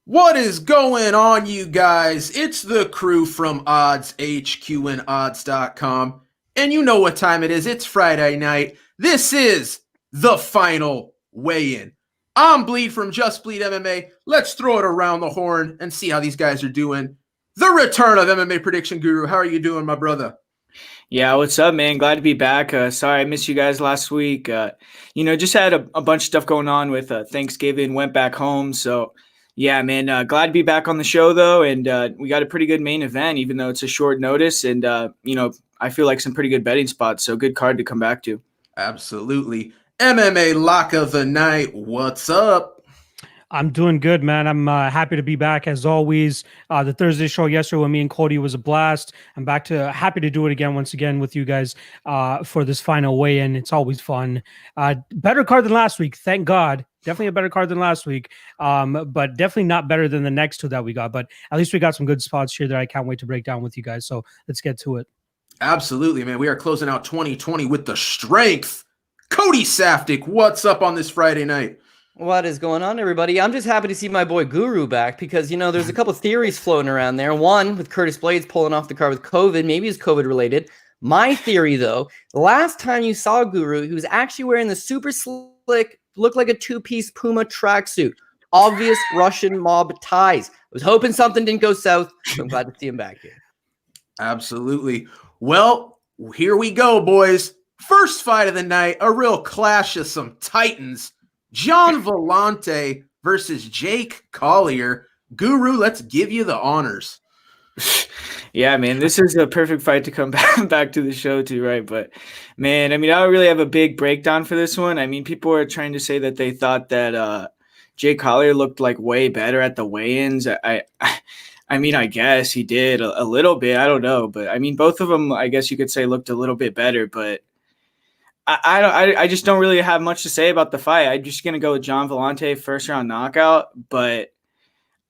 What is going on, you guys? It's the crew from Odds HQ and odds.com. And you know what time it is. It's Friday night. This is the final weigh-in. I'm Bleed from Just Bleed MMA. Let's throw it around the horn and see how these guys are doing. The return of MMA Prediction Guru. How are you doing, my brother? Yeah, what's up, man? Glad to be back. Sorry I missed you guys last week. Just had a bunch of stuff going on with Thanksgiving, went back home. So, yeah, man, glad to be back on the show, though. And we got a pretty good main event, even though it's a short notice. And, I feel like some pretty good betting spots. So, good card to come back to. Absolutely. MMA Lock of the Night. What's up? I'm doing good, man. I'm happy to be back as always. The Thursday show yesterday with me and Cody was a blast. I'm happy to do it again, once again with you guys for this final weigh-in. It's always fun. Better card than last week, thank God. Definitely a better card than last week, but definitely not better than the next two that we got. But at least we got some good spots here that I can't wait to break down with you guys. So let's get to it. Absolutely, man. We are closing out 2020 with the strength. Cody Saftik, what's up on this Friday night? What is going on, everybody? I'm just happy to see my boy Guru back because, there's a couple theories floating around there. One, with Curtis Blades pulling off the card with COVID. Maybe it's COVID-related. My theory, though, the last time you saw Guru, he was actually wearing the super slick, looked like a two-piece Puma tracksuit. Obvious Russian mob ties. I was hoping something didn't go south, so I'm glad to see him back here. Absolutely. Well, here we go, boys. First fight of the night, a real clash of some titans. Gian Villante versus Jake Collier. Guru, let's give you the honors. Yeah, man, this is a perfect fight to come back to the show to, right? But, man, I don't really have a big breakdown for this one. People are trying to say that they thought that Jake Collier looked like way better at the weigh-ins. I guess he did a little bit. I don't know. But, both of them, I guess you could say, looked a little bit better. But I just don't really have much to say about the fight. I'm just going to go with Gian Villante first round knockout, but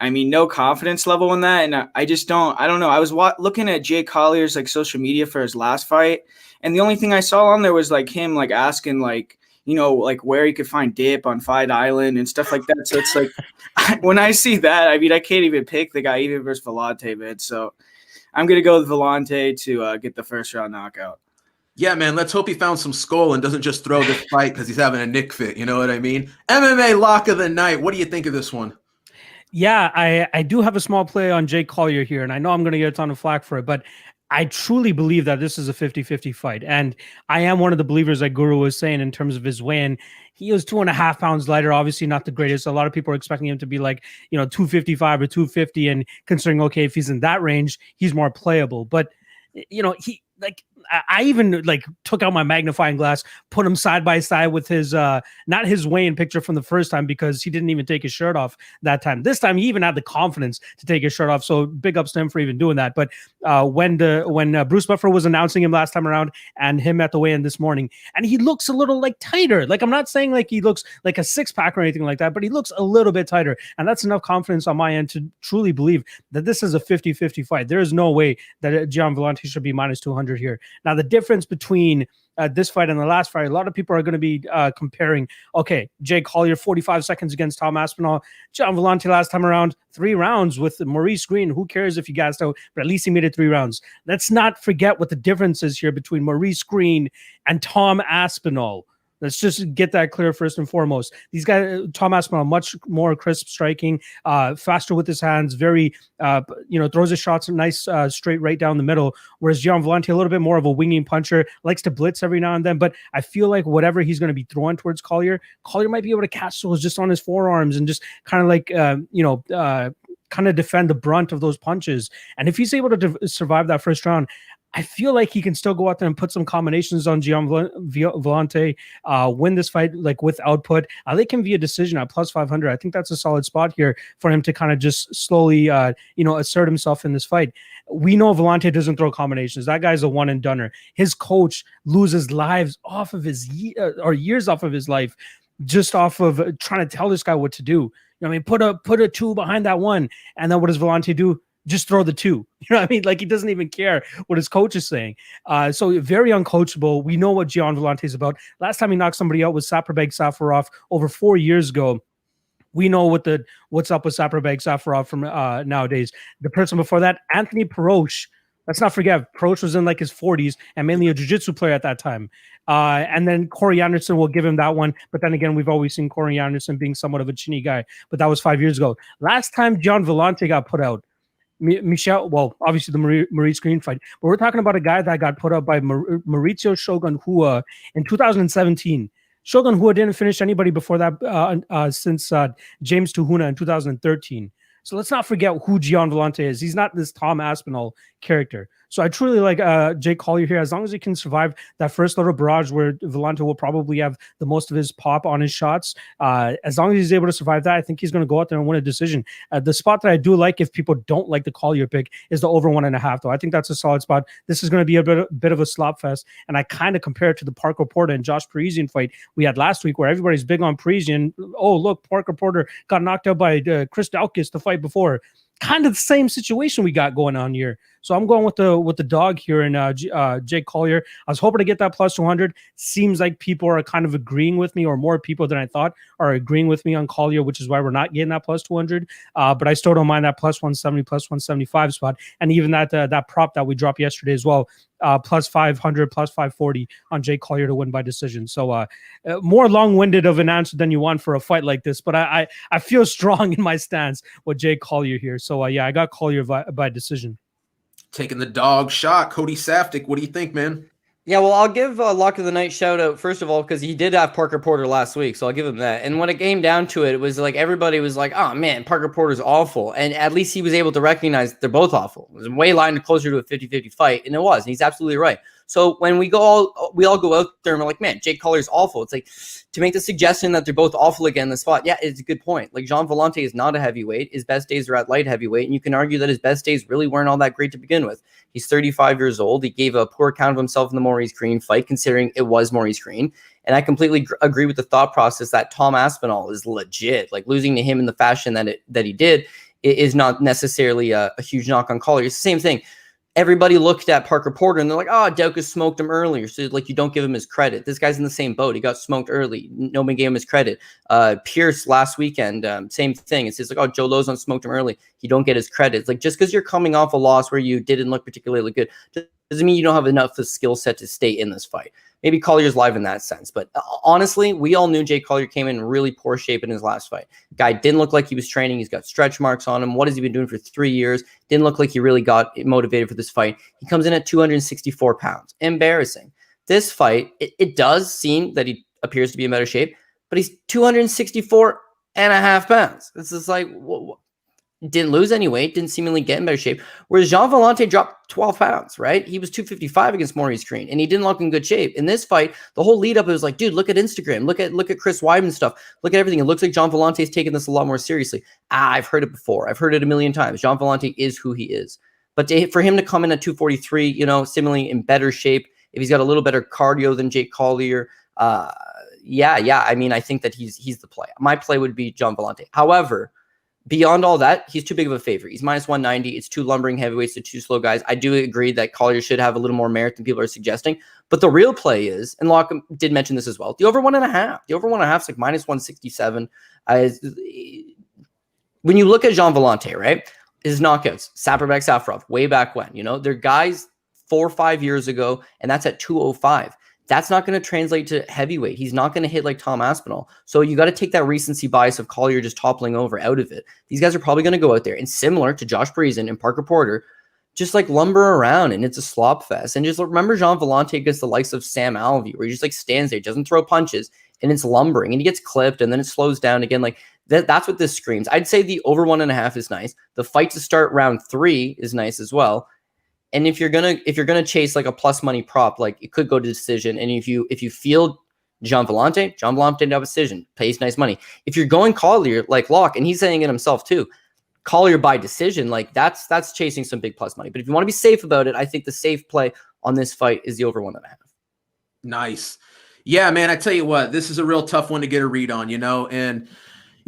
no confidence level in that. And I don't know. I was looking at Jake Collier's social media for his last fight. And the only thing I saw on there was him asking where he could find dip on Fight Island and stuff like that. So it's when I see that, I can't even pick the guy even versus Villante, man. So I'm going to go with Villante to get the first round knockout. Yeah, man, let's hope he found some skull and doesn't just throw this fight because he's having a Nick fit. You know what I mean? MMA Lock of the Night. What do you think of this one? Yeah, I do have a small play on Jake Collier here, and I know I'm going to get a ton of flack for it, but I truly believe that this is a 50-50 fight. And I am one of the believers that Guru was saying in terms of his weigh-in. He was 2.5 pounds lighter, obviously not the greatest. A lot of people are expecting him to be 255 or 250, and considering, okay, if he's in that range, he's more playable. But, I even took out my magnifying glass, put him side by side with his not his weigh-in picture from the first time because he didn't even take his shirt off that time. This time he even had the confidence to take his shirt off. So big ups to him for even doing that. But when Bruce Buffer was announcing him last time around and him at the weigh-in this morning, and he looks a little tighter. I'm not saying he looks like a six-pack or anything like that, but he looks a little bit tighter. And that's enough confidence on my end to truly believe that this is a 50-50 fight. There is no way that Gian Villante should be minus 200 here. Now, the difference between this fight and the last fight, a lot of people are going to be comparing, okay, Jake Collier, 45 seconds against Tom Aspinall. Gian Villante last time around, 3 rounds with Maurice Green. Who cares if you gassed out? But at least he made it 3 rounds. Let's not forget what the difference is here between Maurice Green and Tom Aspinall. Let's just get that clear first and foremost. These guys, Tom Aspinall, much more crisp striking, faster with his hands, very, throws his shots nice, straight right down the middle. Whereas Gian Villante, a little bit more of a winging puncher, likes to blitz every now and then. But I feel like whatever he's going to be throwing towards Collier might be able to catch those just on his forearms and just kind of kind of defend the brunt of those punches. And if he's able to survive that first round, I feel like he can still go out there and put some combinations on Gian Villante, win this fight with output. I like him via decision at plus 500. I think that's a solid spot here for him to kind of just slowly, assert himself in this fight. We know Villante doesn't throw combinations. That guy's a one and doneer. His coach loses lives off of his years off of his life just off of trying to tell this guy what to do. Put a 2 behind that 1, and then what does Villante do? Just throw the 2. You know what I mean? He doesn't even care what his coach is saying. So very uncoachable. We know what Gian Villante is about. Last time he knocked somebody out was Saperbeg Safarov over 4 years ago. We know what's up with Saprabag Safarov from nowadays. The person before that, Anthony Preux. Let's not forget, Preux was in like his 40s and mainly a jiu-jitsu player at that time. And then Corey Anderson, will give him that one. But then again, we've always seen Corey Anderson being somewhat of a chinny guy. But that was 5 years ago. Last time Gian Villante got put out, Michelle, well, obviously the Maurice Green fight. But we're talking about a guy that got put up by Mauricio Shogun Hua in 2017. Shogun Hua didn't finish anybody before that since James Tuhuna in 2013. So let's not forget who Gian Villante is. He's not this Tom Aspinall character. So I truly like Jake Collier here. As long as he can survive that first little barrage where Villante will probably have the most of his pop on his shots, as long as he's able to survive that, I think he's going to go out there and win a decision. The spot that I do like, if people don't like the Collier pick, is the over 1.5, though. I think that's a solid spot. This is going to be a bit of a slop fest, and I kind of compare it to the Parker Porter and Josh Parisian fight we had last week, where everybody's big on Parisian. Oh, look, Parker Porter got knocked out by Chris Daukaus the fight before. Kind of the same situation we got going on here. So I'm going with the dog here and Jake Collier. I was hoping to get that plus 200. Seems like people are kind of agreeing with me, or more people than I thought are agreeing with me on Collier, which is why we're not getting that plus 200. But I still don't mind that plus 170, plus 175 spot. And even that prop that we dropped yesterday as well, plus 500, plus 540 on Jake Collier to win by decision. So more long-winded of an answer than you want for a fight like this, but I feel strong in my stance with Jake Collier here. So yeah, I got Collier by decision. Taking the dog shot. Cody Saftik, what do you think, man? Yeah, well, I'll give Lock of the Night shout out, first of all, because he did have Parker Porter last week, so I'll give him that. And when it came down to it, it was like everybody was like, oh, man, Parker Porter's awful. And at least he was able to recognize they're both awful. It was way lined closer to a 50-50 fight, and it was. And he's absolutely right. So when we all go out there and we're like, man, Jake Collier's awful. It's like, to make the suggestion that they're both awful again in the spot, yeah, it's a good point. Like, Gian Villante is not a heavyweight. His best days are at light heavyweight, and you can argue that his best days really weren't all that great to begin with. He's 35 years old. He gave a poor account of himself in the Maurice Green fight, considering it was Maurice Green. And I completely agree with the thought process that Tom Aspinall is legit. Like, losing to him in the fashion that he did is not necessarily a huge knock on Collier. It's the same thing. Everybody looked at Parker Porter and they're like, oh, Daukaus smoked him earlier. So like, you don't give him his credit. This guy's in the same boat. He got smoked early. Nobody gave him his credit. Pierce last weekend, same thing. It's just like, oh, Joe Lozon smoked him early. You don't get his credit. It's like, just because you're coming off a loss where you didn't look particularly good doesn't mean you don't have enough of the skill set to stay in this fight. Maybe Collier's live in that sense. But honestly, we all knew Jake Collier came in really poor shape in his last fight. Guy didn't look like he was training. He's got stretch marks on him. What has he been doing for 3 years? Didn't look like he really got motivated for this fight. He comes in at 264 pounds. Embarrassing. This fight, it does seem that he appears to be in better shape, but he's 264 and a half pounds. This is like, didn't lose any weight, didn't seemingly get in better shape. Whereas Gian Villante dropped 12 pounds, right? He was 255 against Maurice Green, and he didn't look in good shape. In this fight, the whole lead up, it was like, dude, look at Instagram, look at Chris Weidman stuff, look at everything. It looks like Gian Villante's taking this a lot more seriously. I've heard it before. I've heard it a million times. Gian Villante is who he is. But for him to come in at 243, seemingly in better shape, if he's got a little better cardio than Jake Collier, yeah. I mean, I think that he's the play. My play would be Gian Villante. However, beyond all that, he's too big of a favorite. He's minus 190. It's two lumbering heavyweights to two slow guys. I do agree that Collier should have a little more merit than people are suggesting. But the real play is, and Locke did mention this as well, the over 1.5. The over 1.5 is like minus 167. When you look at Gian Villante, right, his knockouts, Saprabag Safarov, way back when, they're guys 4 or 5 years ago, and that's at 205. That's not going to translate to heavyweight. He's not going to hit like Tom Aspinall. So you got to take that recency bias of Collier just toppling over out of it. These guys are probably going to go out there and, similar to Josh Parisian and Parker Porter, just like lumber around, and it's a slop fest. And just remember Gian Villante against the likes of Sam Alvey, where he just like stands there, doesn't throw punches, and it's lumbering, and he gets clipped, and then it slows down again. Like that's what this screams. I'd say the over 1.5 is nice. The fight to start round 3 is nice as well. And if you're gonna chase like a plus money prop, like it could go to decision. And if you feel Gian Villante didn't have a decision, pays nice money. If you're going Collier like Locke, and he's saying it himself too, Collier by decision, like that's chasing some big plus money. But if you want to be safe about it, I think the safe play on this fight is the over 1.5. Nice. Yeah, man, I tell you what, this is a real tough one to get a read on, and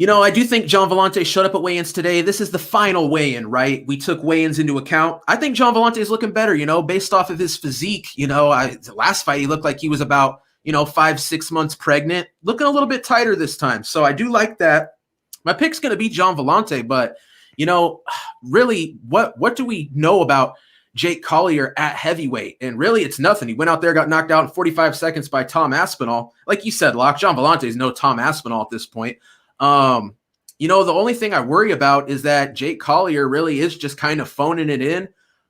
I do think Gian Villante showed up at weigh-ins today. This is the final weigh-in, right? We took weigh-ins into account. I think Gian Villante is looking better, based off of his physique. The last fight, he looked like he was about, 5-6 months pregnant, looking a little bit tighter this time. So I do like that. my pick's going to be Gian Villante, but really, what do we know about Jake Collier at heavyweight? And really, it's nothing. He went out there, got knocked out in 45 seconds by Tom Aspinall. Like you said, Locke, Gian Villante is no Tom Aspinall at this point. The only thing I worry about is that Jake Collier really is just kind of phoning it in.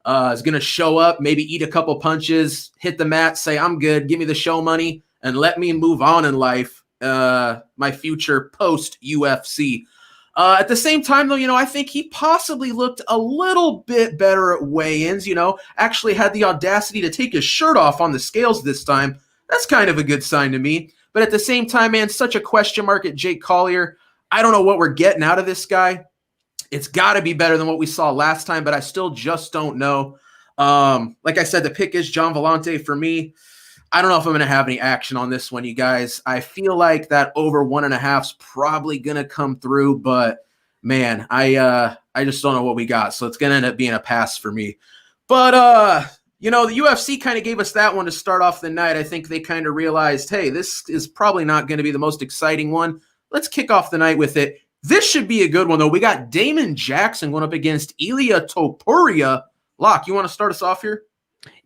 Is going to show up, maybe eat a couple punches, hit the mat, say, I'm good, give me the show money, and let me move on in life, my future post-UFC. At the same time, though, I think he possibly looked a little bit better at weigh-ins, actually had the audacity to take his shirt off on the scales this time. That's kind of a good sign to me. But at the same time, man, such a question mark at Jake Collier. I don't know what we're getting out of this guy. It's got to be better than what we saw last time, but I still just don't know. Like I said, the pick is Gian Villante for me. I don't know if I'm going to have any action on this one, you guys. I feel like that over 1.5 is probably going to come through, but man, I just don't know what we got. So it's going to end up being a pass for me. But, the UFC kind of gave us that one to start off the night. I think they kind of realized, hey, this is probably not going to be the most exciting one. Let's kick off the night with it. This should be a good one, though. We got Damon Jackson going up against Ilia Topuria. Locke, you want to start us off here?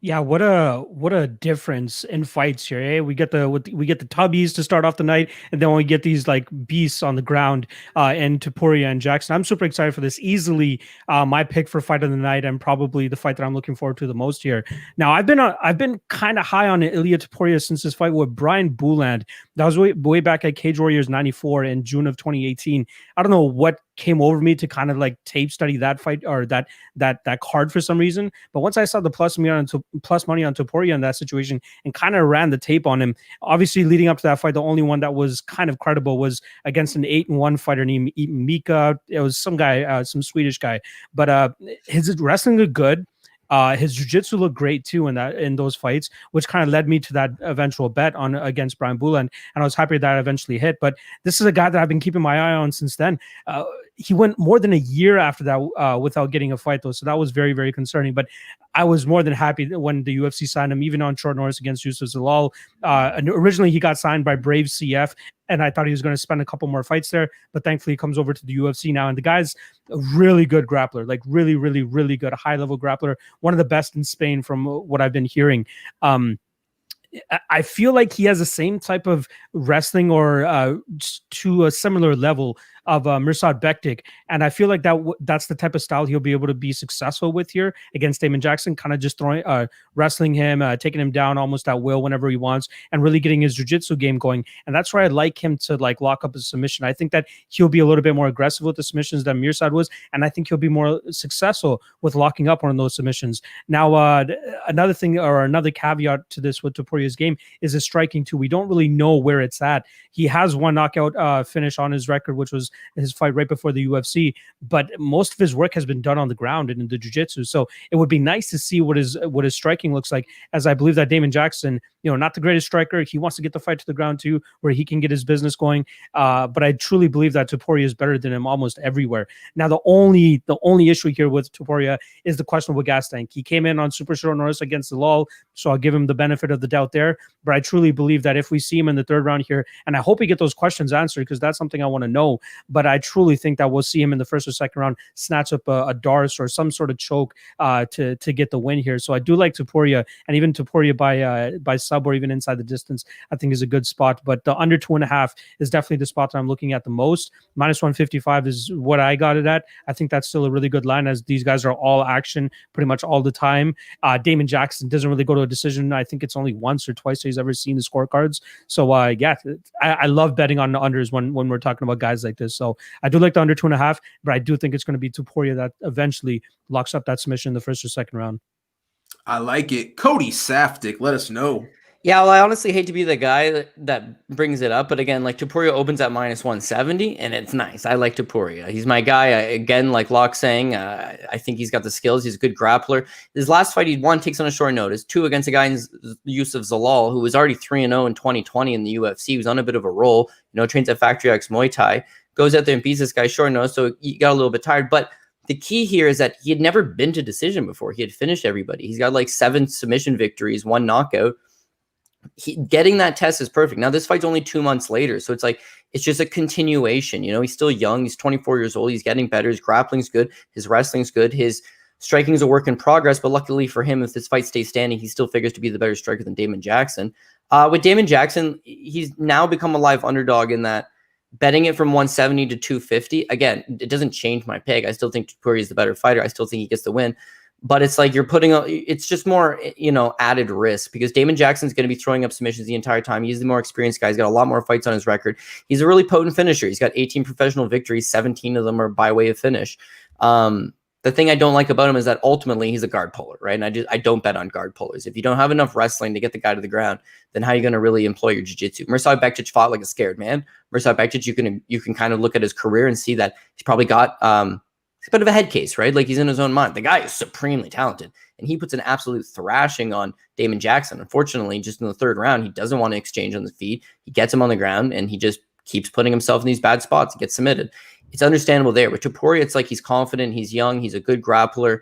Yeah, what a difference in fights here. Eh? We get the tubbies to start off the night, and then we get these like beasts on the ground, and Topuria and Jackson. I'm super excited for this. Easily, my pick for fight of the night, and probably the fight that I'm looking forward to the most here. Now, I've been kind of high on Ilia Topuria since his fight with Brian Bouland. That was way back at Cage Warriors 94 in June of 2018. I don't know what came over me to kind of like tape study that fight or that card for some reason. But once I saw the plus money on Topuria in that situation and kind of ran the tape on him, obviously leading up to that fight, the only one that was kind of credible was against an 8-1 fighter named Mika. It was some guy, some Swedish guy, but his wrestling looked good. His jiu-jitsu looked great too in those fights, which kind of led me to that eventual bet on against Brian Bouland, and I was happy that eventually hit. But this is a guy that I've been keeping my eye on since then. He went more than a year after that without getting a fight, though, so that was very, very concerning. But I was more than happy when the UFC signed him, even on short notice against Yusuf Zalal. And originally, he got signed by Brave CF, and I thought he was going to spend a couple more fights there. But thankfully, he comes over to the UFC now, and the guy's a really good grappler, like really, really, really good, high-level grappler, one of the best in Spain from what I've been hearing. I feel like he has the same type of wrestling or to a similar level of Mirsad Bektik, and I feel like that's the type of style he'll be able to be successful with here against Damon Jackson, kind of just wrestling him, taking him down almost at will whenever he wants, and really getting his jiu-jitsu game going. And that's where I'd like him to like lock up his submission. I think that he'll be a little bit more aggressive with the submissions than Mirsad was, and I think he'll be more successful with locking up one of those submissions. Now, another thing or another caveat to this with Topuria's game is his striking too. We don't really know where it's at. He has one knockout finish on his record, which was his fight right before the UFC, but most of his work has been done on the ground and in the jiu-jitsu. So it would be nice to see what his striking looks like, as I believe that Damon Jackson, not the greatest striker. He wants to get the fight to the ground too, where he can get his business going. But I truly believe that Topuria is better than him almost everywhere. Now, the only issue here with Topuria is the questionable gas tank. He came in on super short notice against the Lol, so I'll give him the benefit of the doubt there. But I truly believe that if we see him in the third round here, and I hope we get those questions answered because that's something I want to know, but I truly think that we'll see him in the first or second round snatch up a Darce or some sort of choke to get the win here. So I do like Topuria, and even Topuria by sub or even inside the distance, I think is a good spot. But the under 2.5 is definitely the spot that I'm looking at the most. Minus 155 is what I got it at. I think that's still a really good line, as these guys are all action pretty much all the time. Damon Jackson doesn't really go to a decision. I think it's only once or twice he's ever seen the scorecards. So I love betting on the unders when we're talking about guys like this. So I do like the under 2.5, but I do think it's going to be Topuria that eventually locks up that submission in the first or second round. I like it. Cody Saftik, let us know. Yeah, well, I honestly hate to be the guy that brings it up, but again, like Topuria opens at minus 170, and it's nice. I like Topuria. He's my guy. Again, like Locke saying, I think he's got the skills. He's a good grappler. His last fight, he won, takes on a short notice. 2 against a guy in Yusuf Zalal, who was already 3-0 in 2020 in the UFC. He was on a bit of a roll. Trains at Factory X Muay Thai. Goes out there and beats this guy short notice, so he got a little bit tired. But the key here is that he had never been to decision before. He had finished everybody. He's got like 7 submission victories, 1 knockout. getting that test is perfect. Now this fight's only 2 months later, so it's like it's just a continuation. You know, he's still young. He's 24 years old. He's getting better. His grappling's good. His wrestling's good. His striking is a work in progress. But luckily for him, if this fight stays standing, he still figures to be the better striker than Damon Jackson. With Damon Jackson, he's now become a live underdog in that betting it from 170 to 250. Again, it doesn't change my pick. I still think Topuria is the better fighter. I still think he gets the win. But it's like it's just more, added risk because Damon Jackson's going to be throwing up submissions the entire time. He's the more experienced guy. He's got a lot more fights on his record. He's a really potent finisher. He's got 18 professional victories. 17 of them are by way of finish. The thing I don't like about him is that ultimately he's a guard puller, right? And I don't bet on guard pullers. If you don't have enough wrestling to get the guy to the ground, then how are you going to really employ your jiu-jitsu? Mirsad Bektic fought like a scared man. Mirsad Bektic, you can kind of look at his career and see that he's probably got it's a bit of a head case, right? Like he's in his own mind. The guy is supremely talented, and he puts an absolute thrashing on Damon Jackson. Unfortunately, just in the third round, he doesn't want to exchange on the feet. He gets him on the ground, and he just keeps putting himself in these bad spots. He gets submitted. It's understandable there. With Topuria, it's like he's confident, he's young, he's a good grappler.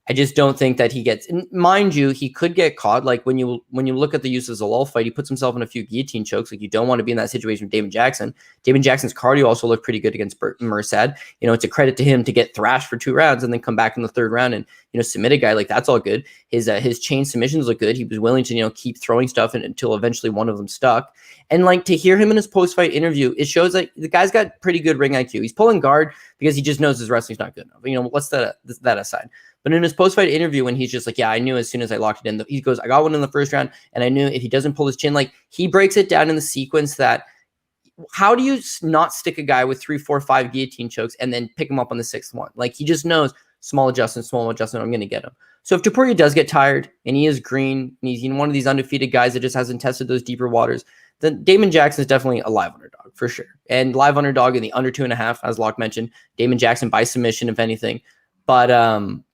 I just don't think that he gets, and mind you, he could get caught. Like when you look at the use of Zalal fight, he puts himself in a few guillotine chokes. Like you don't want to be in that situation with Damon Jackson. Damon Jackson's cardio also looked pretty good against Mirsad. It's a credit to him to get thrashed for 2 rounds and then come back in the third round and, submit a guy. Like that's all good. His chain submissions look good. He was willing to, keep throwing stuff until eventually one of them stuck. And like to hear him in his post-fight interview, it shows like the guy's got pretty good ring IQ. He's pulling guard because he just knows his wrestling's not good enough. Let's that aside. But in his post-fight interview, when he's just like, yeah, I knew as soon as I locked it in, he goes, I got one in the first round, and I knew if he doesn't pull his chin, like he breaks it down in the sequence that how do you not stick a guy with 3, 4, 5 guillotine chokes and then pick him up on the 6th one? Like he just knows small adjustment, I'm going to get him. So if Topuria does get tired and he is green and he's one of these undefeated guys that just hasn't tested those deeper waters, then Damon Jackson is definitely a live underdog for sure. And live underdog in the under 2.5, as Locke mentioned, Damon Jackson by submission, if anything. But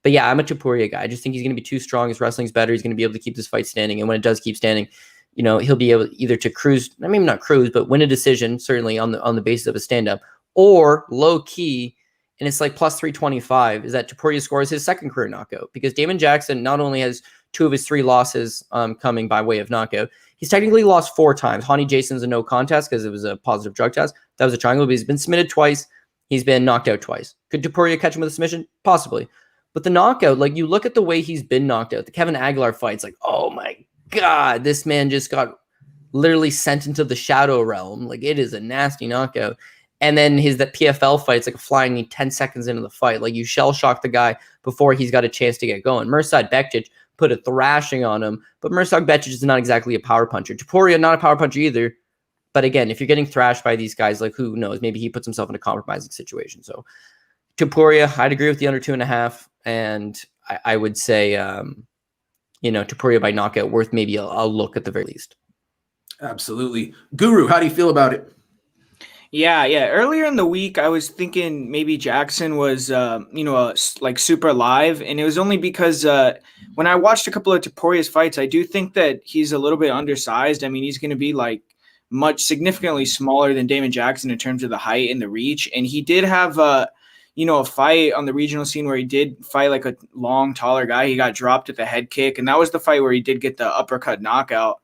yeah, I'm a Topuria guy. I just think he's going to be too strong. His wrestling's better. He's going to be able to keep this fight standing. And when it does keep standing, he'll be able either to cruise, I mean, not cruise, but win a decision, certainly on the basis of a stand-up, or low key, and it's like plus 325, is that Topuria scores his second career knockout. Because Damon Jackson not only has 2 of his 3 losses coming by way of knockout, he's technically lost 4 times. Hani Jason's a no contest because it was a positive drug test. That was a triangle, but he's been submitted twice. He's been knocked out twice. Could Topuria catch him with a submission? Possibly. But the knockout, like you look at the way he's been knocked out, the Kevin Aguilar fight's like, oh my God, this man just got literally sent into the shadow realm. Like it is a nasty knockout. And then that PFL fight, it's like a flying knee 10 seconds into the fight. Like you shell shock the guy before he's got a chance to get going. Mirsad Bektic put a thrashing on him, but Mirsad Bektic is not exactly a power puncher. Topuria, not a power puncher either. But again, if you're getting thrashed by these guys, like who knows, maybe he puts himself in a compromising situation. So Topuria, I'd agree with the under 2.5. And I would say, Topuria by knockout worth maybe a look at the very least. Absolutely. Guru, how do you feel about it? Yeah. Earlier in the week, I was thinking maybe Jackson was, like super live. And it was only because when I watched a couple of Topuria's fights, I do think that he's a little bit undersized. I mean, he's going to be like much significantly smaller than Damon Jackson in terms of the height and the reach. And he did have a fight on the regional scene where he did fight like a long, taller guy. He got dropped at the head kick. And that was the fight where he did get the uppercut knockout.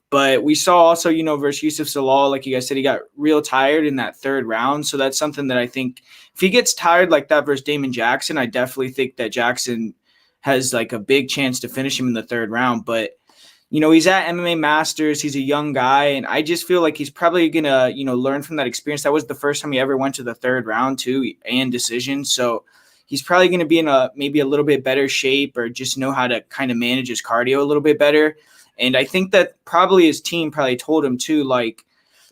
But we saw also, versus Yusuf Zalal, like you guys said, he got real tired in that third round. So that's something that I think if he gets tired like that versus Damon Jackson, I definitely think that Jackson has like a big chance to finish him in the third round. But he's at MMA Masters. He's a young guy. And I just feel like he's probably going to, learn from that experience. That was the first time he ever went to the third round too, and decision. So he's probably going to be in maybe a little bit better shape or just know how to kind of manage his cardio a little bit better. And I think that probably his team probably told him too, like,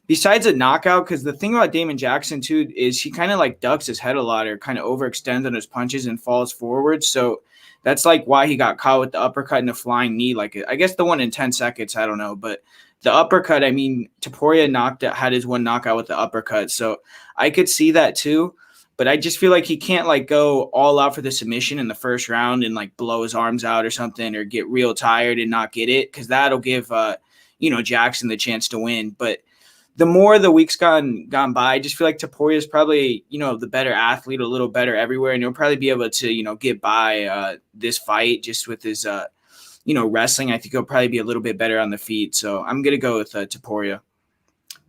besides a knockout, because the thing about Damon Jackson too is he kind of like ducks his head a lot or kind of overextends on his punches and falls forward. So that's like why he got caught with the uppercut and the flying knee. Like I guess the one in 10 seconds, I don't know. But the uppercut, I mean, Topuria had his one knockout with the uppercut. So I could see that too. But I just feel like he can't like go all out for the submission in the first round and like blow his arms out or something or get real tired and not get it, because that'll give Jackson the chance to win. But the more the weeks gone by, I just feel like Topuria is probably the better athlete, a little better everywhere, and he'll probably be able to get by this fight just with his wrestling, I think he'll probably be a little bit better on the feet. So I'm going to go with Topuria.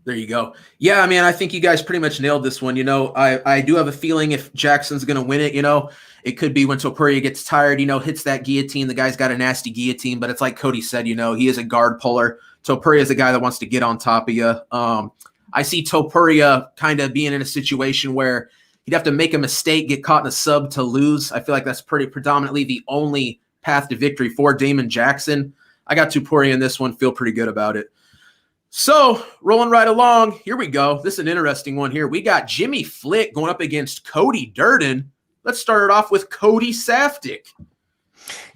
There you go. Yeah, I mean, I think you guys pretty much nailed this one. I do have a feeling if Jackson's going to win it, it could be when Topuria gets tired, hits that guillotine. The guy's got a nasty guillotine, but it's like Cody said, he is a guard puller. Topuria is a guy that wants to get on top of you. I see Topuria kind of being in a situation where he'd have to make a mistake, get caught in a sub to lose. I feel like that's pretty predominantly the only path to victory for Damon Jackson. I got Topuria in this one, feel pretty good about it. So, rolling right along, here we go. This is an interesting one here. We got Jimmy Flick going up against Cody Durden. Let's start it off with Cody Saftik.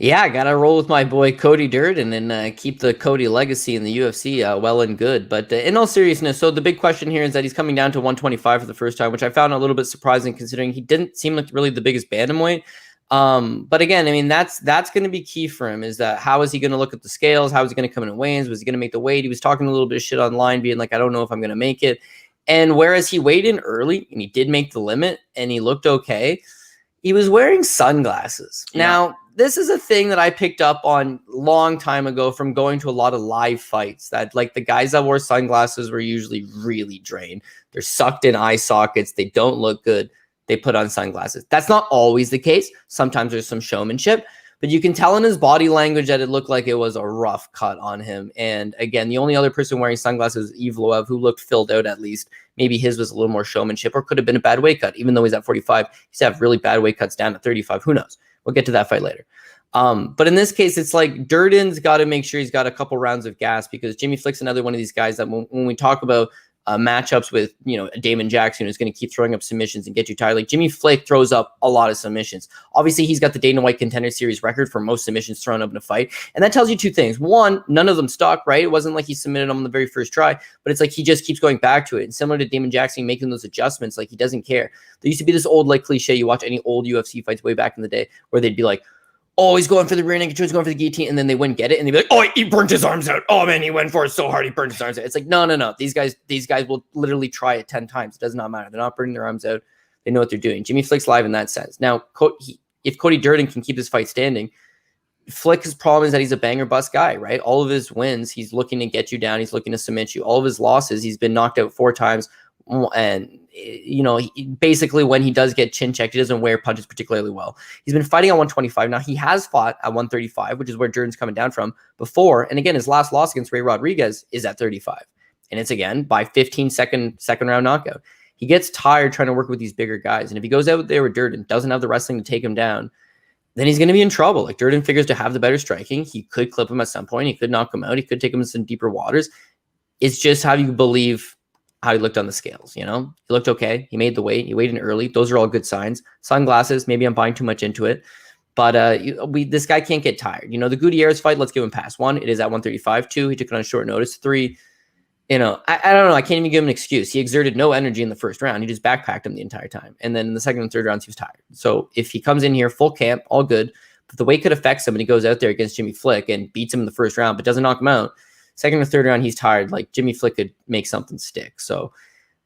Yeah, I got to roll with my boy Cody Durden and keep the Cody legacy in the UFC well and good. But in all seriousness, so the big question here is that he's coming down to 125 for the first time, which I found a little bit surprising considering he didn't seem like really the biggest bantamweight. But again, I mean, that's going to be key for him, is that how is he going to look at the scales? How is he going to come in and weigh-ins? Was he going to make the weight? He was talking a little bit of shit online, being like, I don't know if I'm going to make it. And whereas he weighed in early and he did make the limit and he looked okay, he was wearing sunglasses. Yeah. Now, this is a thing that I picked up on long time ago from going to a lot of live fights, that like the guys that wore sunglasses were usually really drained. They're sucked in eye sockets. They don't look good. They put on sunglasses. That's not always the case. Sometimes there's some showmanship, but you can tell in his body language that it looked like it was a rough cut on him. And again, the only other person wearing sunglasses is Evloev, who looked filled out at least. Maybe his was a little more showmanship, or could have been a bad weight cut. Even though he's at 45, he's have really bad weight cuts down at 35. Who knows? We'll get to that fight later. But in this case, it's like Durden's got to make sure he's got a couple rounds of gas, because Jimmy Flick's another one of these guys that when we talk about matchups with, Damon Jackson, who's going to keep throwing up submissions and get you tired. Like Jimmy Flick throws up a lot of submissions. Obviously, he's got the Dana White Contender Series record for most submissions thrown up in a fight. And that tells you two things. One, none of them stuck, right? It wasn't like he submitted them on the very first try, but it's like he just keeps going back to it. And similar to Damon Jackson making those adjustments, like he doesn't care. There used to be this old like cliche, you watch any old UFC fights way back in the day, where they'd be like, oh, he's going for the rear naked choke, he's going for the guillotine, and then they wouldn't get it, and they'd be like, oh, he burnt his arms out. Oh, man, he went for it so hard, he burnt his arms out. It's like, no. These guys will literally try it 10 times. It does not matter. They're not burning their arms out. They know what they're doing. Jimmy Flick's live in that sense. Now, if Cody Durden can keep this fight standing, Flick's problem is that he's a banger bust guy, right? All of his wins, he's looking to get you down. He's looking to submit you. All of his losses, he's been knocked out 4 times. And, basically when he does get chin checked, he doesn't wear punches particularly well. He's been fighting at 125. Now he has fought at 135, which is where Durden's coming down from before. And again, his last loss against Ray Rodriguez is at 35. And it's again by 15-second round knockout. He gets tired trying to work with these bigger guys. And if he goes out there with Durden, doesn't have the wrestling to take him down, then he's going to be in trouble. Like Durden figures to have the better striking. He could clip him at some point. He could knock him out. He could take him in some deeper waters. It's just how you believe how he looked on the scales. He looked okay. He made the weight. He weighed in early. Those are all good signs. Sunglasses, maybe I'm buying too much into it, but this guy can't get tired. The Gutierrez fight, let's give him pass. 1, it is at 135. 2, he took it on short notice. 3, I don't know. I can't even give him an excuse. He exerted no energy in the first round. He just backpacked him the entire time. And then in the second and third rounds, he was tired. So if he comes in here full camp, all good, but the weight could affect him and he goes out there against Jimmy Flick and beats him in the first round, but doesn't knock him out. Second or third round, he's tired. Like Jimmy Flick could make something stick. So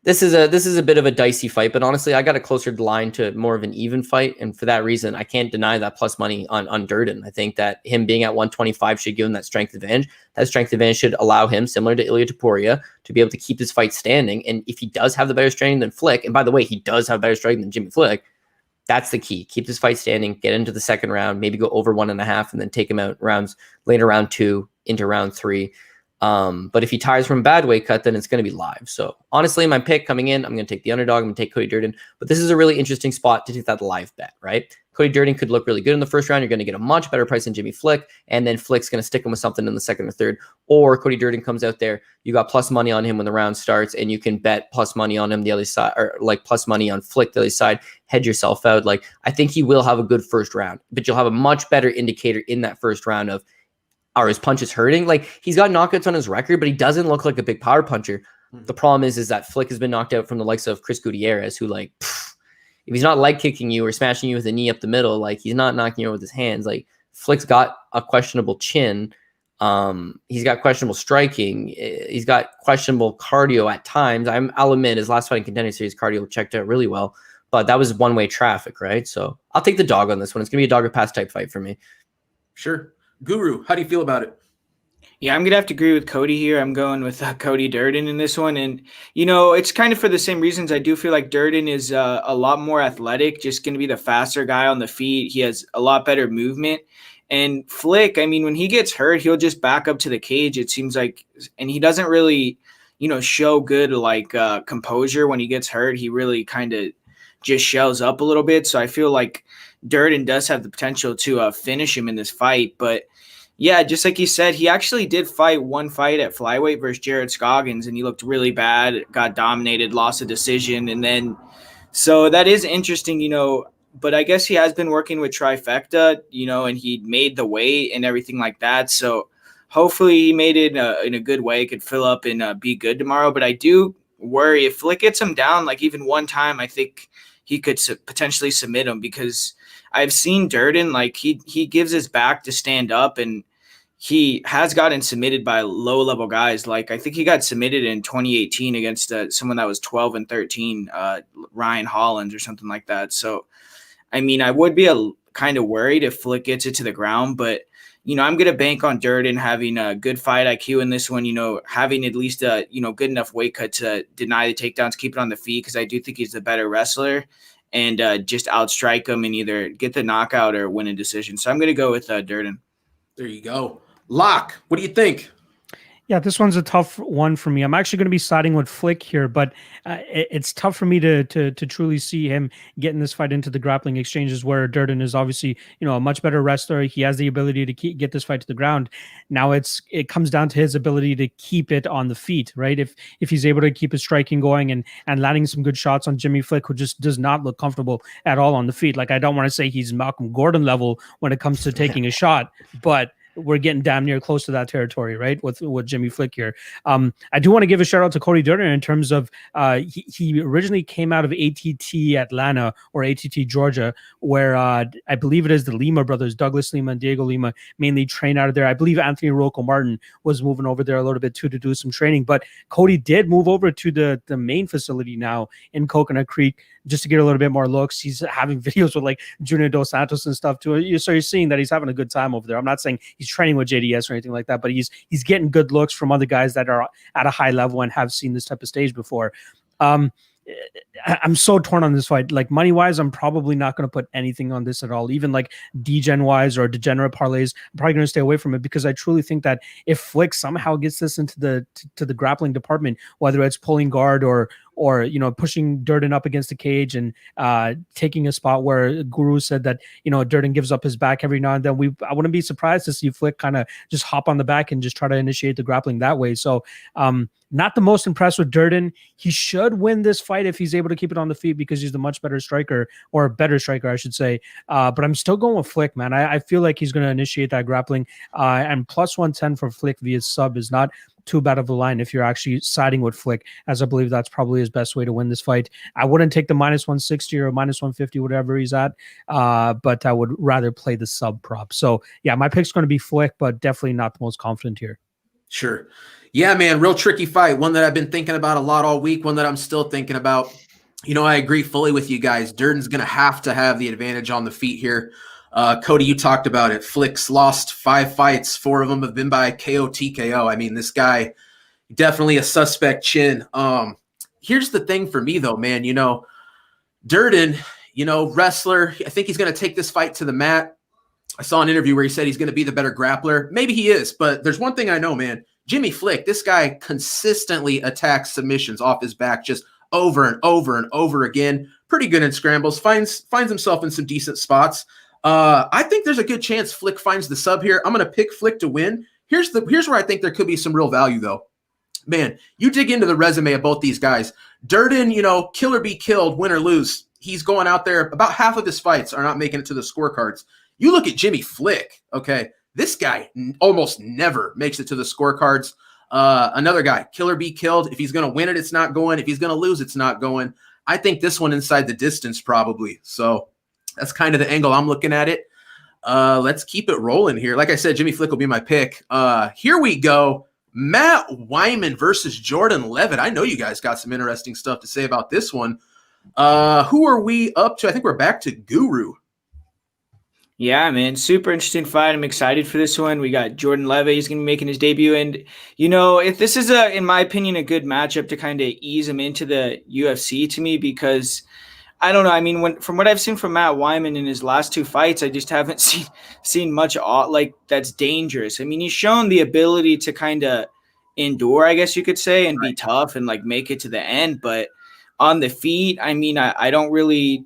this is a bit of a dicey fight, but honestly, I got a closer line to more of an even fight. And for that reason, I can't deny that plus money on Durden. I think that him being at 125 should give him that strength advantage. That strength advantage should allow him, similar to Ilia Topuria, to be able to keep this fight standing. And if he does have the better strength than Flick, and by the way, he does have better strength than Jimmy Flick, that's the key. Keep this fight standing, get into the second round, maybe go over 1.5, and then take him out later round 2 into round 3. But if he tires from a bad weight cut, then it's going to be live. So honestly, my pick coming in, I'm going to take the underdog. I'm going to take Cody Durden. But this is a really interesting spot to take that live bet, right? Cody Durden could look really good in the first round. You're going to get a much better price than Jimmy Flick. And then Flick's going to stick him with something in the second or third. Or Cody Durden comes out there. You got plus money on him when the round starts. And you can bet plus money on him the other side, or like plus money on Flick the other side. Hedge yourself out. Like, I think he will have a good first round. But you'll have a much better indicator in that first round of, are his punches hurting? Like, he's got knockouts on his record, but he doesn't look like a big power puncher. The problem is that Flick has been knocked out from the likes of Chris Gutierrez, who if he's not leg kicking you or smashing you with a knee up the middle, like he's not knocking you out with his hands. Like Flick's got a questionable chin. He's got questionable striking. He's got questionable cardio at times. I'll admit his last fight in Contender Series cardio checked out really well, but that was one-way traffic, right? So I'll take the dog on this one. It's going to be a dog or pass type fight for me. Sure. Guru, how do you feel about it? Yeah, I'm going to have to agree with Cody here. I'm going with Cody Durden in this one. And, you know, it's kind of for the same reasons. I do feel like Durden is a lot more athletic, just going to be the faster guy on the feet. He has a lot better movement. And Flick, I mean, when he gets hurt, he'll just back up to the cage, it seems like. And he doesn't really, you know, show good, like, composure when he gets hurt. He really kind of just shells up a little bit. So I feel like Durden does have the potential to finish him in this fight. But, yeah, just like you said, he actually did fight one fight at flyweight versus Jared Scoggins, and he looked really bad, got dominated, lost a decision. And then, so that is interesting, you know, but I guess he has been working with Trifecta, you know, and he made the weight and everything like that. So hopefully he made it in a good way, could fill up and be good tomorrow. But I do worry if Flick gets him down, like even one time, I think he could potentially submit him, because I've seen Durden, like he gives his back to stand up, and he has gotten submitted by low-level guys. Like I think he got submitted in 2018 against someone that was 12-13, Ryan Hollins or something like that. So, I mean, I would be kind of worried if Flick gets it to the ground, but, you know, I'm going to bank on Durden having a good fight IQ in this one, you know, having at least a, you know, good enough weight cut to deny the takedowns, keep it on the feet, because I do think he's the better wrestler, and just outstrike him and either get the knockout or win a decision. So I'm going to go with Durden. There you go. Locke, what do you think? Yeah, this one's a tough one for me. I'm actually going to be siding with Flick here, but it's tough for me to truly see him getting this fight into the grappling exchanges, where Durden is obviously, you know, a much better wrestler. He has the ability to get this fight to the ground. Now it comes down to his ability to keep it on the feet, right? If he's able to keep his striking going and landing some good shots on Jimmy Flick, who just does not look comfortable at all on the feet. Like, I don't want to say he's Malcolm Gordon level when it comes to taking a shot, but we're getting damn near close to that territory, right? With Jimmy Flick here. I do want to give a shout out to Cody Durden in terms of he originally came out of ATT Atlanta or ATT Georgia, where I believe it is the Lima brothers, Douglas Lima and Diego Lima, mainly train out of there. I believe Anthony Rocco Martin was moving over there a little bit too to do some training, but Cody did move over to the main facility now in Coconut Creek just to get a little bit more looks. He's having videos with like Junior Dos Santos and stuff too. So you're seeing that he's having a good time over there. I'm not saying he's training with JDS or anything like that, but he's getting good looks from other guys that are at a high level and have seen this type of stage before. I'm so torn on this fight. Like, money wise, I'm probably not going to put anything on this at all. Even like degen wise or degenerate parlays, I'm probably going to stay away from it, because I truly think that if Flick somehow gets this into the grappling department, whether it's pulling guard or you know, pushing Durden up against the cage and taking a spot where Guru said that, you know, Durden gives up his back every now and then, I wouldn't be surprised to see Flick kind of just hop on the back and just try to initiate the grappling that way. So not the most impressed with Durden. He should win this fight if he's able to keep it on the feet, because he's the much better striker, or a better striker, I should say. But I'm still going with Flick, man. I feel like he's going to initiate that grappling. And plus 110 for Flick via sub is not too bad of a line if you're actually siding with Flick, as I believe that's probably his best way to win this fight. I wouldn't take the minus 160 or minus 150, whatever he's at, but I would rather play the sub prop. So yeah, my pick's going to be Flick, but definitely not the most confident here. Sure. Yeah, man, real tricky fight. One that I've been thinking about a lot all week, one that I'm still thinking about. You know, I agree fully with you guys. Durden's going to have the advantage on the feet here. Cody, you talked about it. Flick's lost 5 fights. 4 of them have been by KO TKO. I mean, this guy, definitely a suspect chin. Here's the thing for me, though, man. You know, Durden, you know, wrestler, I think he's going to take this fight to the mat. I saw an interview where he said he's going to be the better grappler. Maybe he is, but there's one thing I know, man. Jimmy Flick, this guy consistently attacks submissions off his back just over and over and over again. Pretty good in scrambles, finds himself in some decent spots. I think there's a good chance Flick finds the sub here. I'm going to pick Flick to win. Here's where I think there could be some real value, though. Man, you dig into the resume of both these guys. Durden, you know, kill or be killed, win or lose. He's going out there. About half of his fights are not making it to the scorecards. You look at Jimmy Flick, okay? This guy almost never makes it to the scorecards. Another guy, kill or be killed. If he's going to win it, it's not going. If he's going to lose, it's not going. I think this one inside the distance probably. So that's kind of the angle I'm looking at it. Let's keep it rolling here. Like I said, Jimmy Flick will be my pick. Here we go. Matt Wiman versus Jordan Leavitt. I know you guys got some interesting stuff to say about this one. Who are we up to? I think we're back to Guru. Yeah, man, super interesting fight. I'm excited for this one. We got Jordan Leavitt. He's going to be making his debut. And, if this is, in my opinion, a good matchup to kind of ease him into the UFC to me, because I don't know. I mean, from what I've seen from Matt Wiman in his last two fights, I just haven't seen much like that's dangerous. I mean, he's shown the ability to kind of endure, I guess you could say, and be tough and like make it to the end. But on the feet, I mean, I don't really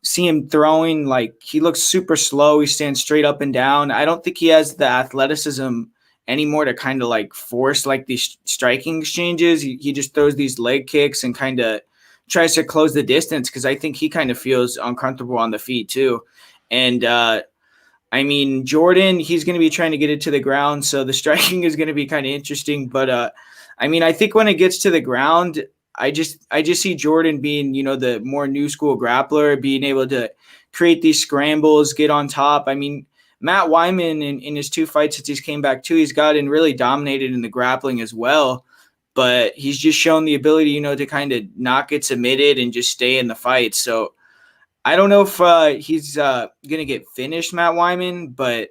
see him throwing. Like, he looks super slow. He stands straight up and down. I don't think he has the athleticism anymore to kind of like force like these striking exchanges. He just throws these leg kicks and kind of tries to close the distance, because I think he kind of feels uncomfortable on the feet too. And I mean, Jordan, he's going to be trying to get it to the ground, so the striking is going to be kind of interesting. But I mean, I think when it gets to the ground, I just see Jordan being, the more new school grappler, being able to create these scrambles, get on top. I mean, Matt Wiman in his two fights since he's came back too, he's gotten really dominated in the grappling as well. But he's just shown the ability, to kind of not get submitted and just stay in the fight. So I don't know if he's going to get finished, Matt Wiman, but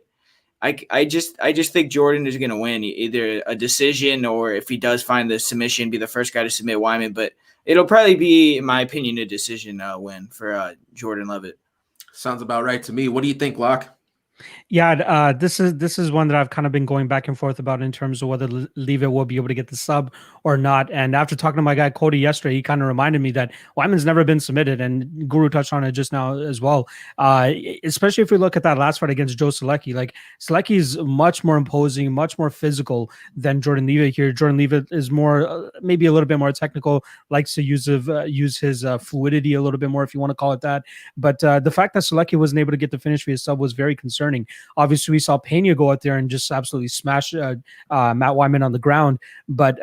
I just think Jordan is going to win, either a decision, or if he does find the submission, be the first guy to submit Wiman. But it'll probably be, in my opinion, a decision win for Jordan Leavitt. Sounds about right to me. What do you think, Locke? Yeah, this is one that I've kind of been going back and forth about in terms of whether Leavitt will be able to get the sub or not. And after talking to my guy Cody yesterday, he kind of reminded me that Wiman's never been submitted, and Guru touched on it just now as well. Especially if we look at that last fight against Joe Selecki, like Selecki's much more imposing, much more physical than Jordan Leavitt here. Jordan Leavitt is more, maybe a little bit more technical, likes to use his fluidity a little bit more, if you want to call it that. But the fact that Selecki wasn't able to get the finish via sub was very concerning. Obviously, we saw Pena go out there and just absolutely smash Matt Wiman on the ground. But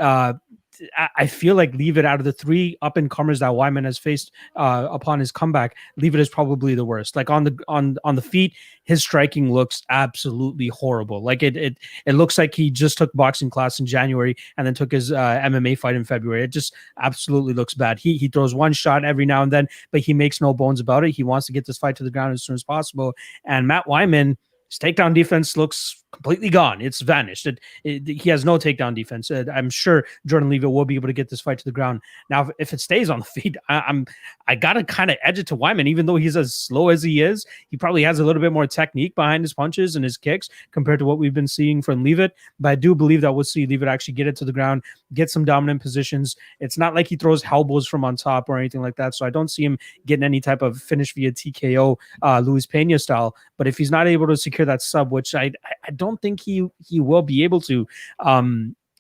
I feel like Leavitt, out of the three up-and-comers that Wiman has faced upon his comeback, Leavitt is probably the worst. Like on the feet, his striking looks absolutely horrible. Like it looks like he just took boxing class in January and then took his MMA fight in February. It just absolutely looks bad. He throws one shot every now and then, but he makes no bones about it. He wants to get this fight to the ground as soon as possible. And Matt Wiman, his takedown defense looks completely gone. It's vanished. He has no takedown defense. I'm sure Jordan Leavitt will be able to get this fight to the ground. Now, if it stays on the feet, I gotta kind of edge it to Wiman. Even though he's as slow as he is, he probably has a little bit more technique behind his punches and his kicks compared to what we've been seeing from Leavitt. But I do believe that we'll see Leavitt actually get it to the ground, get some dominant positions. It's not like he throws elbows from on top or anything like that. So I don't see him getting any type of finish via TKO, Luis Pena style. But if he's not able to secure that sub, which I don't think he will be able to,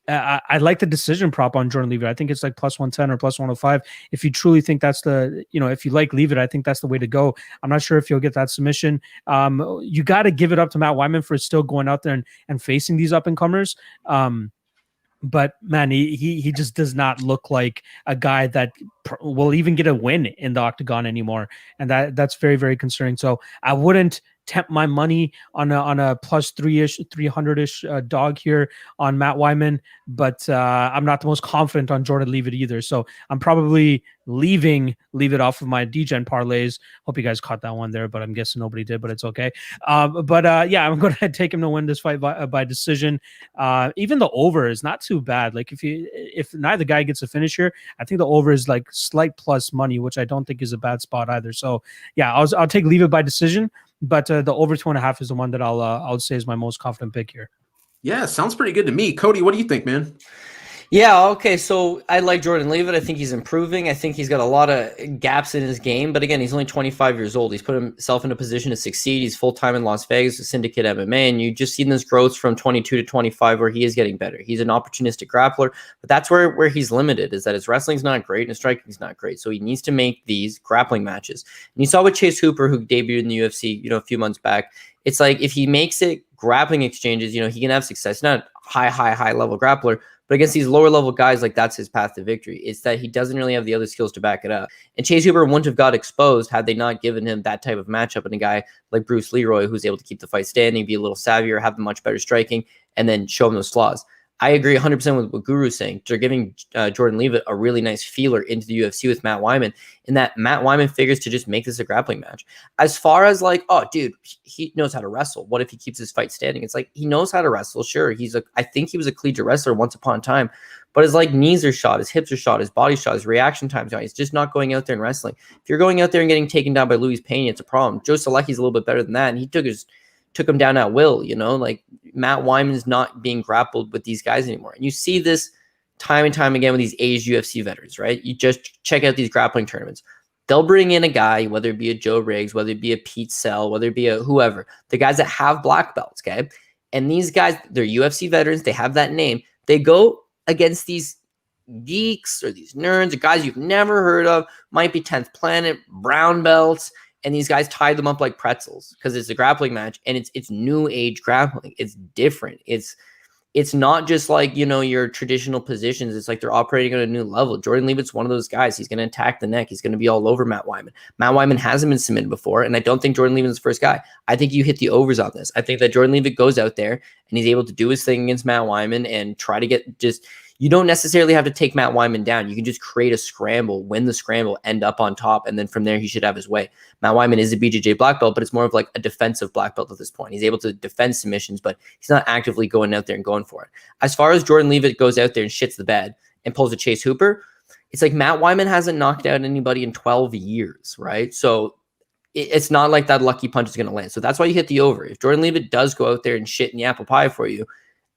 I like the decision prop on Jordan Leavitt. I think it's like plus 110 or plus 105. If you truly think that's if you like Leavitt, I think that's the way to go. I'm not sure if you'll get that submission. You got to give it up to Matt Wiman for still going out there and facing these up and comers. But man, he just does not look like a guy that will even get a win in the octagon anymore, and that's very, very concerning. So I wouldn't tempt my money on a plus 300-ish dog here on Matt Wiman, but I'm not the most confident on Jordan Leavitt either. So I'm probably leave it off of my DGen parlays. Hope you guys caught that one there, but I'm guessing nobody did, but it's okay. Yeah, I'm going to take him to win this fight by decision. Even the over is not too bad. Like if neither guy gets a finish here, I think the over is like slight plus money, which I don't think is a bad spot either. So yeah, I'll take Leavitt by decision. But the over 2.5 is the one that I'll say is my most confident pick here. Yeah, sounds pretty good to me. Cody, what do you think, man? Yeah, okay, so I like Jordan Leavitt. I think he's improving. I think he's got a lot of gaps in his game. But again, he's only 25 years old. He's put himself in a position to succeed. He's full-time in Las Vegas with Syndicate MMA, and you just seen this growth from 22 to 25 where he is getting better. He's an opportunistic grappler, but that's where he's limited, is that his wrestling's not great and his striking's not great. So he needs to make these grappling matches. And you saw with Chase Hooper, who debuted in the UFC, a few months back. It's like if he makes it grappling exchanges, he can have success. He's not a high level grappler, but against these lower level guys, like that's his path to victory. It's that he doesn't really have the other skills to back it up. And Chase Hooper wouldn't have got exposed had they not given him that type of matchup and a guy like Bruce Leroy, who's able to keep the fight standing, be a little savvier, have much better striking, and then show him those flaws. I agree 100% with what Guru's saying. They're giving Jordan Leavitt a really nice feeler into the UFC with Matt Wiman, in that Matt Wiman figures to just make this a grappling match. As far as like, oh, dude, he knows how to wrestle. What if he keeps his fight standing? It's like, he knows how to wrestle. Sure, I think he was a collegiate wrestler once upon a time, but his like knees are shot, his hips are shot, his body shot, his reaction time's shot. He's just not going out there and wrestling. If you're going out there and getting taken down by Luis Pena, it's a problem. Joe Solecki's a little bit better than that, and he took him down at will, like Matt Wiman's not being grappled with these guys anymore. And you see this time and time again with these aged UFC veterans, right? You just check out these grappling tournaments. They'll bring in a guy, whether it be a Joe Riggs, whether it be a Pete Sell, whether it be a whoever, the guys that have black belts, okay? And these guys, they're UFC veterans. They have that name. They go against these geeks or these nerds or guys you've never heard of, might be 10th Planet, brown belts, and these guys tie them up like pretzels because it's a grappling match, and it's new age grappling. It's different. It's not just like, your traditional positions. It's like they're operating on a new level. Jordan Leavitt's one of those guys. He's going to attack the neck. He's going to be all over Matt Wiman. Matt Wiman hasn't been submitted before, and I don't think Jordan Leavitt's the first guy. I think you hit the overs on this. I think that Jordan Leavitt goes out there and he's able to do his thing against Matt Wiman and try to get you don't necessarily have to take Matt Wiman down. You can just create a scramble, win the scramble, end up on top, and then from there he should have his way. Matt Wiman is a BJJ black belt, but it's more of like a defensive black belt at this point. He's able to defend submissions, but he's not actively going out there and going for it. As far as Jordan Leavitt goes out there and shits the bed and pulls a Chase Hooper, it's like Matt Wiman hasn't knocked out anybody in 12 years, right? So it's not like that lucky punch is going to land. So that's why you hit the over. If Jordan Leavitt does go out there and shit in the apple pie for you,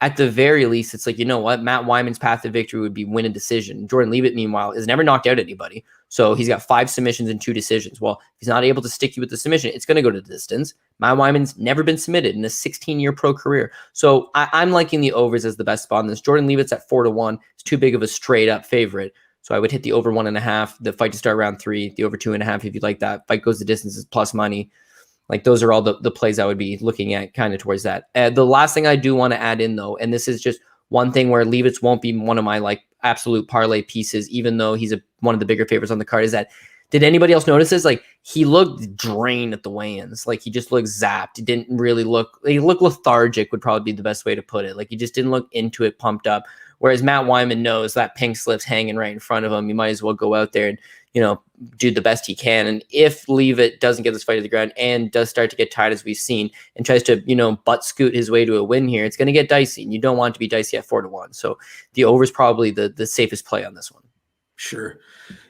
at the very least, it's like, you know what? Matt Wiman's path to victory would be win a decision. Jordan Leavitt, meanwhile, has never knocked out anybody. So he's got 5 submissions and 2 decisions. Well, if he's not able to stick you with the submission, it's going to go to the distance. Matt Wiman's never been submitted in a 16-year pro career. So I'm liking the overs as the best spot on this. Jordan Leavitt's at 4-1. It's too big of a straight-up favorite. So I would hit the over 1.5, the fight to start round 3, the over 2.5 if you like that. Fight goes the distance is plus money. Like those are all the plays I would be looking at kind of towards that. The last thing I do want to add in though, and this is just one thing where Leavitt's won't be one of my like absolute parlay pieces, even though he's one of the bigger favorites on the card, is that, did anybody else notice this? Like he looked drained at the weigh-ins. Like he just looked zapped. He didn't really he looked lethargic would probably be the best way to put it. Like he just didn't look into it, pumped up. Whereas Matt Wiman knows that pink slip's hanging right in front of him. You might as well go out there and, do the best he can. And if Leavitt doesn't get this fight to the ground and does start to get tired, as we've seen, and tries to, butt scoot his way to a win here, it's going to get dicey, and you don't want it to be dicey at 4-1. So the over is probably the safest play on this one. Sure.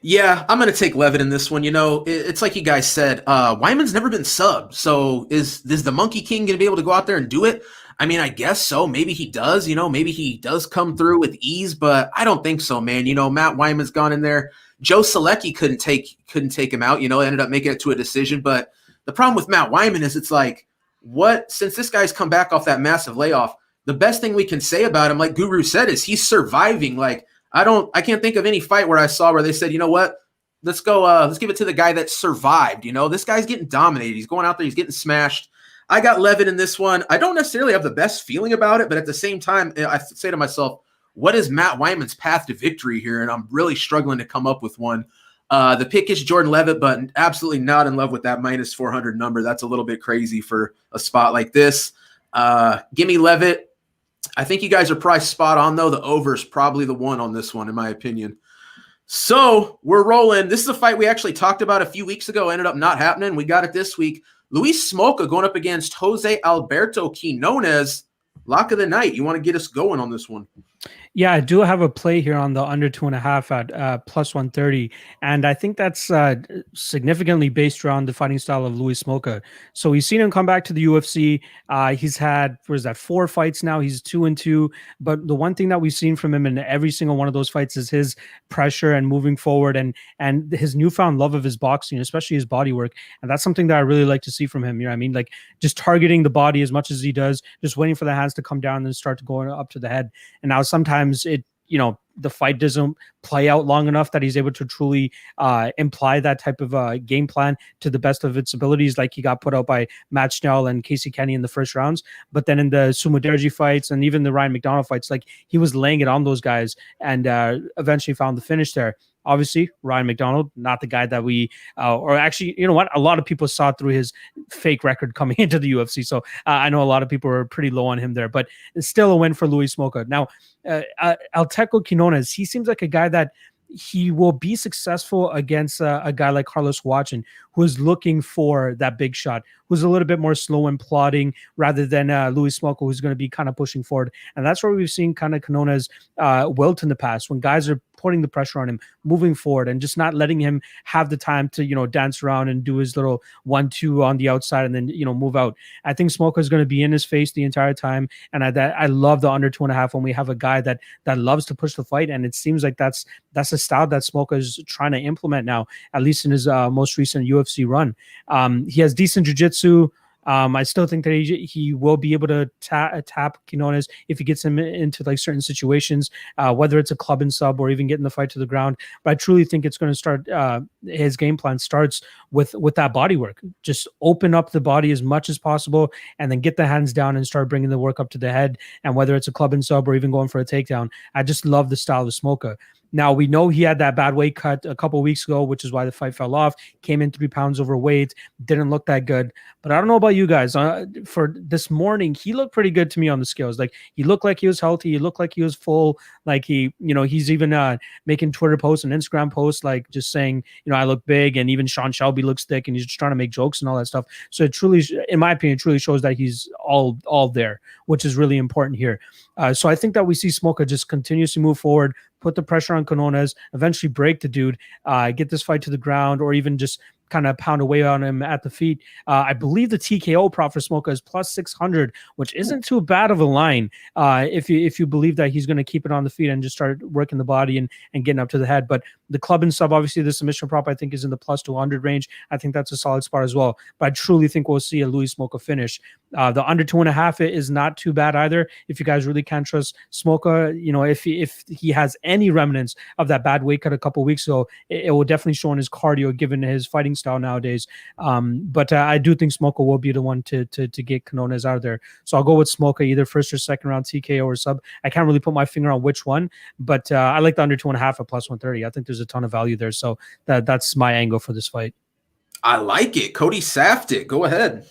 Yeah, I'm going to take Leavitt in this one. It's like you guys said, Wyman's never been subbed. So is the Monkey King going to be able to go out there and do it? I mean, I guess so. Maybe he does, maybe he does come through with ease, but I don't think so, man. Matt Wiman's gone in there. Joe Solecki couldn't take him out, ended up making it to a decision. But the problem with Matt Wiman is it's like, since this guy's come back off that massive layoff, the best thing we can say about him, like Guru said, is he's surviving. Like, I can't think of any fight where I saw where they said, you know what, let's go, let's give it to the guy that survived. This guy's getting dominated. He's going out there, he's getting smashed. I got Leavitt in this one. I don't necessarily have the best feeling about it, but at the same time, I say to myself, what is Matt Wiman's path to victory here? And I'm really struggling to come up with one. The pick is Jordan Leavitt, but absolutely not in love with that minus 400 number. That's a little bit crazy for a spot like this. Give me Leavitt. I think you guys are probably spot on, though. The over is probably the one on this one, in my opinion. So we're rolling. This is a fight we actually talked about a few weeks ago. Ended up not happening. We got it this week. Luis Smolka going up against Jose Alberto Quinonez. Lock of the night. You want to get us going on this one? Yeah, I do have a play here on the under 2.5 at plus 130. And I think that's significantly based around the fighting style of Luis Smolka. So we've seen him come back to the UFC. He's had, 4 fights now. He's 2-2. But the one thing that we've seen from him in every single one of those fights is his pressure and moving forward and his newfound love of his boxing, especially his body work. And that's something that I really like to see from him. Like just targeting the body as much as he does, just waiting for the hands to come down and then start going up to the head. And now sometimes the fight doesn't play out long enough that he's able to truly imply that type of game plan to the best of its abilities, like he got put out by Matt Schnell and Casey Kenny in the first rounds. But then in the Sumo Derji fights and even the Ryan McDonald fights, like he was laying it on those guys and eventually found the finish there. Obviously, Ryan McDonald, not the guy that we, or actually, you know what? A lot of people saw through his fake record coming into the UFC. So I know a lot of people are pretty low on him there, but it's still a win for Louis Smolka. Now, Alteco Quinonez, he seems like a guy that he will be successful against a guy like Carlos Watson, who is looking for that big shot, who's a little bit more slow and plodding rather than Louis Smolka, who's going to be kind of pushing forward. And that's where we've seen kind of Quinonez wilt in the past, when guys are putting the pressure on him, moving forward, and just not letting him have the time to, you know, dance around and do his little 1-2 on the outside and then, you know, move out. I think Smolka is going to be in his face the entire time. And I love the under 2.5 when we have a guy that loves to push the fight. And it seems like that's a style that Smolka is trying to implement now, at least in his most recent UFC run. He has decent jiu-jitsu. I still think that he will be able to tap Quinonez if he gets him into like certain situations, whether it's a club and sub or even getting the fight to the ground. But I truly think it's going to start. His game plan starts with that body work. Just open up the body as much as possible, and then get the hands down and start bringing the work up to the head. And whether it's a club and sub or even going for a takedown, I just love the style of Smolka. Now, we know he had that bad weight cut a couple of weeks ago, which is why the fight fell off. Came in 3 pounds overweight, didn't look that good. But I don't know about you guys. For this morning, he looked pretty good to me on the scales. Like, he looked like he was healthy. He looked like he was full. Like, he, you know, he's even making Twitter posts and Instagram posts, like just saying, you know, I look big. And even Sean Shelby looks thick, and he's just trying to make jokes and all that stuff. So it truly, in my opinion, truly shows that he's all there, which is really important here. So I think that we see Smolka just continuously move forward, put the pressure on Quinonez, eventually break the dude, get this fight to the ground, or even just kind of pound away on him at the feet. I believe the TKO prop for Smolka is plus 600, which isn't too bad of a line if you believe that he's going to keep it on the feet and just start working the body and getting up to the head. But the club and sub, obviously the submission prop, I think is in the plus 200 range. I think that's a solid spot as well. But I truly think we'll see a Louis Smolka finish. The under 2.5 is not too bad either. If you guys really can't trust Smolka, you know, if he has any remnants of that bad weight cut a couple weeks ago, it will definitely show in his cardio given his fighting style nowadays. But I do think Smolka will be the one to get Quinonez out of there. So I'll go with Smolka, either first or second round TKO or sub. I can't really put my finger on which one, but I like the under 2.5 at plus 130. I think there's a ton of value there. So that's my angle for this fight. I like it. Cody sapped it. Go ahead.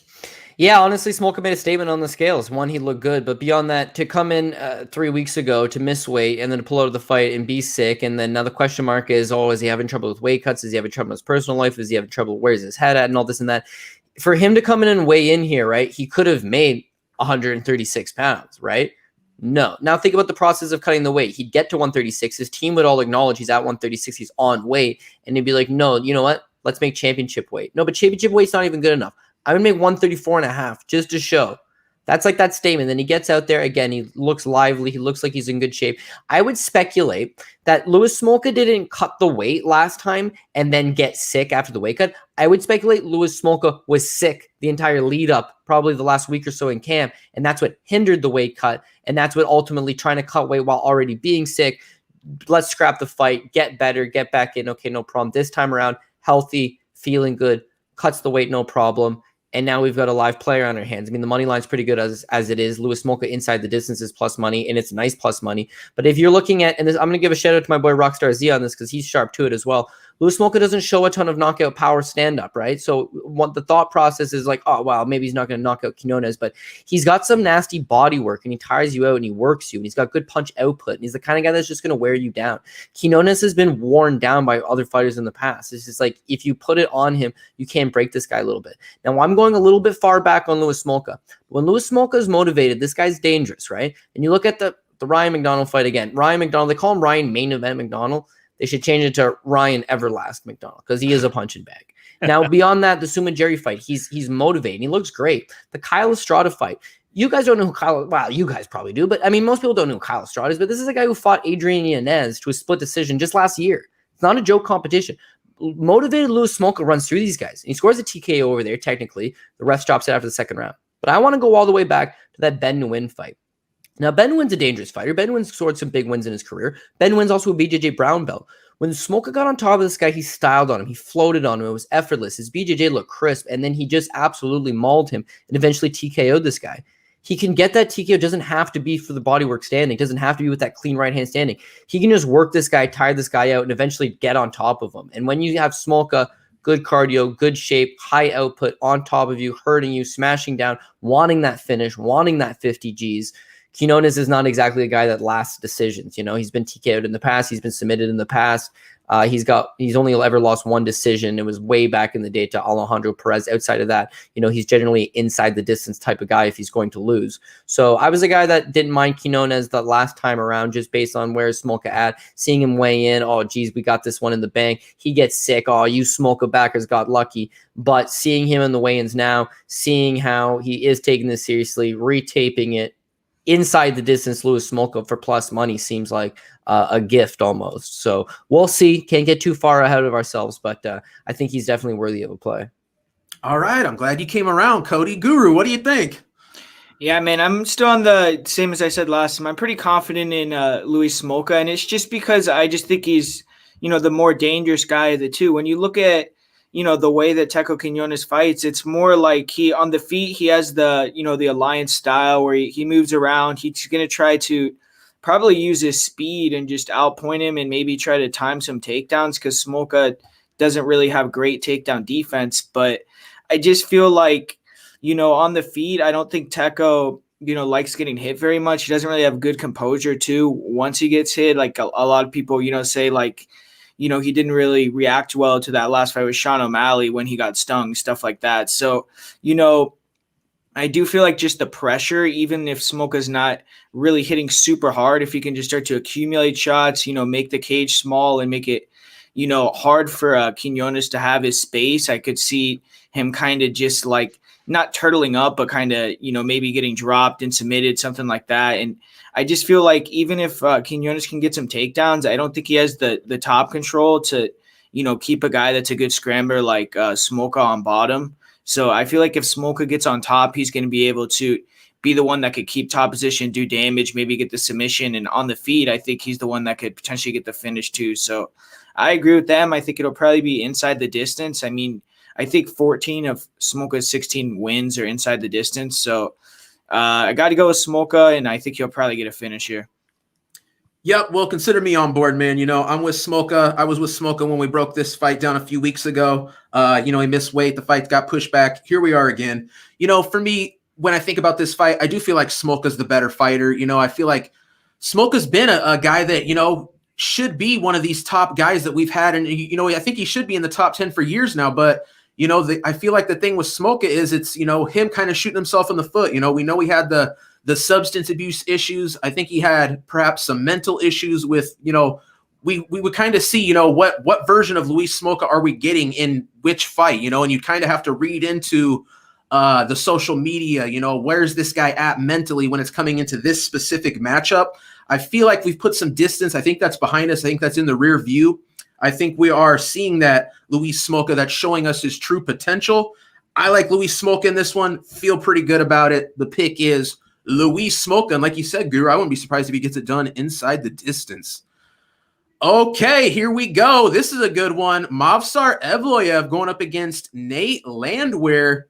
Yeah, honestly, Smolka made a statement on the scales. One, he looked good, but beyond that, to come in 3 weeks ago to miss weight and then to pull out of the fight and be sick, and then now the question mark is, is he having trouble with weight cuts? Is he having trouble in his personal life? Is he having trouble? Where's his head at? And all this and that. For him to come in and weigh in here, right? He could have made 136 pounds, right? No. Now think about the process of cutting the weight. He'd get to 136. His team would all acknowledge he's at 136. He's on weight, and he'd be like, no, you know what? Let's make championship weight. No, but championship weight's not even good enough. I would make 134.5 just to show. That's like that statement. Then he gets out there again. He looks lively. He looks like he's in good shape. I would speculate that Louis Smolka didn't cut the weight last time and then get sick after the weight cut. I would speculate Louis Smolka was sick the entire lead up, probably the last week or so in camp. And that's what hindered the weight cut. And that's what ultimately trying to cut weight while already being sick. Let's scrap the fight, get better, get back in. Okay, no problem. This time around, healthy, feeling good, cuts the weight, no problem. And now we've got a live player on our hands. I mean, the money line's pretty good as it is. Louis Smolka inside the distance is plus money, and it's nice plus money. But if you're looking at, and this, I'm going to give a shout out to my boy Rockstar Z on this because he's sharp to it as well. Louis Smolka doesn't show a ton of knockout power stand-up, right? So what the thought process is like, oh, wow, maybe he's not going to knock out Quinonez, but he's got some nasty body work, and he tires you out, and he works you, and he's got good punch output, and he's the kind of guy that's just going to wear you down. Quinonez has been worn down by other fighters in the past. It's just like, if you put it on him, you can't break this guy a little bit. Now, I'm going a little bit far back on Louis Smolka. When Louis Smolka is motivated, this guy's dangerous, right? And you look at the Ryan McDonald fight again. Ryan McDonald, they call him Ryan Main Event McDonald. They should change it to Ryan Everlast McDonald because he is a punching bag. Now, beyond that, the Suma Jerry fight, he's motivated. He looks great. The Kyle Estrada fight, you guys don't know who Kyle, well, you guys probably do, but I mean, most people don't know who Kyle Estrada is, but this is a guy who fought Adrian Yanez to a split decision just last year. It's not a joke competition. Motivated Louis Smolka runs through these guys. And he scores a TKO over there, technically. The ref drops it after the second round. But I want to go all the way back to that Ben Nguyen fight. Now, Ben Nguyen's a dangerous fighter. Ben Nguyen's scored some big wins in his career. Ben Nguyen's also a BJJ brown belt. When Smolka got on top of this guy, he styled on him. He floated on him. It was effortless. His BJJ looked crisp, and then he just absolutely mauled him and eventually TKO'd this guy. He can get that TKO. It doesn't have to be for the bodywork standing. It doesn't have to be with that clean right hand standing. He can just work this guy, tire this guy out, and eventually get on top of him. And when you have Smolka, good cardio, good shape, high output on top of you, hurting you, smashing down, wanting that finish, wanting that 50 Gs, Quinonez is not exactly a guy that lasts decisions. He's been TKO'd in the past. He's been submitted in the past. He's only ever lost one decision. It was way back in the day to Alejandro Perez. Outside of that, he's generally inside the distance type of guy if he's going to lose. So I was a guy that didn't mind Quinonez the last time around, just based on where Smolka at, seeing him weigh in. Oh, geez, we got this one in the bank. He gets sick. Oh, you Smolka backers got lucky. But seeing him in the weigh-ins now, seeing how he is taking this seriously, retaping it, inside the distance, Louis Smolka for plus money seems like a gift almost. So we'll see. Can't get too far ahead of ourselves, but I think he's definitely worthy of a play. All right. I'm glad you came around, Cody. Guru, what do you think? Yeah, man, I'm still on the same as I said last time. I'm pretty confident in Louis Smolka, and it's just because I just think he's, the more dangerous guy of the two. When you look at, the way that Teco Quinonez fights, it's more like he on the feet, he has the, the alliance style where he moves around. He's going to try to probably use his speed and just outpoint him and maybe try to time some takedowns, because Smolka doesn't really have great takedown defense. But I just feel like, on the feet, I don't think Teco, likes getting hit very much. He doesn't really have good composure too. Once he gets hit, like a lot of people, say like, he didn't really react well to that last fight with Sean O'Malley when he got stung, stuff like that. So, I do feel like just the pressure, even if Smolka's not really hitting super hard, if he can just start to accumulate shots, make the cage small and make it, hard for Quinonez to have his space, I could see him kind of just like not turtling up, but kind of, maybe getting dropped and submitted, something like that. And I just feel like even if Quinonez can get some takedowns, I don't think he has the top control to, keep a guy that's a good scrambler like Smolka on bottom. So I feel like if Smolka gets on top, he's going to be able to be the one that could keep top position, do damage, maybe get the submission. And on the feet, I think he's the one that could potentially get the finish too. So I agree with them. I think it'll probably be inside the distance. I mean, I think 14 of Smolka's 16 wins are inside the distance. So I got to go with Smolka, and I think he'll probably get a finish here. Yep. Well, consider me on board, man. I'm with Smolka. I was with Smolka when we broke this fight down a few weeks ago. He missed weight. The fight got pushed back. Here we are again. For me, when I think about this fight, I do feel like Smolka's the better fighter. I feel like Smolka's been a guy that, should be one of these top guys that we've had. And, I think he should be in the top 10 for years now. But, I feel like the thing with Smolka is it's, him kind of shooting himself in the foot. We know he had the substance abuse issues. I think he had perhaps some mental issues with, we would kind of see, what version of Luis Smolka are we getting in which fight, and you kind of have to read into the social media, where's this guy at mentally when it's coming into this specific matchup. I feel like we've put some distance. I think that's behind us. I think that's in the rear view. I think we are seeing that Luis Smolka that's showing us his true potential. I like Luis Smolka in this one, feel pretty good about it. The pick is Luis Smolka. And like you said, Guru, I wouldn't be surprised if he gets it done inside the distance. Okay, here we go. This is a good one. Movsar Evloev going up against Nate Landwehr.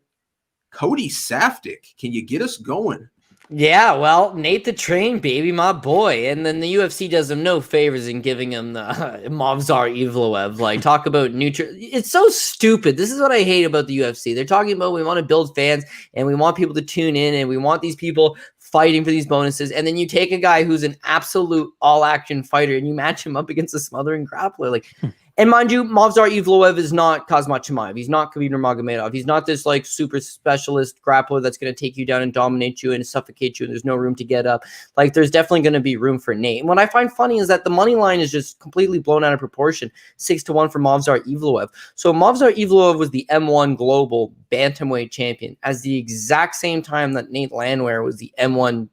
Cody Safdie, can you get us going? Yeah, well, Nate the Train, baby, my boy. And then the UFC does him no favors in giving him the Movsar Evloev. Like, talk about neutral. It's so stupid. This is what I hate about the UFC. They're talking about we want to build fans and we want people to tune in and we want these people fighting for these bonuses. And then you take a guy who's an absolute all-action fighter and you match him up against a smothering grappler. Like, and mind you, Movsar Evloev is not Khamzat Chimaev. He's not Khabib Nurmagomedov. He's not this like super specialist grappler that's going to take you down and dominate you and suffocate you and there's no room to get up. Like, there's definitely going to be room for Nate. And what I find funny is that the money line is just completely blown out of proportion. 6-1 for Movsar Evloev. So Movsar Evloev was the M1 Global Bantamweight champion at the exact same time that Nate Landwehr was the M1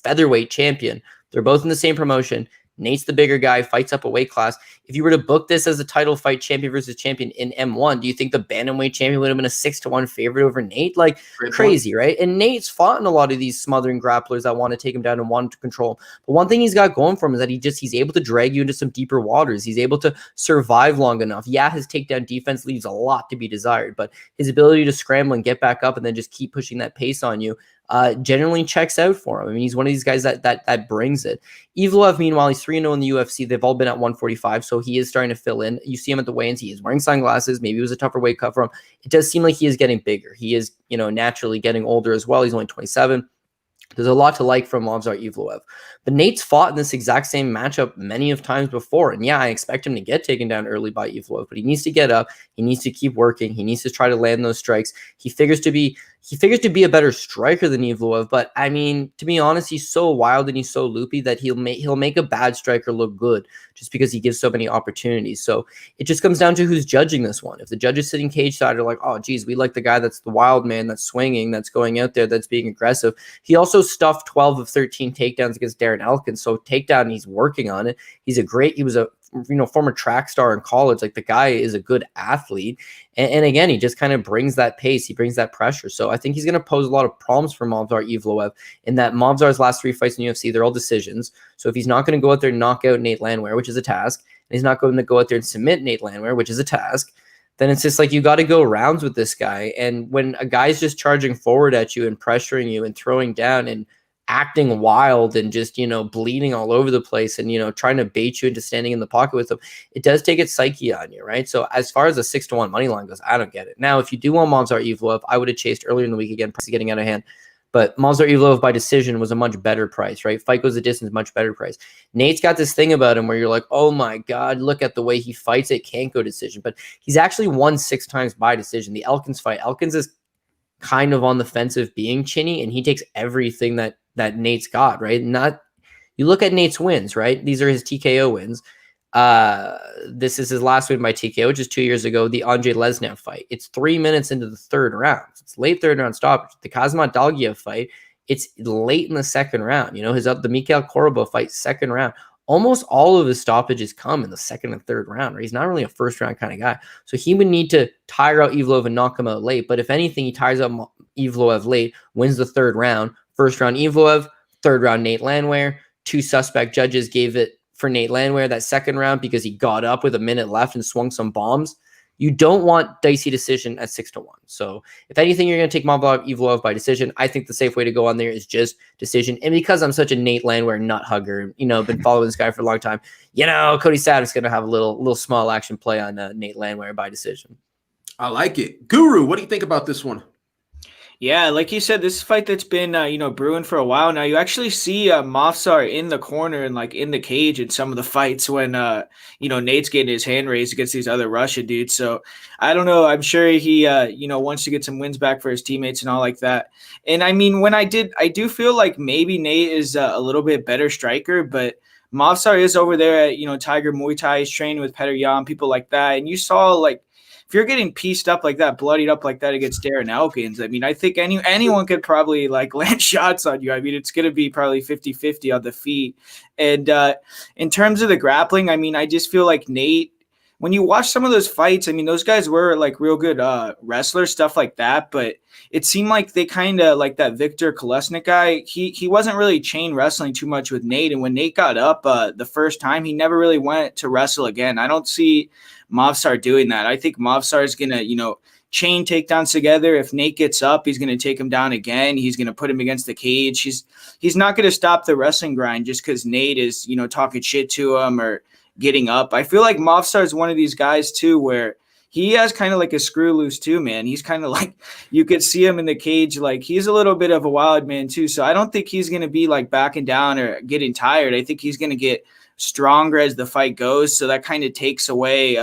Featherweight champion. They're both in the same promotion. Nate's the bigger guy, fights up a weight class. If you were to book this as a title fight, champion versus champion in M1, do you think the bantamweight champion would have been a 6-1 favorite over Nate? Like, crazy, right? And Nate's fought in a lot of these smothering grapplers that want to take him down and want to control him. But one thing he's got going for him is that he's able to drag you into some deeper waters. He's able to survive long enough. Yeah, his takedown defense leaves a lot to be desired, but his ability to scramble and get back up and then just keep pushing that pace on you, generally checks out for him. I mean, he's one of these guys that brings it. Evloev, meanwhile, he's 3-0 in the UFC. They've all been at 145, so he is starting to fill in. You see him at the weigh-ins. He is wearing sunglasses. Maybe it was a tougher weight cut for him. It does seem like he is getting bigger. He is, naturally getting older as well. He's only 27. There's a lot to like from Movsar Evloev. But Nate's fought in this exact same matchup many of times before. And yeah, I expect him to get taken down early by Evloev, but he needs to get up. He needs to keep working. He needs to try to land those strikes. He figures to be a better striker than Evloev, but I mean, to be honest, he's so wild and he's so loopy that he'll make a bad striker look good just because he gives so many opportunities. So it just comes down to who's judging this one. If the judges sitting cage side are like, oh, geez, we like the guy that's the wild man, that's swinging, that's going out there, that's being aggressive. He also stuffed 12 of 13 takedowns against Darren Elkins. So takedown, he's working on it. He was a former track star in college. Like, the guy is a good athlete. And again, he just kind of brings that pace. He brings that pressure. So I think he's going to pose a lot of problems for Movsar Evloev in that Movsar's last 3 fights in UFC, they're all decisions. So if he's not going to go out there and knock out Nate Landwehr, which is a task, and he's not going to go out there and submit Nate Landwehr, which is a task, then it's just like you got to go rounds with this guy. And when a guy's just charging forward at you and pressuring you and throwing down and acting wild and just, bleeding all over the place and, trying to bait you into standing in the pocket with him, it does take its psyche on you, right? So as far as the 6-1 money line goes, I don't get it. Now, if you do want Movsar Evloev, I would have chased earlier in the week. Again, price is getting out of hand. But Movsar Evloev by decision was a much better price, right? Fight goes the distance, much better price. Nate's got this thing about him where you're like, oh my God, look at the way he fights. It can't go decision. But he's actually won 6 times by decision. The Elkins fight, Elkins is kind of on the fence of being chinny, and he takes everything that Nate's got, right? You look at Nate's wins, right? These are his TKO wins. This is his last win by TKO, which is 2 years ago, the Andrei Lesnev fight. It's 3 minutes into the 3rd round. It's late 3rd round stoppage. The Kazmat Dalgiev fight, it's late in the 2nd round. The Mikhail Korobov fight, 2nd round. Almost all of his stoppages come in the 2nd and 3rd round, right? He's not really a 1st round kind of guy. So he would need to tire out Evloev and knock him out late. But if anything, he tires out Evloev late, wins the 3rd round. 1st round Evloev, 3rd round Nate Landwehr. 2 suspect judges gave it for Nate Landwehr that 2nd round because he got up with a minute left and swung some bombs. You don't want dicey decision at 6-1. So if anything, you're going to take Evloev by decision. I think the safe way to go on there is just decision. And because I'm such a Nate Landwehr nut hugger, been following this guy for a long time, Cody Sadek's going to have a little small action play on Nate Landwehr by decision. I like it. Guru, what do you think about this one? Yeah, like you said, this fight that's been, brewing for a while now. You actually see Movsar in the corner and in the cage in some of the fights when, Nate's getting his hand raised against these other Russian dudes. So I don't know. I'm sure he, wants to get some wins back for his teammates and all like that. And I mean, I do feel like maybe Nate is a little bit better striker, but Movsar is over there at, Tiger Muay Thai. He's training with Petr Yan, people like that. And you saw if you're getting pieced up like that, bloodied up like that against Darren Elkins, I mean, I think anyone could probably land shots on you. I mean, it's going to be probably 50-50 on the feet. And in terms of the grappling, I mean, I just feel like Nate, when you watch some of those fights, I mean, those guys were real good wrestlers, stuff like that. But it seemed like they kind of that Victor Kolesnik guy. He wasn't really chain wrestling too much with Nate. And when Nate got up the first time, he never really went to wrestle again. I don't see Movsar doing that. I think Movsar is going to, chain takedowns together. If Nate gets up, he's going to take him down again. He's going to put him against the cage. He's not going to stop the wrestling grind just because Nate is, talking shit to him or getting up. I feel like Movsar is one of these guys too, where he has kind of a screw loose too, man. He's kind of you could see him in the cage. He's a little bit of a wild man too. So I don't think he's going to be backing down or getting tired. I think he's going to get stronger as the fight goes. So that kind of takes away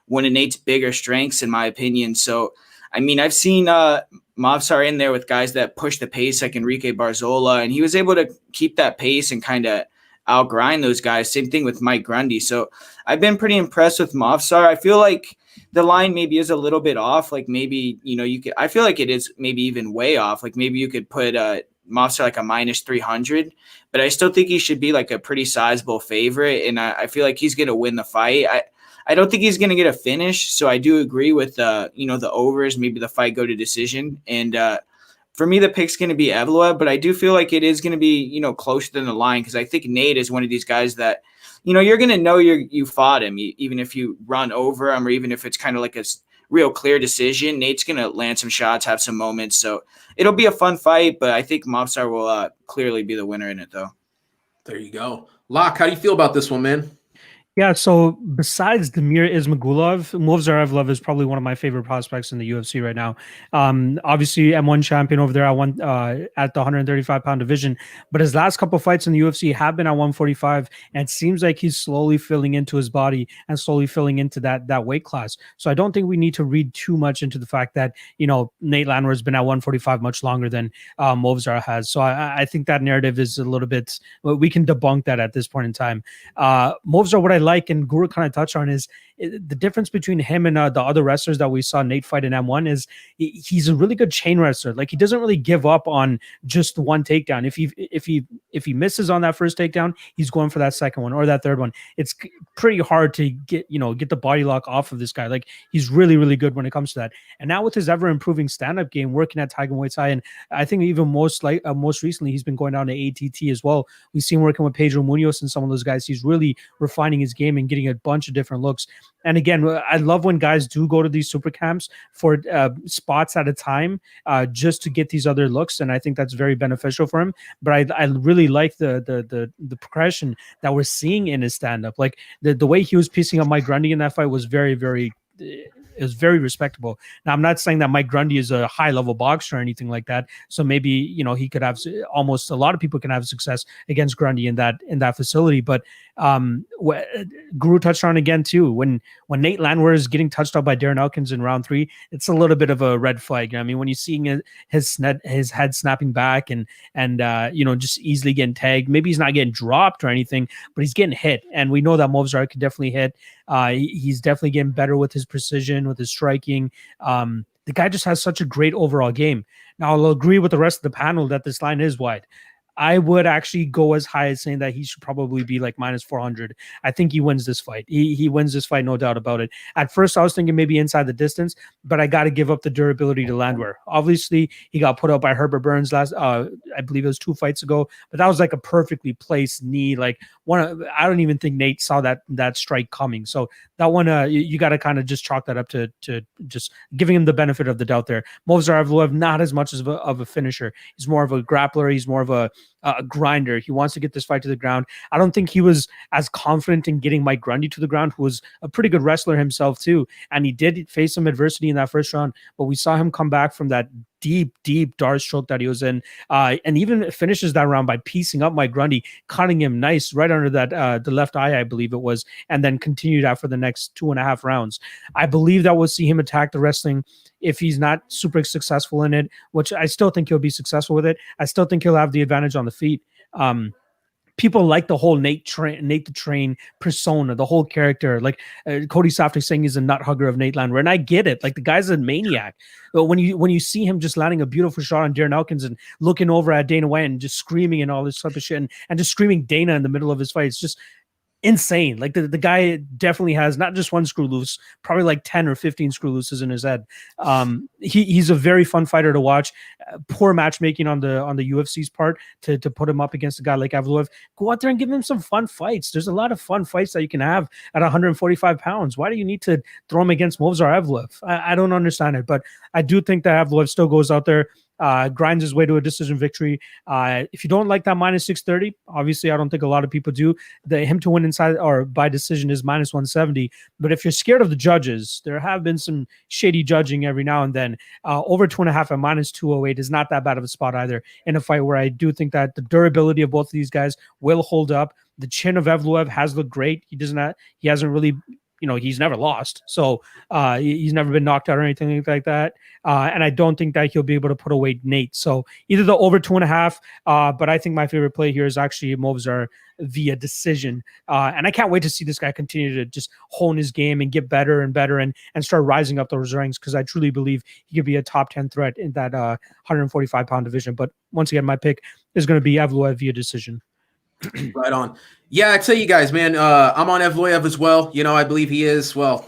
one of Nate's bigger strengths, in my opinion. So, I mean, I've seen Movsar in there with guys that push the pace like Enrique Barzola, and he was able to keep that pace and kind of outgrind those guys. Same thing with Mike Grundy. So I've been pretty impressed with Movsar. I feel like the line maybe is a little bit off. Maybe, I feel like it is maybe even way off. Maybe you could put Movsar a minus 300, but I still think he should be a pretty sizable favorite. And I feel like he's going to win the fight. I don't think he's going to get a finish. So I do agree with, the overs, maybe the fight go to decision. And for me, the pick's going to be Evloev, but I do feel like it is going to be, closer than the line. Cause I think Nate is one of these guys that, you're going to know you fought him, even if you run over him, or even if it's kind of a real clear decision. Nate's going to land some shots, have some moments. So it'll be a fun fight, but I think Movsar will clearly be the winner in it, though. There you go. Locke, how do you feel about this one, man? Yeah, so besides Damir Ismagulov, Movsar Evloev is probably one of my favorite prospects in the UFC right now. Obviously, M1 champion over there at the 135-pound division, but his last couple fights in the UFC have been at 145, and it seems like he's slowly filling into his body and slowly filling into that weight class. So I don't think we need to read too much into the fact that, Nate Landwehr has been at 145 much longer than Movsar has. So I think that narrative is a little bit, we can debunk that at this point in time. Movsar, what I like, and Guru kind of touched on, is the difference between him and the other wrestlers that we saw Nate fight in M1 is he's a really good chain wrestler. Like, he doesn't really give up on just one takedown. If he misses on that first takedown, he's going for that second one or that third one. It's pretty hard to get the body lock off of this guy. Like, he's really, really good when it comes to that. And now with his ever improving stand-up game, working at Tiger Muay Thai, and I think even most recently he's been going down to ATT as well. We've seen working with Pedro Munoz and some of those guys. He's really refining his game and getting a bunch of different looks. And again, I love when guys do go to these super camps for spots at a time, just to get these other looks, and I think that's very beneficial for him. But I really like the progression that we're seeing in his stand-up. Like, the way he was piecing up Mike Grundy in that fight was very, very. It was very respectable. Now, I'm not saying that Mike Grundy is a high-level boxer or anything like that. So maybe he could have, almost a lot of people can have success against Grundy in that facility. But Guru touched on again too. When Nate Landwehr is getting touched up by Darren Elkins in round 3, it's a little bit of a red flag. I mean, when you're seeing his head snapping back and just easily getting tagged, maybe he's not getting dropped or anything, but he's getting hit. And we know that Movsar can definitely hit. He's definitely getting better with his precision, with his striking. The guy just has such a great overall game. Now, I'll agree with the rest of the panel that this line is wide. I would actually go as high as saying that he should probably be like minus 400. I think he wins this fight. He wins this fight, no doubt about it. At first, I was thinking maybe inside the distance, but I got to give up the durability to Landwehr. Obviously, he got put up by Herbert Burns last, I believe it was 2 fights ago, but that was like a perfectly placed knee. Like, I don't even think Nate saw that strike coming. So that one, you got to kind of just chalk that up to just giving him the benefit of the doubt there. Movsar Evloev, not as much of a finisher. He's more of a grappler. He's more of a grinder. He wants to get this fight to the ground. I don't think he was as confident in getting Mike Grundy to the ground, who was a pretty good wrestler himself too. And he did face some adversity in that first round, but we saw him come back from that deep dart stroke that he was in, and even finishes that round by piecing up Mike Grundy, cutting him nice right under that the left eye, I believe it was, and then continued out for the next 2.5 rounds. I believe that we'll see him attack the wrestling. If he's not super successful in it, which I still think he'll be successful with it, I still think he'll have the advantage on the feet. People like the whole Nate the Train persona, the whole character. Like Cody softly saying he's a nut hugger of Nate Landwehr, and I get it. Like, the guy's a maniac. But when you see him just landing a beautiful shot on Darren Elkins and looking over at Dana White and just screaming and all this type of shit, and just screaming Dana in the middle of his fight, it's just insane. Like, the guy definitely has not just one screw loose, probably like 10 or 15 screw looses in his head. He's a very fun fighter to watch. Poor matchmaking on the UFC's part to put him up against a guy like Evloev. Go out there and give him some fun fights. There's a lot of fun fights that you can have at 145 pounds. Why do you need to throw him against Movsar Evloev? I don't understand it, but I do think that Evloev still goes out there, grinds his way to a decision victory. If you don't like that minus 630, obviously I don't think a lot of people do. Him to win inside or by decision is minus 170. But if you're scared of the judges, there have been some shady judging every now and then. Over 2.5 at minus 208 is not that bad of a spot either in a fight where I do think that the durability of both of these guys will hold up. The chin of Evloev has looked great. He hasn't really, he's never lost. So he's never been knocked out or anything like that. And I don't think that he'll be able to put away Nate. So either the over 2.5, but I think my favorite play here is actually Movsar via decision. And I can't wait to see this guy continue to just hone his game and get better and better and start rising up those ranks, because I truly believe he could be a top 10 threat in that 145-pound division. But once again, my pick is going to be Evloev via decision. Right on. Yeah, I tell you guys, man, I'm on Evloev as well. I believe he is. Well,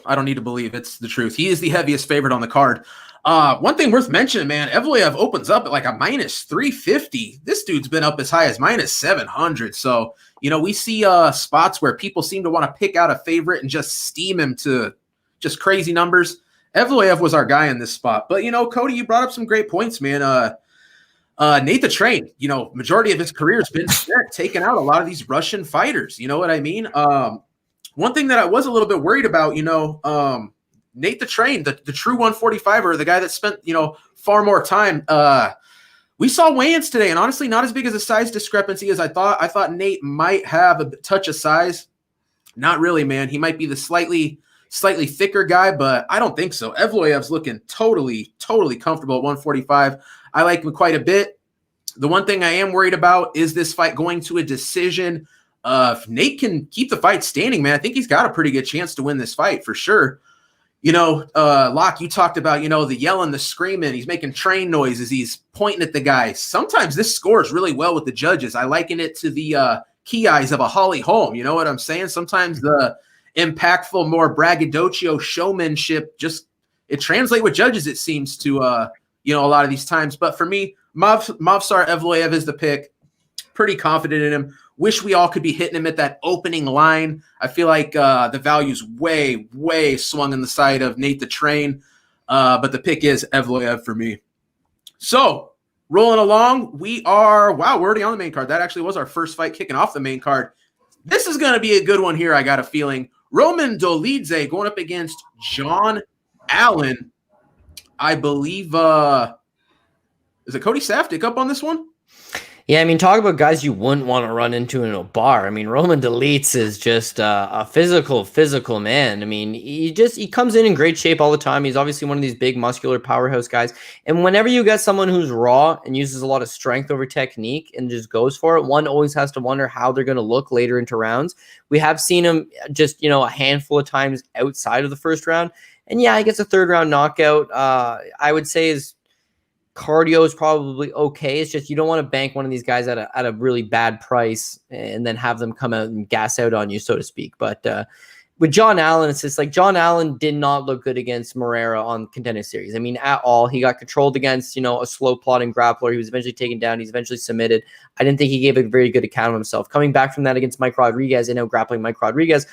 I don't need to believe, it's the truth. He is the heaviest favorite on the card. One thing worth mentioning, man, Evloev opens up at like a minus 350. This dude's been up as high as minus 700. So, we see spots where people seem to want to pick out a favorite and just steam him to just crazy numbers. Evloev was our guy in this spot. But, Cody, you brought up some great points, man. Nate the Train, majority of his career has been spent taking out a lot of these Russian fighters. You know what I mean? One thing that I was a little bit worried about, Nate the Train, the true 145er, the guy that spent, far more time. We saw weigh-ins today, and honestly, not as big as a size discrepancy as I thought. I thought Nate might have a touch of size. Not really, man. He might be the slightly thicker guy, but I don't think so. Evloev's looking totally comfortable at 145. I like him quite a bit. The one thing I am worried about is this fight going to a decision. If Nate can keep the fight standing, man, I think he's got a pretty good chance to win this fight for sure. Locke, you talked about, the yelling, the screaming. He's making train noises. He's pointing at the guy. Sometimes this scores really well with the judges. I liken it to the key eyes of a Holly Holm. You know what I'm saying? Sometimes the impactful, more braggadocio showmanship, it translates with judges, it seems to, a lot of these times. But for me, Movsar Evloev is the pick. Pretty confident in him. Wish we all could be hitting him at that opening line. I feel like the value's way swung on the side of Nate the Train. But the pick is Evloev for me. So, rolling along, we're already on the main card. That actually was our first fight kicking off the main card. This is going to be a good one here, I got a feeling. Roman Dolidze going up against John Allan. I believe, is it Cody Safdie up on this one? Yeah, I mean, talk about guys you wouldn't want to run into in a bar. I mean, Roman Dolidze is just a physical man. I mean, he comes in great shape all the time. He's obviously one of these big muscular powerhouse guys. And whenever you get someone who's raw and uses a lot of strength over technique and just goes for it, one always has to wonder how they're going to look later into rounds. We have seen him just, a handful of times outside of the first round. And yeah, he gets a third round knockout. I would say his cardio is probably okay. It's just you don't want to bank one of these guys at a really bad price and then have them come out and gas out on you, so to speak. But with John Allan, it's just like John Allan did not look good against Moreira on Contender Series. I mean, at all. He got controlled against, a slow plotting grappler. He was eventually taken down. He's eventually submitted. I didn't think he gave a very good account of himself. Coming back from that against Mike Rodriguez and now grappling Mike Rodriguez,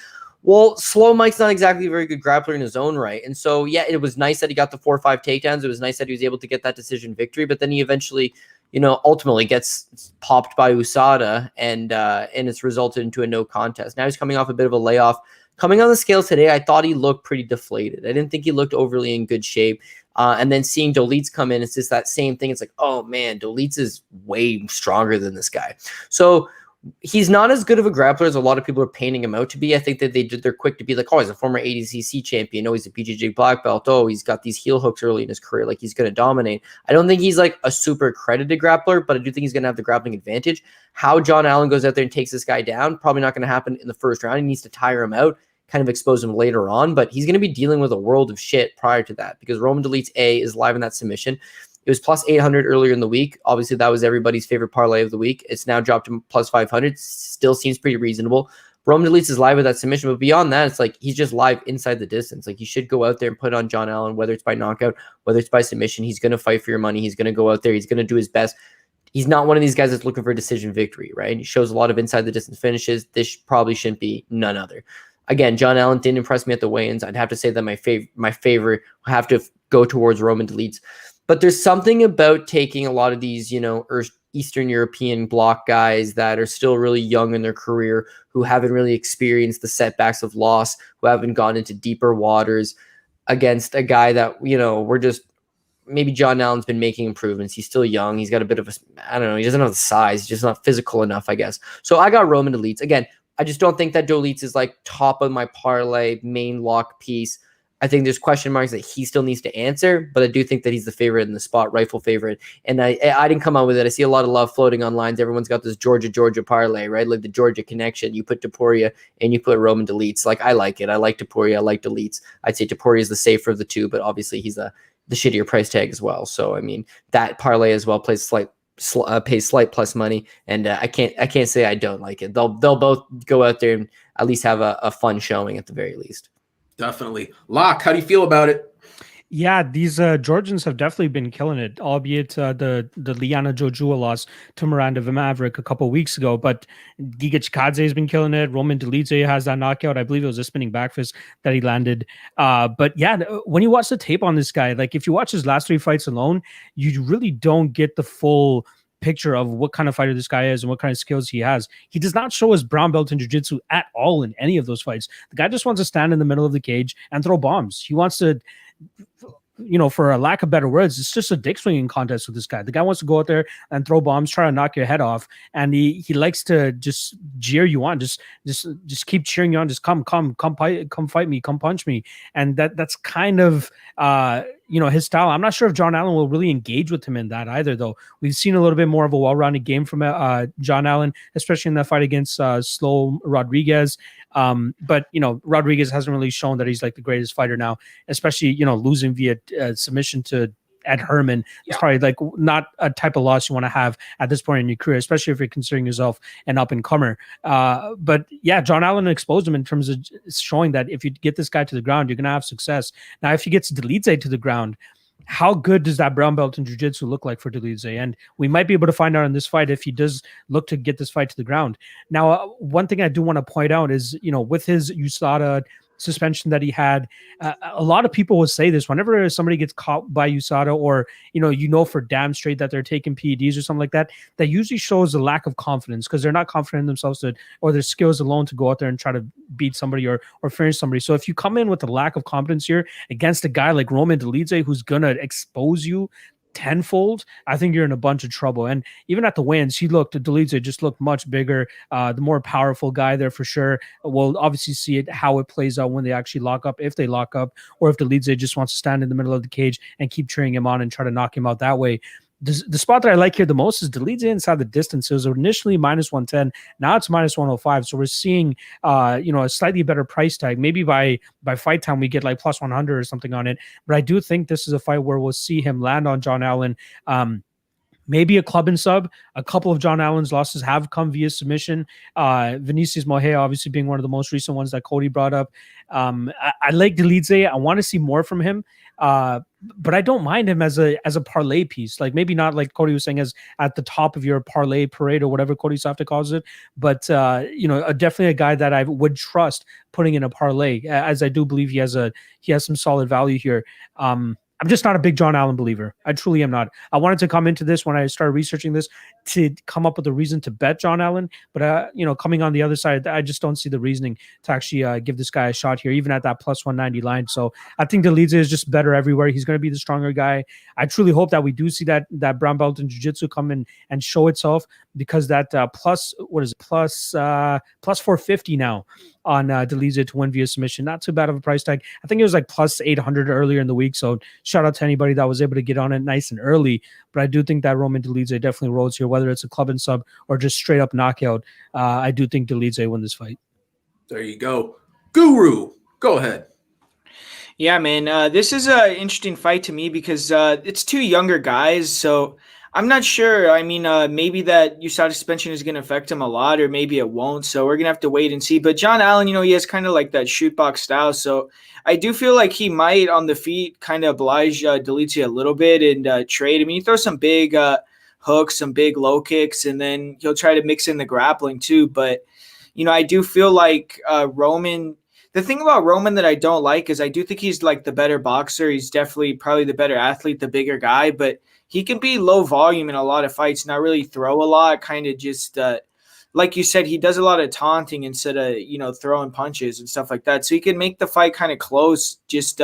well, slow Mike's not exactly a very good grappler in his own right. And so, yeah, it was nice that he got the 4 or 5 takedowns. It was nice that he was able to get that decision victory. But then he eventually, ultimately gets popped by USADA and it's resulted into a no contest. Now he's coming off a bit of a layoff. Coming on the scales today, I thought he looked pretty deflated. I didn't think he looked overly in good shape. And then seeing Dolidze come in, it's just that same thing. It's like, oh, man, Dolidze is way stronger than this guy. So he's not as good of a grappler as a lot of people are painting him out to be. I think that they're quick to be like, oh, he's a former ADCC champion. Oh, he's a BJJ black belt. Oh, he's got these heel hooks early in his career. Like, he's going to dominate. I don't think he's like a super accredited grappler, but I do think he's going to have the grappling advantage. How John Allan goes out there and takes this guy down, probably not going to happen in the first round. He needs to tire him out, kind of expose him later on, but he's going to be dealing with a world of shit prior to that because Roman Dolidze is live in that submission. It was plus 800 earlier in the week. Obviously, that was everybody's favorite parlay of the week. It's now dropped to plus 500. Still seems pretty reasonable. Roman Dolidze is live with that submission, but beyond that, it's like he's just live inside the distance. Like, you should go out there and put on John Allan, whether it's by knockout, whether it's by submission. He's going to fight for your money. He's going to go out there. He's going to do his best. He's not one of these guys that's looking for a decision victory, right? He shows a lot of inside the distance finishes. This probably shouldn't be none other. Again, John Allan didn't impress me at the weigh-ins. I'd have to say that my favorite will have to go towards Roman Dolidze. But there's something about taking a lot of these, Eastern European bloc guys that are still really young in their career, who haven't really experienced the setbacks of loss, who haven't gone into deeper waters against a guy that, we're just, maybe John Allen's been making improvements. He's still young. He's got a bit of he doesn't have the size. He's just not physical enough, I guess. So I got Roman Dolidze. Again, I just don't think that Dolidze is like top of my parlay main lock piece. I think there's question marks that he still needs to answer, but I do think that he's the favorite in the spot, rightful favorite. And I didn't come out with it. I see a lot of love floating on lines. Everyone's got this Georgia parlay, right? Like the Georgia connection. You put Topuria and you put Roman Dolidze. Like, I like it. I like Topuria. I like Dolidze. I'd say Topuria is the safer of the two, but obviously he's the shittier price tag as well. So, I mean, that parlay as well pays slight plus money, and I can't say I don't like it. They'll both go out there and at least have a fun showing at the very least. Definitely. Locke, how do you feel about it? Yeah, these Georgians have definitely been killing it, albeit the Liana Jojua loss to Miranda Maverick a couple weeks ago. But Giga Chikadze has been killing it. Roman Dolidze has that knockout. I believe it was a spinning back fist that he landed. But yeah, when you watch the tape on this guy, like if you watch his last 3 fights alone, you really don't get the full picture of what kind of fighter this guy is and what kind of skills he has. He does not show his brown belt in jiu-jitsu at all in any of those fights. The guy just wants to stand in the middle of the cage and throw bombs. He wants to, for a lack of better words, it's just a dick swinging contest with this guy. The guy wants to go out there and throw bombs, try to knock your head off, and he likes to just jeer you on, just keep cheering you on, just come fight me, come punch me, and that's kind of his style. I'm not sure if John Allan will really engage with him in that either, though. We've seen a little bit more of a well-rounded game from John Allan, especially in that fight against Slow Rodriguez. But Rodriguez hasn't really shown that he's like the greatest fighter now, especially losing via submission to Ed Herman. It's probably like not a type of loss you want to have at this point in your career, especially if you're considering yourself an up and comer. But yeah, John Allan exposed him in terms of showing that if you get this guy to the ground, you're gonna have success. Now, if he gets Dolidze to the ground, how good does that brown belt in jiu-jitsu look like for Dolidze? And we might be able to find out in this fight if he does look to get this fight to the ground. Now, one thing I do want to point out is, with his USADA suspension that he had, a lot of people will say this whenever somebody gets caught by USADA, or for damn straight that they're taking PEDs or something like that, that usually shows a lack of confidence because they're not confident in themselves or their skills alone to go out there and try to beat somebody or finish somebody. So if you come in with a lack of confidence here against a guy like Roman Dolidze, who's gonna expose you tenfold, I think you're in a bunch of trouble. And even at the weigh-ins, Dolidze just looked much bigger, the more powerful guy there for sure. We'll obviously see how it plays out when they actually lock up, if they lock up, or if Dolidze just wants to stand in the middle of the cage and keep cheering him on and try to knock him out that way. The spot that I like here the most is Dolidze inside the distance. It was initially -110. Now it's -105. So we're seeing, a slightly better price tag. Maybe by fight time, we get like +100 or something on it. But I do think this is a fight where we'll see him land on John Allan. Maybe a club and sub. A couple of John Allan's losses have come via submission. Vinicius Moje obviously being one of the most recent ones that Cody brought up. I like Dolidze. I want to see more from him. But I don't mind him as a parlay piece. Like maybe not like Cody was saying as at the top of your parlay parade or whatever Cody Softa calls it. But definitely a guy that I would trust putting in a parlay, as I do believe he has some solid value here. I'm just not a big John Allan believer. I truly am not. I wanted to come into this when I started researching this to come up with a reason to bet John Allan. But, coming on the other side, I just don't see the reasoning to actually give this guy a shot here, even at that +190 line. So I think Dolidze is just better everywhere. He's going to be the stronger guy. I truly hope that we do see that brown belt in jiu-jitsu come in and show itself, because that plus 450 now on Dolidze to win via submission. Not too bad of a price tag. I think it was like +800 earlier in the week. So shout out to anybody that was able to get on it nice and early. But I do think that Roman Dolidze definitely rolls here, whether it's a club and sub or just straight up knockout. I do think Dolidze win this fight. There you go. Guru, go ahead. Yeah, man. This is an interesting fight to me because it's two younger guys. So I'm not sure. I mean, maybe that USADA suspension is going to affect him a lot, or maybe it won't. So we're going to have to wait and see. But John Allan, he has kind of like that shoot box style. So I do feel like he might on the feet kind of oblige Dolidze a little bit and trade. I mean, he throws some big hooks, some big low kicks, and then he'll try to mix in the grappling too. But, I do feel like Roman – the thing about Roman that I don't like is I do think he's like the better boxer. He's definitely probably the better athlete, the bigger guy, but he can be low volume in a lot of fights, not really throw a lot, kind of just like you said, he does a lot of taunting instead of, throwing punches and stuff like that. So he can make the fight kind of close just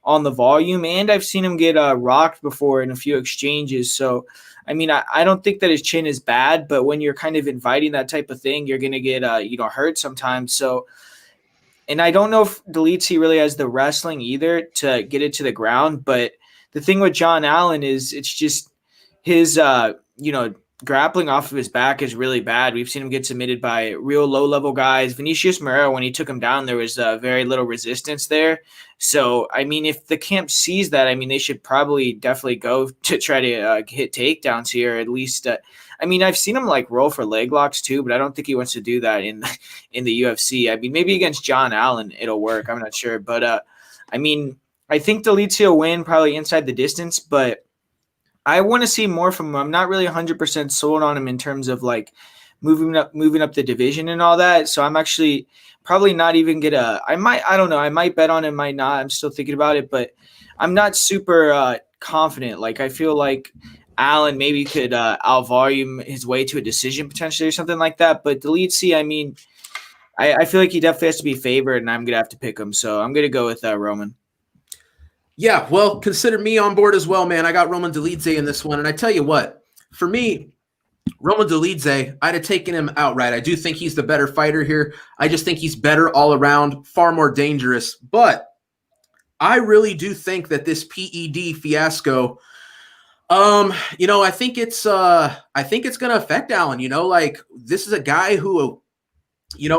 on the volume. And I've seen him get rocked before in a few exchanges. So, I mean, I don't think that his chin is bad, but when you're kind of inviting that type of thing, you're going to get, hurt sometimes. So, and I don't know if Dolidze really has the wrestling either to get it to the ground. But the thing with John Allan is it's just his, grappling off of his back is really bad. We've seen him get submitted by real low-level guys. Vinicius Moreira, when he took him down, there was very little resistance there. So, I mean, if the camp sees that, I mean, they should probably definitely go to try to hit takedowns here, at least. I mean, I've seen him like roll for leg locks too, but I don't think he wants to do that in the UFC. I mean, maybe against John Allan it'll work. I'm not sure, but I mean, I think Dolidze will win probably inside the distance, but I want to see more from him. I'm not really 100% sold on him in terms of like moving up the division and all that. So I'm actually probably not even I don't know. I might bet on it, might not. I'm still thinking about it, but I'm not super confident. Like I feel like Allan maybe could out-volume his way to a decision potentially or something like that. But Dolidze, I mean, I feel like he definitely has to be favored, and I'm going to have to pick him. So I'm going to go with Roman. Yeah, well, consider me on board as well, man. I got Roman Dolidze in this one. And I tell you what, for me, Roman Dolidze, I'd have taken him outright. I do think he's the better fighter here. I just think he's better all around, far more dangerous. But I really do think that this PED fiasco, I think it's going to affect Allan. Like this is a guy who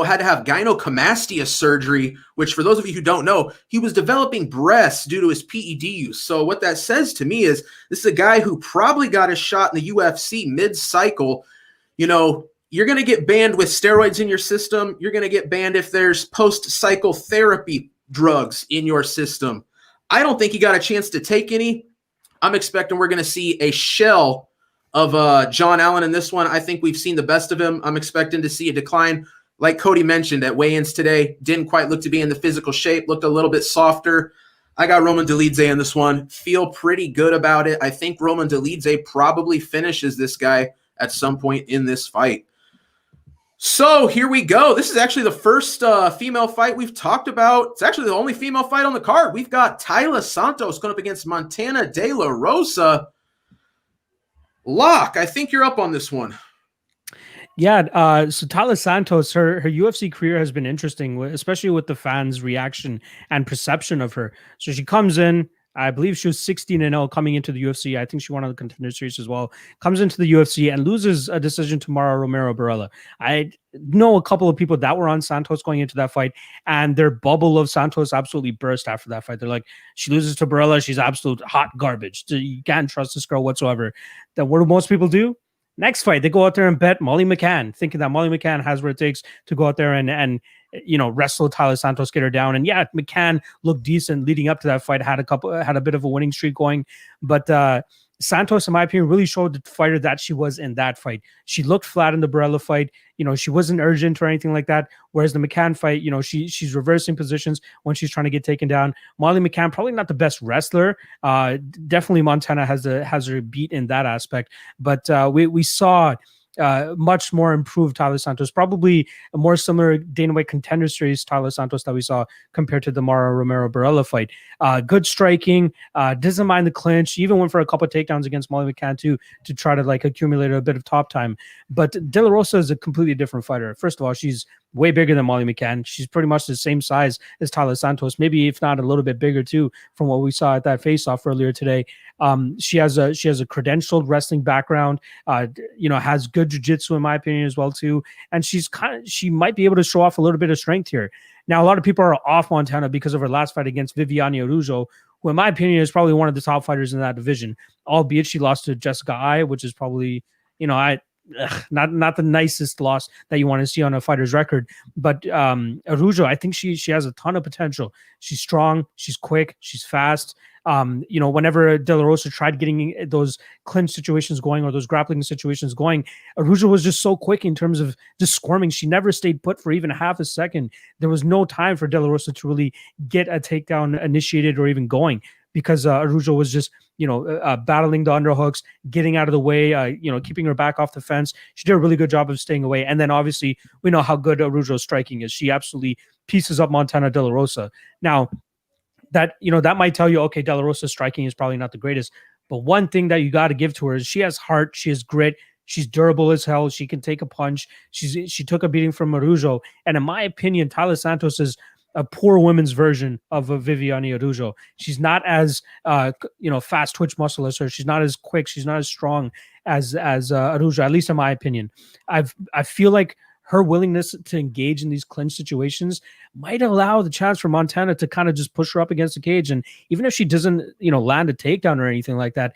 had to have gynecomastia surgery, which for those of you who don't know, he was developing breasts due to his PED use. So what that says to me is this is a guy who probably got a shot in the UFC mid-cycle. You're going to get banned with steroids in your system. You're going to get banned if there's post-cycle therapy drugs in your system. I don't think he got a chance to take any. I'm expecting we're going to see a shell of John Allan in this one. I think we've seen the best of him. I'm expecting to see a decline. Like Cody mentioned at weigh-ins today, didn't quite look to be in the physical shape, looked a little bit softer. I got Roman Dolidze in this one. Feel pretty good about it. I think Roman Dolidze probably finishes this guy at some point in this fight. So here we go. This is actually the first female fight we've talked about. It's actually the only female fight on the card. We've got Taila Santos going up against Montana De La Rosa. Locke, I think you're up on this one. Yeah, so Taila Santos, her UFC career has been interesting, especially with the fans' reaction and perception of her. So she comes in, I believe she was 16-0 coming into the UFC. I think she won on the Contender Series as well. Comes into the UFC and loses a decision to Mara Romero Barella. I know a couple of people that were on Santos going into that fight, and their bubble of Santos absolutely burst after that fight. They're like, she loses to Barella, she's absolute hot garbage. You can't trust this girl whatsoever. What do most people do? Next fight, they go out there and bet Molly McCann, thinking that Molly McCann has what it takes to go out there and wrestle Taila Santos, get her down. And yeah, McCann looked decent leading up to that fight, had a bit of a winning streak going. But Santos, in my opinion, really showed the fighter that she was in that fight. She looked flat in the Barella fight. She wasn't urgent or anything like that. Whereas the McCann fight, she's reversing positions when she's trying to get taken down. Molly McCann, probably not the best wrestler. Definitely Montana has her beat in that aspect. But we saw much more improved Taila Santos, probably a more similar Dana White Contender Series Taila Santos that we saw compared to the Mara Romero Barella fight. Good striking, doesn't mind the clinch. She even went for a couple of takedowns against Molly McCann too, to try to accumulate a bit of top time. But De La Rosa is a completely different fighter. First of all, she's way bigger than Molly McCann. She's pretty much the same size as Taila Santos, maybe if not a little bit bigger too, from what we saw at that face-off earlier today. She has a credentialed wrestling background, has good jiu-jitsu in my opinion as well too, and she might be able to show off a little bit of strength here. Now, a lot of people are off Montana because of her last fight against Viviane Araújo, who in my opinion is probably one of the top fighters in that division, albeit she lost to Jessica Ai, which is probably, not the nicest loss that you want to see on a fighter's record. But Araújo, I think she has a ton of potential. She's strong, she's quick, she's fast. Whenever De La Rosa tried getting those clinch situations going or those grappling situations going, Araújo was just so quick in terms of just squirming. She never stayed put for even half a second. There was no time for De La Rosa to really get a takedown initiated or even going, because Araújo was just, battling the underhooks, getting out of the way, keeping her back off the fence. She did a really good job of staying away. And then obviously we know how good Araújo's striking is. She absolutely pieces up Montana De La Rosa. Now, that might tell you, okay, De La Rosa's striking is probably not the greatest, but one thing that you got to give to her is she has heart, she has grit, she's durable as hell, she can take a punch. She took a beating from Araújo, and in my opinion, Taila Santos is a poor women's version of a Viviane Araújo. She's not as fast twitch muscle as her. She's not as quick. She's not as strong as Araújo, at least in my opinion. I feel like her willingness to engage in these clinch situations might allow the chance for Montana to kind of just push her up against the cage. And even if she doesn't, land a takedown or anything like that,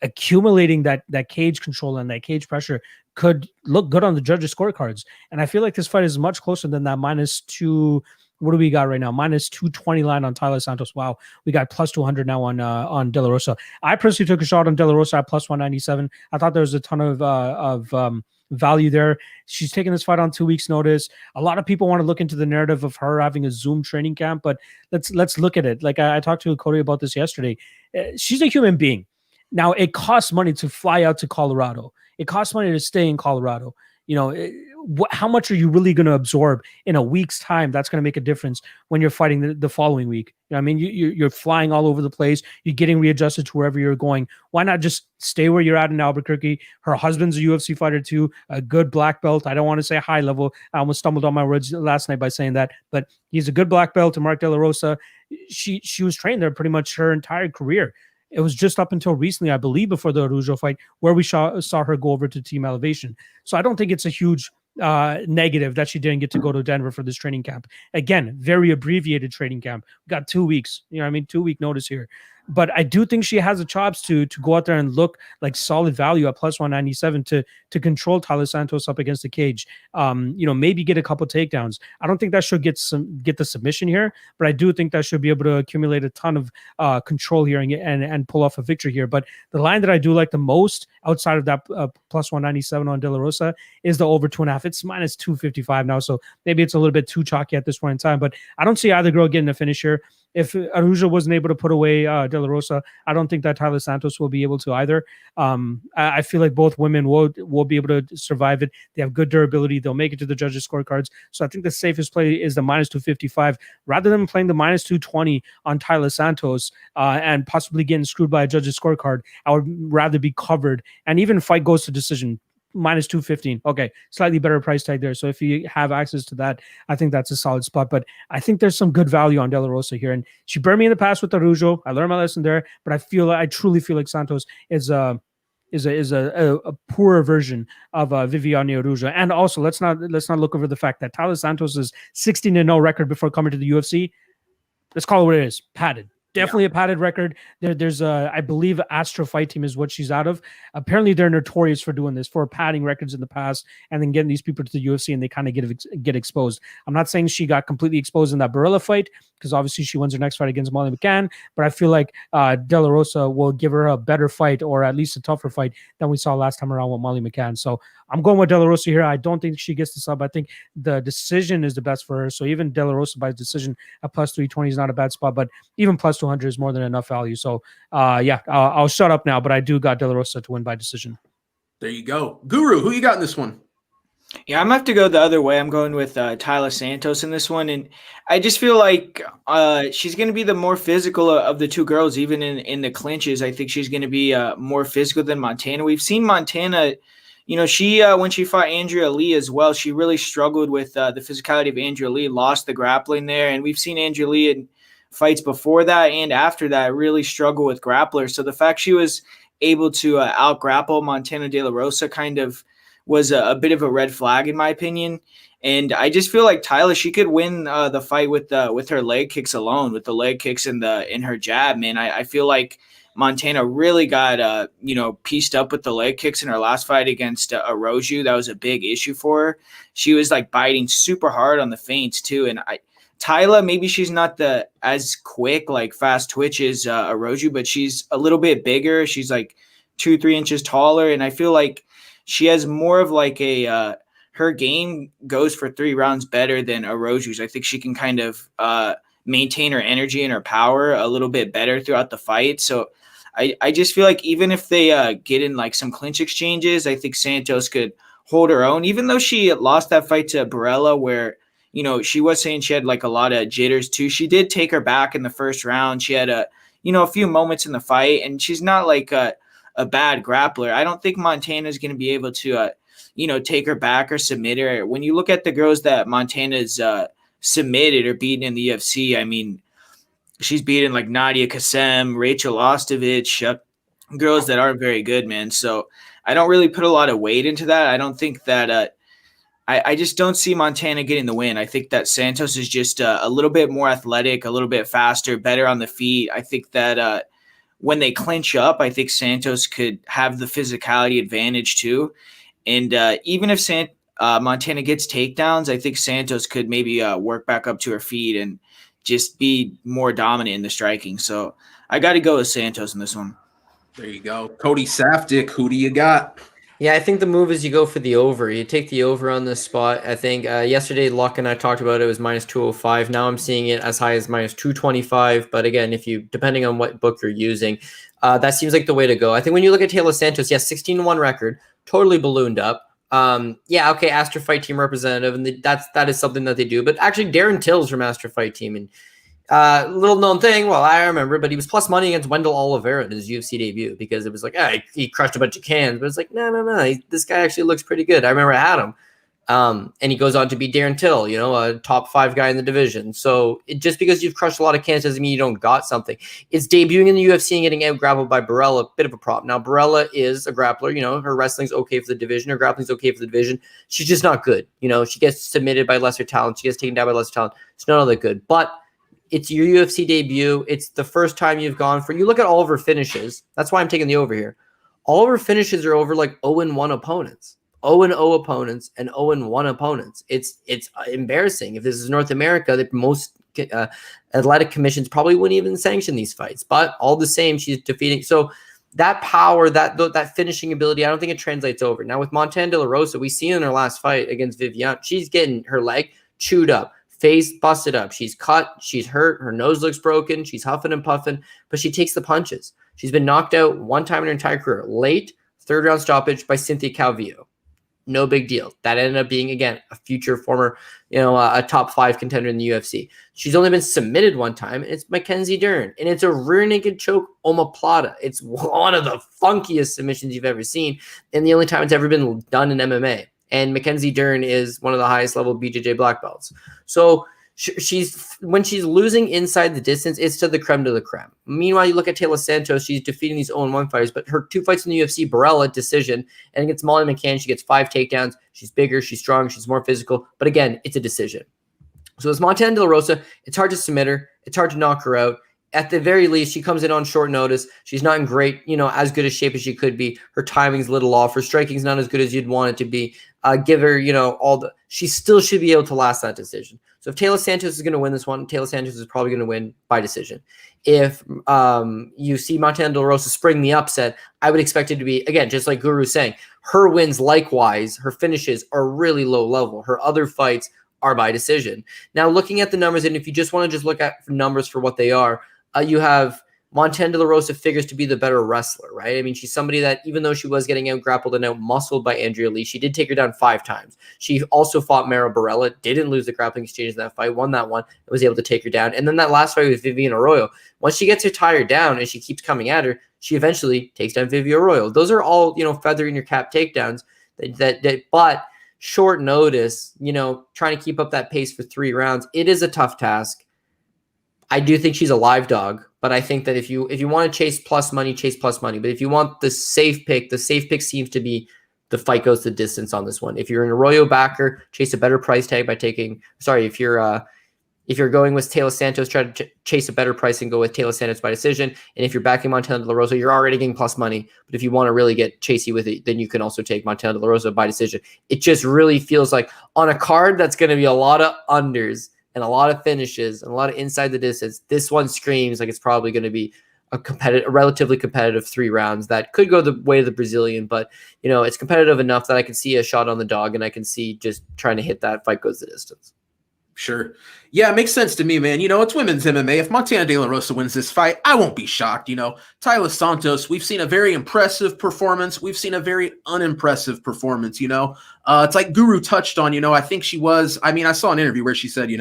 accumulating that cage control and that cage pressure could look good on the judges' scorecards. And I feel like this fight is much closer than that -2 What do we got right now? Minus 220 line on Taila Santos. Wow. We got plus 200 now on De La Rosa. I personally took a shot on De La Rosa at plus 197. I thought there was a ton of value there. She's taking this fight on 2 weeks notice. A lot of people want to look into the narrative of her having a Zoom training camp, but let's look at it. Like I talked to Cody about this yesterday. She's a human being. Now it costs money to fly out to Colorado. It costs money to stay in Colorado. You know, how much are you really going to absorb in a week's time? That's going to make a difference when you're fighting the following week. You know what I mean? You're flying all over the place. You're getting readjusted to wherever you're going. Why not just stay where you're at in Albuquerque? Her husband's a UFC fighter too, a good black belt. I don't want to say high level. I almost stumbled on my words last night by saying that, but he's a good black belt to Mark De La Rosa. She was trained there pretty much her entire career. It was just up until recently, I believe, before the Araujo fight, where we saw her go over to Team Elevation. So I don't think it's a huge negative that she didn't get to go to Denver for this training camp. Again, very abbreviated training camp. We got 2 weeks. You know what I mean? 2 week notice here. But I do think she has the chops to go out there and look like solid value at plus 197 to control Taila Santos up against the cage. Maybe get a couple takedowns. I don't think that should get the submission here, but I do think that should be able to accumulate a ton of control here and pull off a victory here. But the line that I do like the most outside of that plus 197 on De La Rosa is the over 2.5. It's minus 255 now, so maybe it's a little bit too chalky at this point in time. But I don't see either girl getting a finish here. If Araujo wasn't able to put away De La Rosa, I don't think that Taila Santos will be able to either. I feel like both women will be able to survive it. They have good durability. They'll make it to the judges' scorecards. So I think the safest play is the minus 255 rather than playing the minus 220 on Taila Santos and possibly getting screwed by a judge's scorecard. I would rather be covered. And even if fight goes to decision, minus 215. Okay, slightly better price tag there. So if you have access to that, I think that's a solid spot. But I think there's some good value on De La Rosa here. And she burned me in the past with Araujo. I learned my lesson there. But I truly feel like Santos is a poorer version of Viviane Araujo. And also, let's not look over the fact that Taila Santos' 16-0 record before coming to the UFC. Let's call it what it is. Padded. Definitely a padded record. There's I believe Astro Fight Team is what she's out of. Apparently they're notorious for doing this, for padding records in the past and then getting these people to the UFC and they kind of get exposed. I'm not saying she got completely exposed in that Barilla fight because obviously she wins her next fight against Molly McCann, but I feel like De La Rosa will give her a better fight or at least a tougher fight than we saw last time around with Molly McCann. So I'm going with De La Rosa here. I don't think she gets the sub. I think the decision is the best for her. So even De La Rosa by decision at plus 320 is not a bad spot, but even plus 200 is more than enough value. So I'll shut up now, but I do got De La Rosa to win by decision. There you go. Guru, who you got in this one? Yeah, I'm going to have to go the other way. I'm going with Taila Santos in this one. And I just feel like she's going to be the more physical of the two girls, even in the clinches. I think she's going to be more physical than Montana. We've seen Montana, she when she fought Andrea Lee as well, she really struggled with the physicality of Andrea Lee, lost the grappling there. And we've seen Andrea Lee in fights before that and after that really struggle with grapplers. So the fact she was able to out-grapple Montana De La Rosa kind of was a bit of a red flag in my opinion. And I just feel like Taila, she could win the fight with her leg kicks alone, with the leg kicks in her jab, man. I feel like Montana really got pieced up with the leg kicks in her last fight against Araujo. That was a big issue for her. She was like biting super hard on the feints too. And Taila, maybe she's not as quick, like fast twitch as Araujo, but she's a little bit bigger. She's like 2-3 inches taller. And I feel like she has more of like her game goes for 3 rounds better than Araujo's. I think she can kind of maintain her energy and her power a little bit better throughout the fight. So I just feel like even if they get in like some clinch exchanges, I think Santos could hold her own, even though she lost that fight to Barella where, she was saying she had like a lot of jitters too. She did take her back in the first round. She had a few moments in the fight and she's not like a bad grappler. I don't think Montana is going to be able to, take her back or submit her. When you look at the girls that Montana's submitted or beaten in the UFC, I mean, she's beaten like Nadia Kassem, Rachel Ostovich, girls that aren't very good, man. So I don't really put a lot of weight into that. I don't think that I just don't see Montana getting the win. I think that Santos is just a little bit more athletic, a little bit faster, better on the feet. I think that when they clinch up, I think Santos could have the physicality advantage too. And even if Montana gets takedowns, I think Santos could maybe work back up to her feet and just be more dominant in the striking. So I got to go with Santos in this one. There you go. Cody Safdie, who do you got? Yeah, I think the move is you go for the over. You take the over on this spot. I think yesterday Luck and I talked about it was minus 205. Now I'm seeing it as high as minus 225. But again, if you depending on what book you're using, that seems like the way to go. I think when you look at Taila Santos, yes, 16-1 record, totally ballooned up. Yeah, okay, Astro Fight Team representative, and that is something that they do. But actually, Darren Till's from Astro Fight Team, and little known thing, well, I remember, but he was plus money against Wendell Oliveira in his UFC debut because it was like, he crushed a bunch of cans, but it's like, no, this guy actually looks pretty good. I remember I had him. And he goes on to be Darren Till, a top 5 guy in the division. So just because you've crushed a lot of cans doesn't mean you don't got something. It's debuting in the UFC and getting out grappled by Barella, bit of a problem. Now, Barella is a grappler, her wrestling's okay for the division, her grappling's okay for the division. She's just not good. She gets submitted by lesser talent. She gets taken down by lesser talent. It's not all that good. But it's your UFC debut. It's the first time you've gone for, you look at all of her finishes. That's why I'm taking the over here. All of her finishes are over like 0-1 opponents. 0-0 opponents and 0-1 opponents. It's embarrassing. If this is North America, that most athletic commissions probably wouldn't even sanction these fights. But all the same, she's defeating. So that power, that finishing ability, I don't think it translates over. Now with Montana De La Rosa, we see in her last fight against Villante, she's getting her leg chewed up, face busted up. She's cut, she's hurt, her nose looks broken, she's huffing and puffing, but she takes the punches. She's been knocked out one time in her entire career, late, 3rd round stoppage by Cynthia Calvillo. No big deal. That ended up being, again, a future former, a top 5 contender in the UFC. She's only been submitted one time, and it's Mackenzie Dern. And it's a rear naked choke omoplata. It's one of the funkiest submissions you've ever seen, and the only time it's ever been done in MMA. And Mackenzie Dern is one of the highest level BJJ black belts. So when she's losing inside the distance, it's to the creme de la creme. Meanwhile, you look at Taila Santos, she's defeating these 0-1 fighters, but her 2 fights in the UFC, Barella, decision, and against Molly McCann, she gets 5 takedowns. She's bigger, she's strong, she's more physical, but again, it's a decision. So as Montana De La Rosa, it's hard to submit her, it's hard to knock her out. At the very least, she comes in on short notice. She's not in great, as good a shape as she could be. Her timing's a little off. Her striking's not as good as you'd want it to be. Give her, she still should be able to last that decision. So if Taila Santos is going to win this one, Taila Santos is probably going to win by decision. If you see Montana De La Rosa spring the upset, I would expect it to be, again, just like Guru's saying, her wins likewise, her finishes are really low level. Her other fights are by decision. Now, looking at the numbers, and if you just want to just look at numbers for what they are, you have Montana De La Rosa figures to be the better wrestler, right? I mean, she's somebody that, even though she was getting out grappled and out muscled by Andrea Lee, she did take her down 5 times. She also fought Mara Barella, didn't lose the grappling exchange in that fight, won that one, and was able to take her down. And then that last fight with Vivian Arroyo, once she gets her tired down and she keeps coming at her, she eventually takes down Vivian Arroyo. Those are all, feather in your cap takedowns but short notice, trying to keep up that pace for 3 rounds, it is a tough task. I do think she's a live dog, but I think that if you want to chase plus money. But if you want the safe pick seems to be the fight goes the distance on this one. If you're an Arroyo backer, chase a better price tag by taking. Sorry, if you're going with Taila Santos, try to chase a better price and go with Taila Santos by decision. And if you're backing Montana De La Rosa, you're already getting plus money. But if you want to really get chasey with it, then you can also take Montana De La Rosa by decision. It just really feels like on a card that's going to be a lot of unders and a lot of finishes and a lot of inside the distance, this one screams like it's probably going to be a relatively competitive 3 rounds that could go the way of the Brazilian, but it's competitive enough that I can see a shot on the dog and I can see just trying to hit that fight goes the distance. Sure. Yeah, it makes sense to me, man. It's women's MMA. If Montana De La Rosa wins this fight, I won't be shocked. Taila Santos, we've seen a very impressive performance. We've seen a very unimpressive performance, It's like Guru touched on, I think she was, I saw an interview where she said,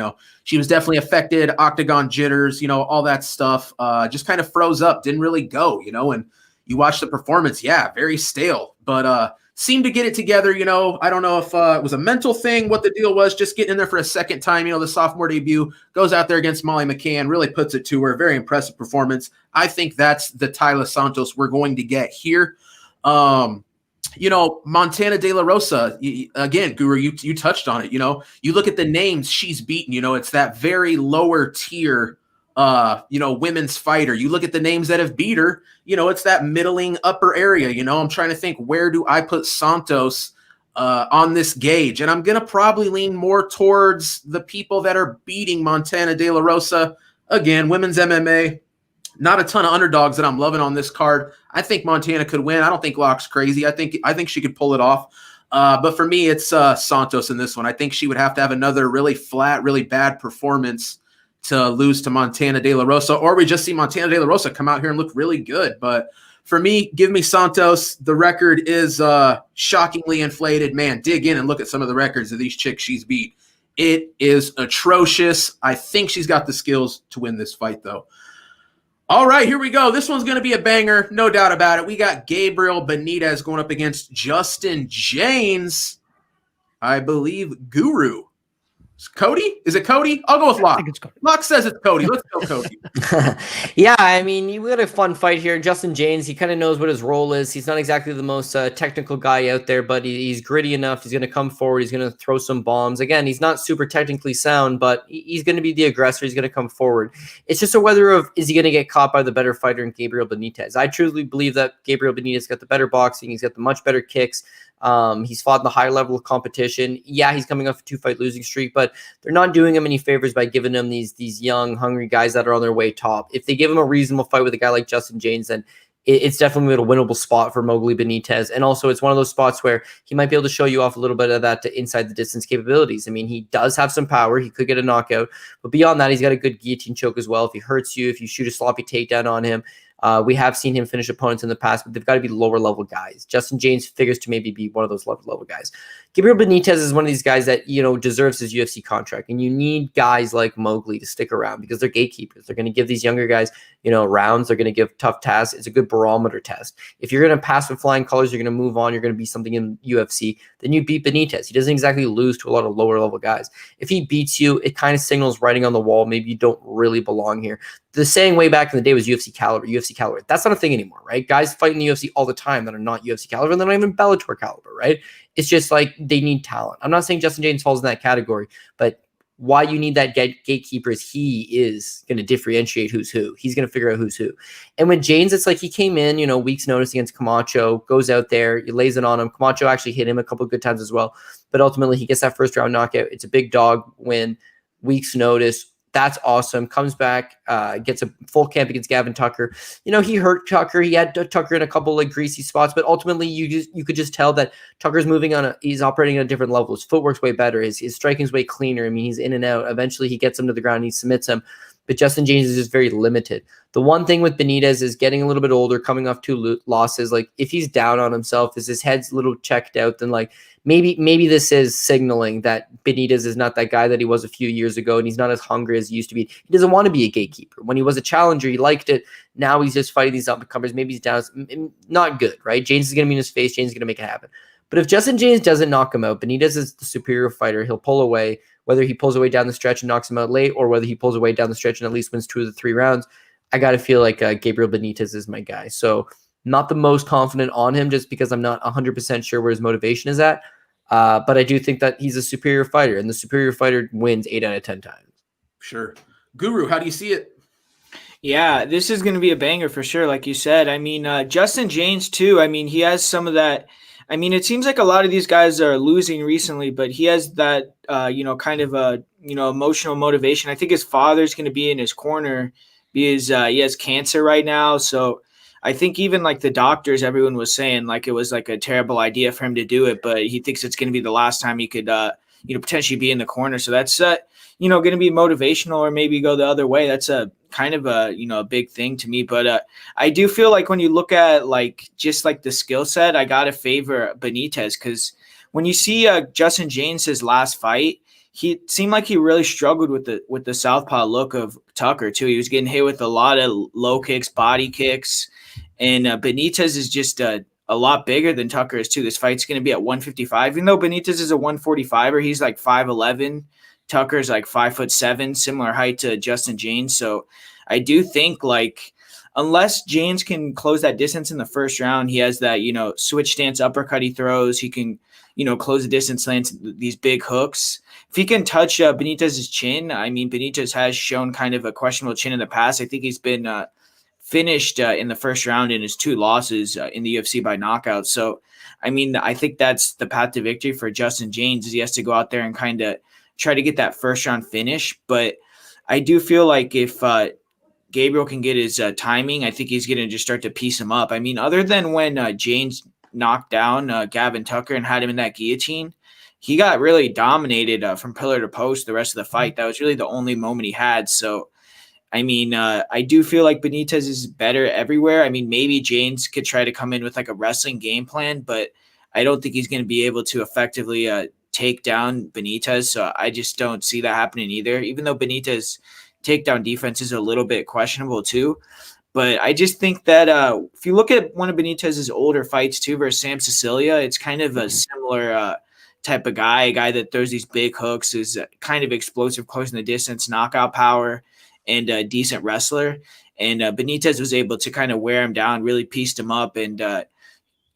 she was definitely affected, octagon jitters, all that stuff, just kind of froze up, didn't really go, and you watch the performance. Yeah, very stale, but seemed to get it together. I don't know if it was a mental thing, what the deal was, just getting in there for a second time. The sophomore debut, goes out there against Molly McCann, really puts it to her. Very impressive performance. I think that's the Taila Santos we're going to get here. Montana De La Rosa, again, Guru, you touched on it. You look at the names she's beaten, it's that very lower tier women's fighter. You look at the names that have beat her, it's that middling upper area. I'm trying to think, where do I put Santos on this gauge. And I'm going to probably lean more towards the people that are beating Montana De La Rosa. Again, women's MMA, not a ton of underdogs that I'm loving on this card. I think Montana could win. I don't think Locke's crazy. I think she could pull it off. But for me, it's Santos in this one. I think she would have to have another really flat, really bad performance to lose to Montana De La Rosa, or we just see Montana De La Rosa come out here and look really good. But for me, give me Santos. The record is shockingly inflated. Man, dig in and look at some of the records of these chicks she's beat. It is atrocious. I think she's got the skills to win this fight, though. All right, here we go. This one's going to be a banger, no doubt about it. We got Gabriel Benitez going up against Justin Jaynes, I believe, Guru. Cody? Is it Cody? I'll go with Locke. I think it's Cody. Locke says it's Cody. Let's go, Cody. Yeah, I mean, you got a fun fight here. Justin Jaynes, he kind of knows what his role is. He's not exactly the most technical guy out there, but he's gritty enough. He's going to come forward. He's going to throw some bombs. Again, he's not super technically sound, but he's going to be the aggressor. He's going to come forward. It's just a whether of, is he going to get caught by the better fighter in Gabriel Benitez? I truly believe that Gabriel Benitez got the better boxing. He's got the much better kicks. He's fought in the higher level of competition. Yeah, he's coming off a 2-fight losing streak, but they're not doing him any favors by giving him these young, hungry guys that are on their way top. If they give him a reasonable fight with a guy like Justin Jaynes, then it's definitely a winnable spot for Mowgli Benitez. And also, it's one of those spots where he might be able to show you off a little bit of that inside the distance capabilities. I mean, he does have some power. He could get a knockout. But beyond that, he's got a good guillotine choke as well. If he hurts you, if you shoot a sloppy takedown on him, we have seen him finish opponents in the past, but they've got to be lower level guys. Justin Jaynes figures to maybe be one of those lower level guys. Gabriel Benitez is one of these guys that, deserves his UFC contract. And you need guys like Mowgli to stick around because they're gatekeepers. They're going to give these younger guys, rounds. They're going to give tough tasks. It's a good barometer test. If you're going to pass with flying colors, you're going to move on, you're going to be something in UFC, then you beat Benitez. He doesn't exactly lose to a lot of lower level guys. If he beats you, it kind of signals writing on the wall. Maybe you don't really belong here. The saying way back in the day was UFC caliber. That's not a thing anymore, right? Guys fight in the UFC all the time that are not UFC caliber, and they're not even Bellator caliber, right? It's just like they need talent. I'm not saying Justin Jaynes falls in that category, but why you need that gatekeeper is he is going to differentiate who's who. He's going to figure out who's who. And with Jaynes, it's like he came in, weeks notice against Camacho, goes out there, he lays it on him. Camacho actually hit him a couple of good times as well, but ultimately he gets that first round knockout. It's a big dog win, weeks notice. That's awesome. Comes back, gets a full camp against Gavin Tucker. He hurt Tucker. He had Tucker in a couple of greasy spots, but ultimately you could just tell that Tucker's he's operating at a different level. His footwork's way better. His striking's way cleaner. I mean, he's in and out. Eventually he gets him to the ground and he submits him. But Justin Jaynes is just very limited. The one thing with Benitez is getting a little bit older, coming off 2 losses. Like if he's down on himself, is his head's a little checked out, then like maybe this is signaling that Benitez is not that guy that he was a few years ago, and he's not as hungry as he used to be. He doesn't want to be a gatekeeper. When he was a challenger, he liked it. Now he's just fighting these up-and-comers. Maybe he's down. Not good, right? Jaynes is going to be in his face. Jaynes is going to make it happen. But if Justin Jaynes doesn't knock him out, Benitez is the superior fighter. He'll pull away, whether he pulls away down the stretch and knocks him out late, or whether he pulls away down the stretch and at least wins 2 of the 3 rounds. I got to feel like Gabriel Benitez is my guy. So not the most confident on him just because I'm not 100% sure where his motivation is at. But I do think that he's a superior fighter, and the superior fighter wins 8 out of 10 times. Sure. Guru, how do you see it? Yeah, this is going to be a banger for sure, like you said. I mean, Justin Jaynes, too. I mean, he has some of that. I mean, it seems like a lot of these guys are losing recently, but he has that, kind of a, emotional motivation. I think his father's going to be in his corner because he has cancer right now. So I think even like the doctors, everyone was saying like it was like a terrible idea for him to do it, but he thinks it's going to be the last time he could, potentially be in the corner. So that's, going to be motivational, or maybe go the other way. That's a kind of a, a big thing to me. But I do feel like when you look at like just like the skill set, I got to favor Benitez, because when you see Justin Jaynes' his last fight, he seemed like he really struggled with the southpaw look of Tucker too. He was getting hit with a lot of low kicks, body kicks, and Benitez is just a lot bigger than Tucker is too. This fight's going to be at 155, even though Benitez is a 145er. He's like 5'11". Tucker's like 5'7", similar height to Justin Jaynes. So I do think like unless Jaynes can close that distance in the first round, he has that, switch stance uppercut he throws. He can, close the distance, lands these big hooks. If he can touch Benitez's chin, I mean, Benitez has shown kind of a questionable chin in the past. I think he's been finished in the first round in his 2 losses in the UFC by knockout. So, I mean, I think that's the path to victory for Justin Jaynes, is he has to go out there and kind of try to get that first round finish. But I do feel like if Gabriel can get his timing, I think he's going to just start to piece him up. I mean, other than when Jaynes knocked down Gavin Tucker and had him in that guillotine, he got really dominated from pillar to post the rest of the fight. That was really the only moment he had. So, I mean, I do feel like Benitez is better everywhere. I mean, maybe Jaynes could try to come in with like a wrestling game plan, but I don't think he's going to be able to effectively take down Benitez. So I just don't see that happening either, even though Benitez takedown defense is a little bit questionable too. But I just think that if you look at one of Benitez's older fights too versus Sam Sicilia, it's kind of a similar type of guy, a guy that throws these big hooks, is kind of explosive, close in the distance, knockout power, and a decent wrestler. And Benitez was able to kind of wear him down, really pieced him up. And,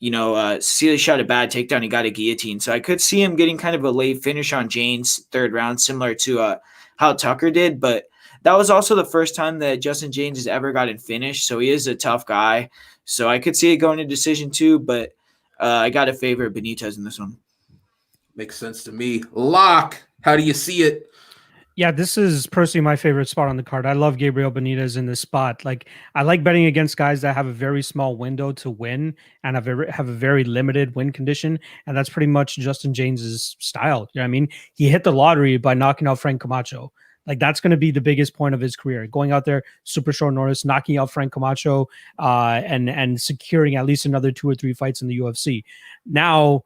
Cecilia shot a bad takedown. He got a guillotine. So I could see him getting kind of a late finish on Jaynes' 3rd round, similar to how Tucker did. But that was also the first time that Justin Jaynes has ever gotten finished. So he is a tough guy. So I could see it going to decision too. But I got to favor Benitez in this one. Makes sense to me. Lock, how do you see it? Yeah, this is personally my favorite spot on the card. I love Gabriel Benitez in this spot. Like, I like betting against guys that have a very small window to win and have a very limited win condition. And that's pretty much Justin Jaynes' style. You know what I mean? He hit the lottery by knocking out Frank Camacho. Like, that's going to be the biggest point of his career. Going out there, super short notice, knocking out Frank Camacho, and securing at least another 2 or 3 fights in the UFC. Now,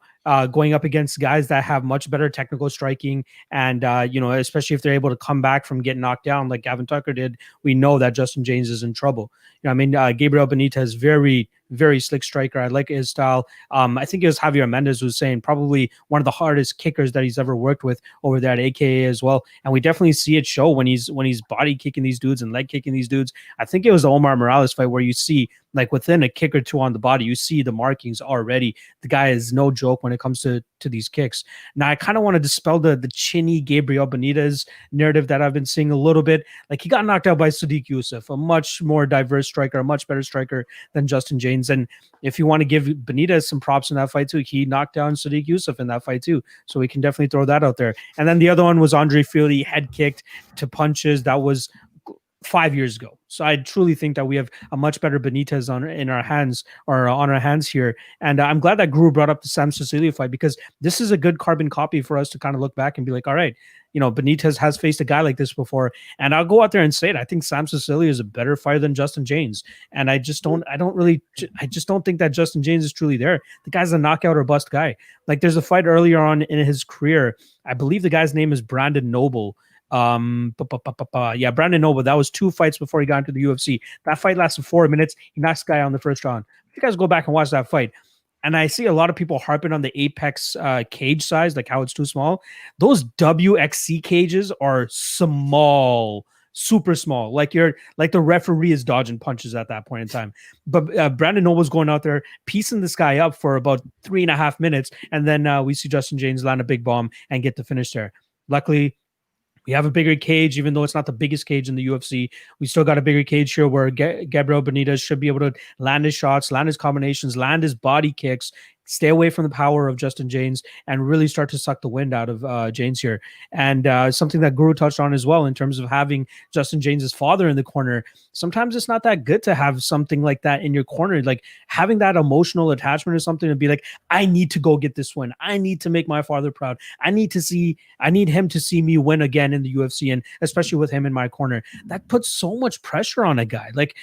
going up against guys that have much better technical striking, and especially if they're able to come back from getting knocked down like Gavin Tucker did, we know that Justin Jaynes is in trouble. You know, I mean, Gabriel Benitez, very, very slick striker. I like his style. I think it was Javier Mendez was saying probably one of the hardest kickers that he's ever worked with over there at AKA as well. And we definitely see it show when he's body kicking these dudes and leg kicking these dudes. I think it was the Omar Morales fight where you see, like, within a kick or two on the body, you see the markings already. The guy is no joke when it comes to these kicks. Now, I kind of want to dispel the chinny Gabriel Benitez narrative that I've been seeing a little bit. Like, he got knocked out by Sadiq Youssef, a much more diverse striker, a much better striker than Justin Jaynes. And if you want to give Benitez some props in that fight too, he knocked down Sadiq Youssef in that fight too. So we can definitely throw that out there. And then the other one was Andre Fili, head kicked to punches. That was 5 years ago. So I truly think that we have a much better Benitez on our hands here. And I'm glad that Guru brought up the Sam Sicilia fight, because this is a good carbon copy for us to kind of look back and be like, all right, Benitez has faced a guy like this before. And I'll go out there and say it. I think Sam Sicilia is a better fighter than Justin Jaynes. And I just don't think that Justin Jaynes is truly there. The guy's a knockout or bust guy. Like, there's a fight earlier on in his career. I believe the guy's name is Brandon Noble. Brandon Noble. That was 2 fights before he got into the UFC. That fight lasted 4 minutes. He knocks the guy on the first round. You guys go back and watch that fight. And I see a lot of people harping on the Apex cage size, like how it's too small. Those WXC cages are small, super small. Like the referee is dodging punches at that point in time. But Brandon Noble's going out there, piecing this guy up for about 3.5 minutes. And then we see Justin Jaynes land a big bomb and get the finish there. Luckily, we have a bigger cage, even though it's not the biggest cage in the UFC. We still got a bigger cage here where Gabriel Benitez should be able to land his shots, land his combinations, land his body kicks, stay away from the power of Justin Jaynes, and really start to suck the wind out of Jaynes here. And something that Guru touched on as well in terms of having Justin Jaynes' father in the corner. Sometimes it's not that good to have something like that in your corner, like having that emotional attachment or something to be like, I need to go get this win. I need to make my father proud. I need him to see me win again in the UFC, and especially with him in my corner. That puts so much pressure on a guy. Like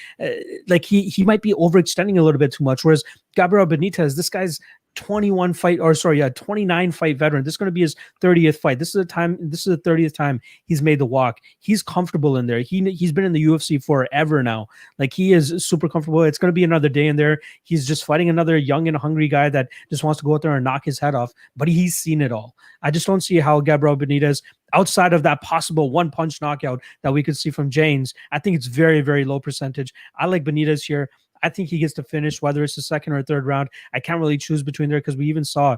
he might be overextending a little bit too much, whereas Gabriel Benitez, this guy's 29 fight veteran. This is going to be his 30th fight. This is the 30th time he's made the walk. He's comfortable in there. He's been in the UFC forever now. Like, he is super comfortable. It's going to be another day in there. He's just fighting another young and hungry guy that just wants to go out there and knock his head off, but he's seen it all. I just don't see how Gabriel Benitez, outside of that possible one punch knockout that we could see from Jaynes, I think it's very, very low percentage. I like Benitez here. I think he gets to finish, whether it's the second or third round. I can't really choose between there because we even saw,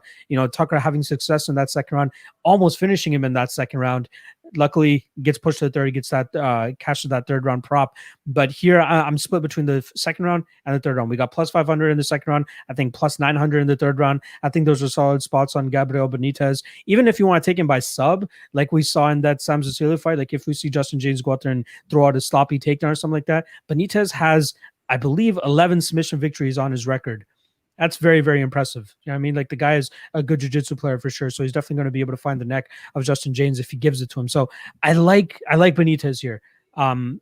Tucker having success in that second round, almost finishing him in that second round. Luckily, gets pushed to the third, gets that cashes that third round prop. But here, I'm split between the second round and the third round. We got plus 500 in the second round. I think plus 900 in the third round. I think those are solid spots on Gabriel Benitez. Even if you want to take him by sub, like we saw in that Sam Cecilia fight, like if we see Justin Jaynes go out there and throw out a sloppy takedown or something like that, Benitez has, I believe, 11 submission victories on his record. That's very, very impressive. You know what I mean? Like, the guy is a good jiu-jitsu player for sure. So he's definitely going to be able to find the neck of Justin Jaynes if he gives it to him. So I like Benitez here.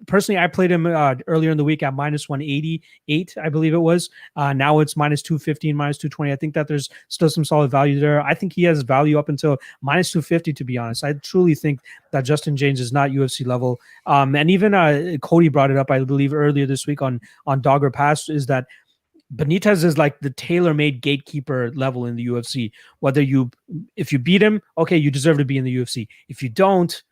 Personally, I played him earlier in the week at minus 188, I believe it was. Now it's minus 215, minus 220. I think that there's still some solid value there. I think he has value up until minus 250, to be honest. I truly think that Justin Jaynes is not UFC level. And even Cody brought it up, I believe, earlier this week on Dogger Pass, is that Benitez is like the tailor-made gatekeeper level in the UFC. If you beat him, okay, you deserve to be in the UFC. If you don't,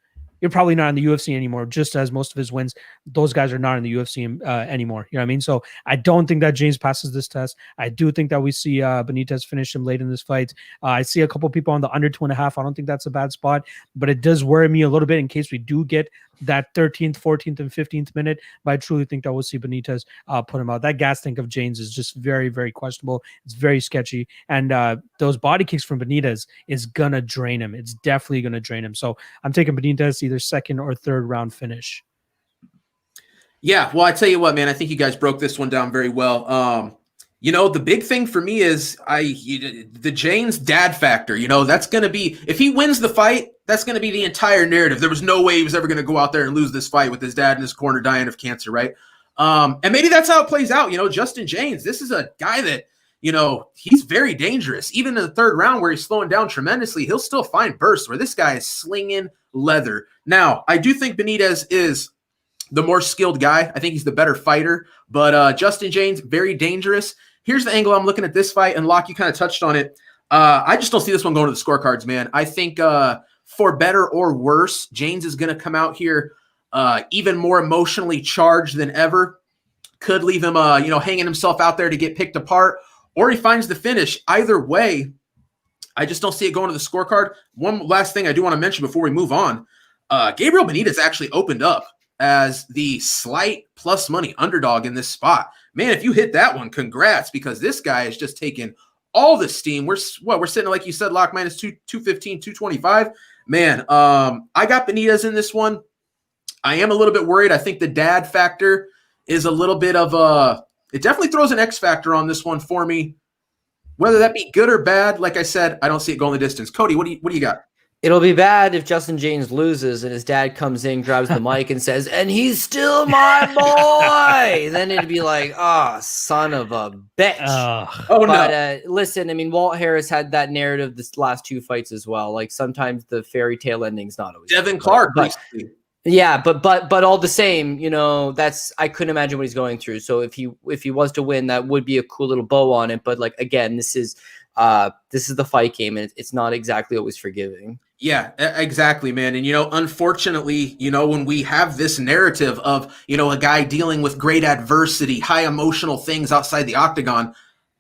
you're probably not in the UFC anymore, just as most of his wins, those guys are not in the UFC anymore. You know what I mean? So I don't think that Jaynes passes this test. I do think that we see Benitez finish him late in this fight. I see a couple people on the under 2.5. I don't think that's a bad spot, but it does worry me a little bit in case we do get that 13th, 14th, and 15th minute. But I truly think that we'll see Benitez put him out. That gas tank of Jaynes is just very, very questionable. It's very sketchy. And those body kicks from Benitez is going to drain him. It's definitely going to drain him. So I'm taking Benitez either second or third round finish. Yeah, well, I tell you what, man, I think you guys broke this one down very well. The big thing for me is the Jaynes dad factor. That's going to be, if he wins the fight, that's going to be the entire narrative. There was no way he was ever going to go out there and lose this fight with his dad in his corner dying of cancer, right? And maybe that's how it plays out. Justin Jaynes, this is a guy that, he's very dangerous. Even in the third round where he's slowing down tremendously, he'll still find bursts where this guy is slinging leather. Now, I do think Benitez is the more skilled guy. I think he's the better fighter, but Justin Jaynes, very dangerous. Here's the angle I'm looking at this fight, and Locke, you kind of touched on it. I just don't see this one going to the scorecards, man. I think for better or worse, Jaynes is going to come out here even more emotionally charged than ever. Could leave him, hanging himself out there to get picked apart, or he finds the finish. Either way, I just don't see it going to the scorecard. One last thing I do want to mention before we move on. Gabriel Benitez actually opened up as the slight plus money underdog in this spot. Man, if you hit that one, congrats, because this guy is just taking all the steam. We're sitting, like you said, Lock, minus 215, 225. Man, I got Benitez in this one. I am a little bit worried. I think the dad factor is a little bit of it definitely throws an X factor on this one for me. Whether that be good or bad, like I said, I don't see it going the distance. Cody, what do you got? It'll be bad if Justin Jaynes loses and his dad comes in, grabs the mic, and says, "And he's still my boy." Then it'd be like, son of a bitch. No. Listen, I mean, Walt Harris had that narrative this last two fights as well. Like, sometimes the fairy tale ending's not always. Devin Clark, yeah, but all the same, I couldn't imagine what he's going through. So if he was to win, that would be a cool little bow on it. But, like, again, this is the fight game, and it's not exactly always forgiving. Yeah, exactly, man. And, unfortunately, when we have this narrative of, a guy dealing with great adversity, high emotional things outside the octagon,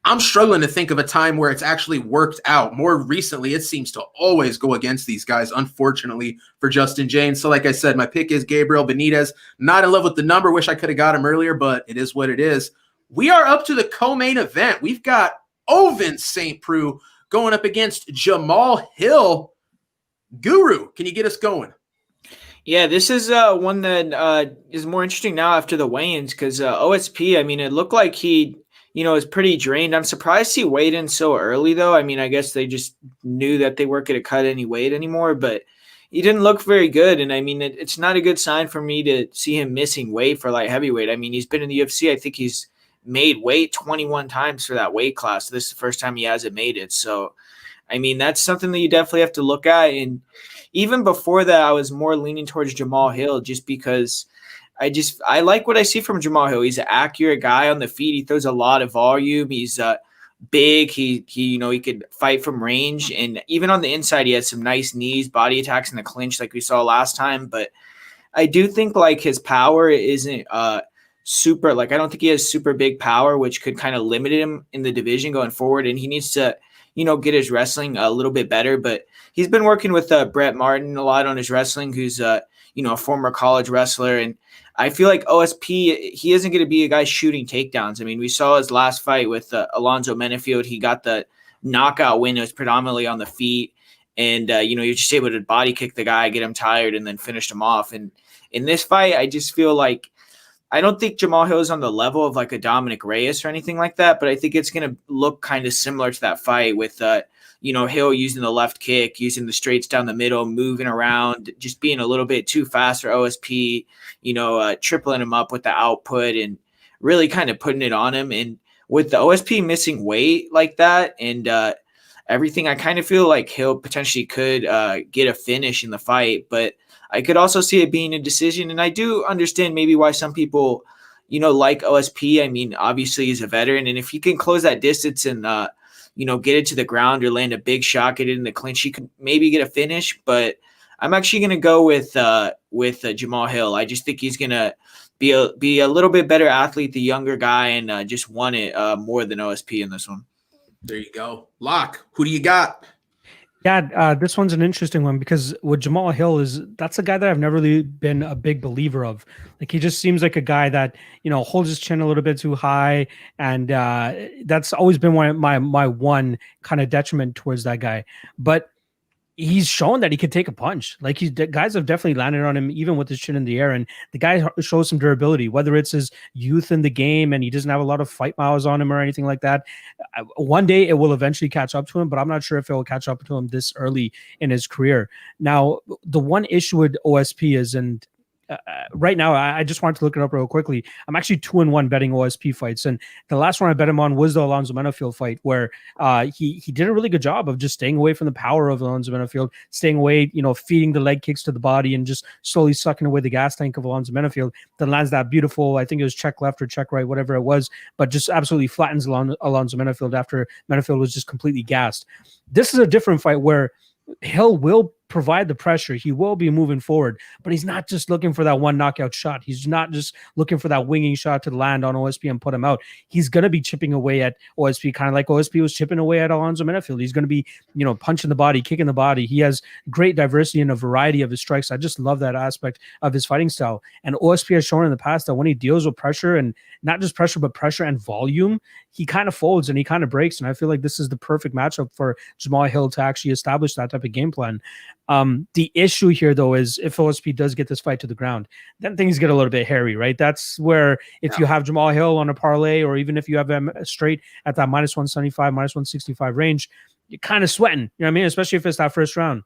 I'm struggling to think of a time where it's actually worked out. More recently, it seems to always go against these guys, unfortunately, for Justin Jaynes. So like I said, my pick is Gabriel Benitez. Not in love with the number. Wish I could have got him earlier, but it is what it is. We are up to the co-main event. We've got Ovince St. Preux going up against Jamahal Hill. Guru, can you get us going? Yeah, this is one that is more interesting now after the weigh-ins because OSP, I mean, it looked like he, is pretty drained. I'm surprised he weighed in so early, though. I mean, I guess they just knew that they weren't going to cut any weight anymore, but he didn't look very good. And, I mean, it's not a good sign for me to see him missing weight for light heavyweight. I mean, he's been in the UFC. I think he's made weight 21 times for that weight class. This is the first time he hasn't made it. So, I mean, that's something that you definitely have to look at. And even before that, I was more leaning towards Jamahal Hill just because I like what I see from Jamahal Hill. He's an accurate guy on the feet. He throws a lot of volume. He's big. He could fight from range. And even on the inside, he has some nice knees, body attacks in the clinch like we saw last time. But I do think like his power isn't super, like, I don't think he has super big power, which could kind of limit him in the division going forward. And he needs to, get his wrestling a little bit better. But he's been working with Brett Martin a lot on his wrestling, who's, a former college wrestler. And I feel like OSP, he isn't going to be a guy shooting takedowns. I mean, we saw his last fight with Alonzo Menefield. He got the knockout win. It was predominantly on the feet. And, you're just able to body kick the guy, get him tired, and then finish him off. And in this fight, I just feel like I don't think Jamahal Hill is on the level of like a Dominic Reyes or anything like that, but I think it's going to look kind of similar to that fight with, Hill using the left kick, using the straights down the middle, moving around, just being a little bit too fast for OSP, tripling him up with the output and really kind of putting it on him. And with the OSP missing weight like that and everything, I kind of feel like Hill potentially could get a finish in the fight, but I could also see it being a decision. And I do understand maybe why some people, like OSP. I mean, obviously he's a veteran, and if he can close that distance and, get it to the ground or land a big shot, get it in the clinch, he could maybe get a finish. But I'm actually going to go with Jamahal Hill. I just think he's going to be a little bit better athlete, the younger guy, and just won it more than OSP in this one. There you go. Locke, who do you got? Yeah, this one's an interesting one because what Jamahal Hill that's a guy that I've never really been a big believer of. Like, he just seems like a guy that, holds his chin a little bit too high. And that's always been my one kind of detriment towards that guy. But he's shown that he could take a punch. Like, guys have definitely landed on him, even with his chin in the air. And the guy shows some durability, whether it's his youth in the game and he doesn't have a lot of fight miles on him or anything like that. One day it will eventually catch up to him, but I'm not sure if it will catch up to him this early in his career. Now, the one issue with OSP is, and right now, I just wanted to look it up real quickly. I'm actually 2-1 betting OSP fights, and the last one I bet him on was the Alonzo Menefield fight, where he did a really good job of just staying away from the power of Alonzo Menefield, staying away, feeding the leg kicks to the body, and just slowly sucking away the gas tank of Alonzo Menefield. Then lands that beautiful, I think it was check left or check right, whatever it was, but just absolutely flattens Alonzo Menefield after Menefield was just completely gassed. This is a different fight where Hill will provide the pressure. He will be moving forward, but he's not just looking for that one knockout shot. He's not just looking for that winging shot to land on OSP and put him out. He's going to be chipping away at OSP, kind of like OSP was chipping away at Alonzo Menefield. He's going to be, punching the body, kicking the body. He has great diversity and a variety of his strikes. I just love that aspect of his fighting style. And OSP has shown in the past that when he deals with pressure, and not just pressure, but pressure and volume, he kind of folds and he kind of breaks. And I feel like this is the perfect matchup for Jamahal Hill to actually establish that type of game plan. The issue here, though, is if OSP does get this fight to the ground, then things get a little bit hairy, right? That's where if you have Jamahal Hill on a parlay, or even if you have him straight at that -175, -165 range, you're kind of sweating, you know what I mean? Especially if it's that first round.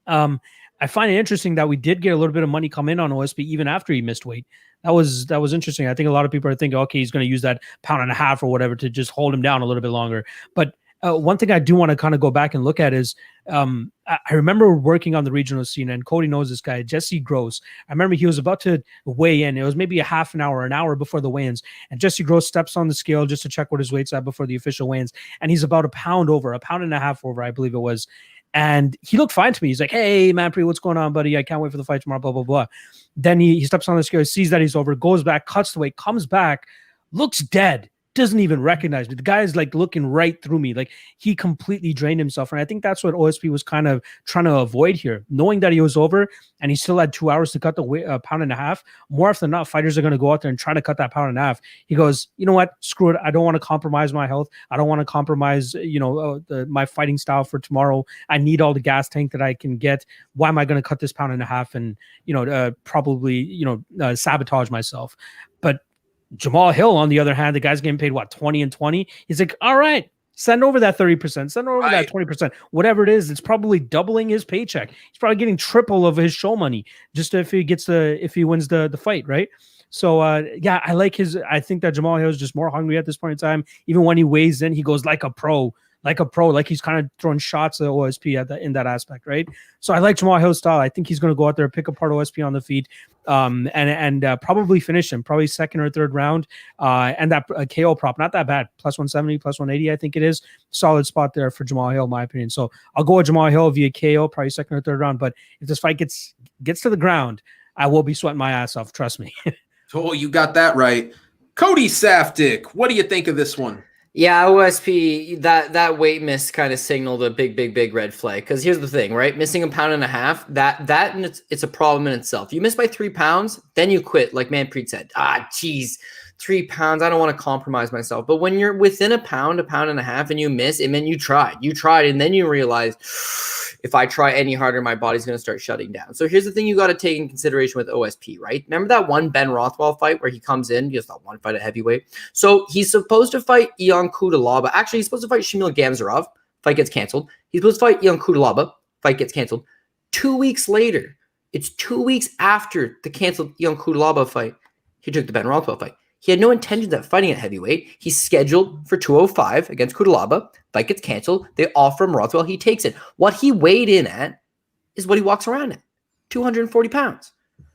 I find it interesting that we did get a little bit of money come in on OSP even after he missed weight. That was interesting. I think a lot of people are thinking, okay, he's going to use that pound and a half or whatever to just hold him down a little bit longer. But one thing I do want to kind of go back and look at is I remember working on the regional scene, and Cody knows this guy, Jesse Gross. I remember he was about to weigh in. It was maybe a half an hour before the weigh-ins, and Jesse Gross steps on the scale just to check what his weight's at before the official weigh-ins, and he's about a pound and a half over, I believe it was. And he looked fine to me. He's like, "Hey, man, what's going on, buddy? I can't wait for the fight tomorrow, blah, blah, blah." Then he steps on the scale, sees that he's over, goes back, cuts the weight, comes back, looks dead. Doesn't even recognize me. The guy is like looking right through me. Like, he completely drained himself. And I think that's what OSP was kind of trying to avoid here. Knowing that he was over and he still had 2 hours to cut the weight, pound and a half, more often than not, fighters are going to go out there and try to cut that pound and a half. He goes, you know what? Screw it. I don't want to compromise my health. I don't want to compromise, my fighting style for tomorrow. I need all the gas tank that I can get. Why am I going to cut this pound and a half and, probably, sabotage myself? But Jamahal Hill, on the other hand, the guy's getting paid, 20 and 20. He's like, all right, send over that 30%, send over that 20%, whatever it is. It's probably doubling his paycheck. He's probably getting triple of his show money just if he wins the fight, right? So I like I think that Jamahal Hill is just more hungry at this point in time. Even when he weighs in, he goes like a pro, like he's kind of throwing shots at OSP in that aspect, right? So I like Jamahal Hill's style. I think he's going to go out there, pick apart OSP on the feet, and probably finish him, probably second or third round. And that KO prop, not that bad, +170, +180, I think it is. Solid spot there for Jamahal Hill, in my opinion. So I'll go with Jamahal Hill via KO, probably second or third round. But if this fight gets to the ground, I will be sweating my ass off. Trust me. Oh, you got that right. Cody Saftik, what do you think of this one? Yeah, OSP, that weight miss kind of signaled a big red flag. Because here's the thing, right? Missing a pound and a half, and it's a problem in itself. You miss by 3 pounds, then you quit, like Manpreet said. Geez, 3 pounds, I don't want to compromise myself. But when you're within a pound and a half, and you miss, it meant you tried, and then you realize, if I try any harder, my body's going to start shutting down. So here's the thing you got to take in consideration with OSP, right? Remember that one Ben Rothwell fight where he comes in, he has that one fight at heavyweight. So he's supposed to fight Ion Kudalaba. Actually, he's supposed to fight Shamil Gamzarov. Fight gets canceled. He's supposed to fight Ion Kudalaba. Fight gets canceled. 2 weeks later, it's 2 weeks after the canceled Ion Kudalaba fight, he took the Ben Rothwell fight. He had no intentions of fighting at heavyweight. He's scheduled for 205 against Kudalaba. Fight gets canceled. They offer him Rothwell. He takes it. What he weighed in at is what he walks around at, 240 pounds.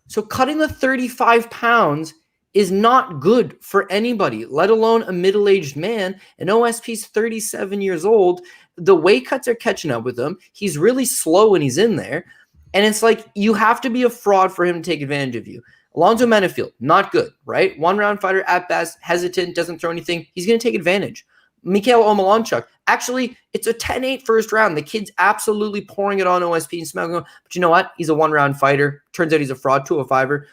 So cutting the 35 pounds is not good for anybody, let alone a middle-aged man. And OSP's 37 years old. The weight cuts are catching up with him. He's really slow when he's in there. And it's like you have to be a fraud for him to take advantage of you. Alonzo Menefield, not good, right? One-round fighter at best, hesitant, doesn't throw anything. He's going to take advantage. Mikhail Omalanchuk, actually, it's a 10-8 first round. The kid's absolutely pouring it on OSP and smelling him. But you know what? He's a one-round fighter. Turns out he's a fraud 205er,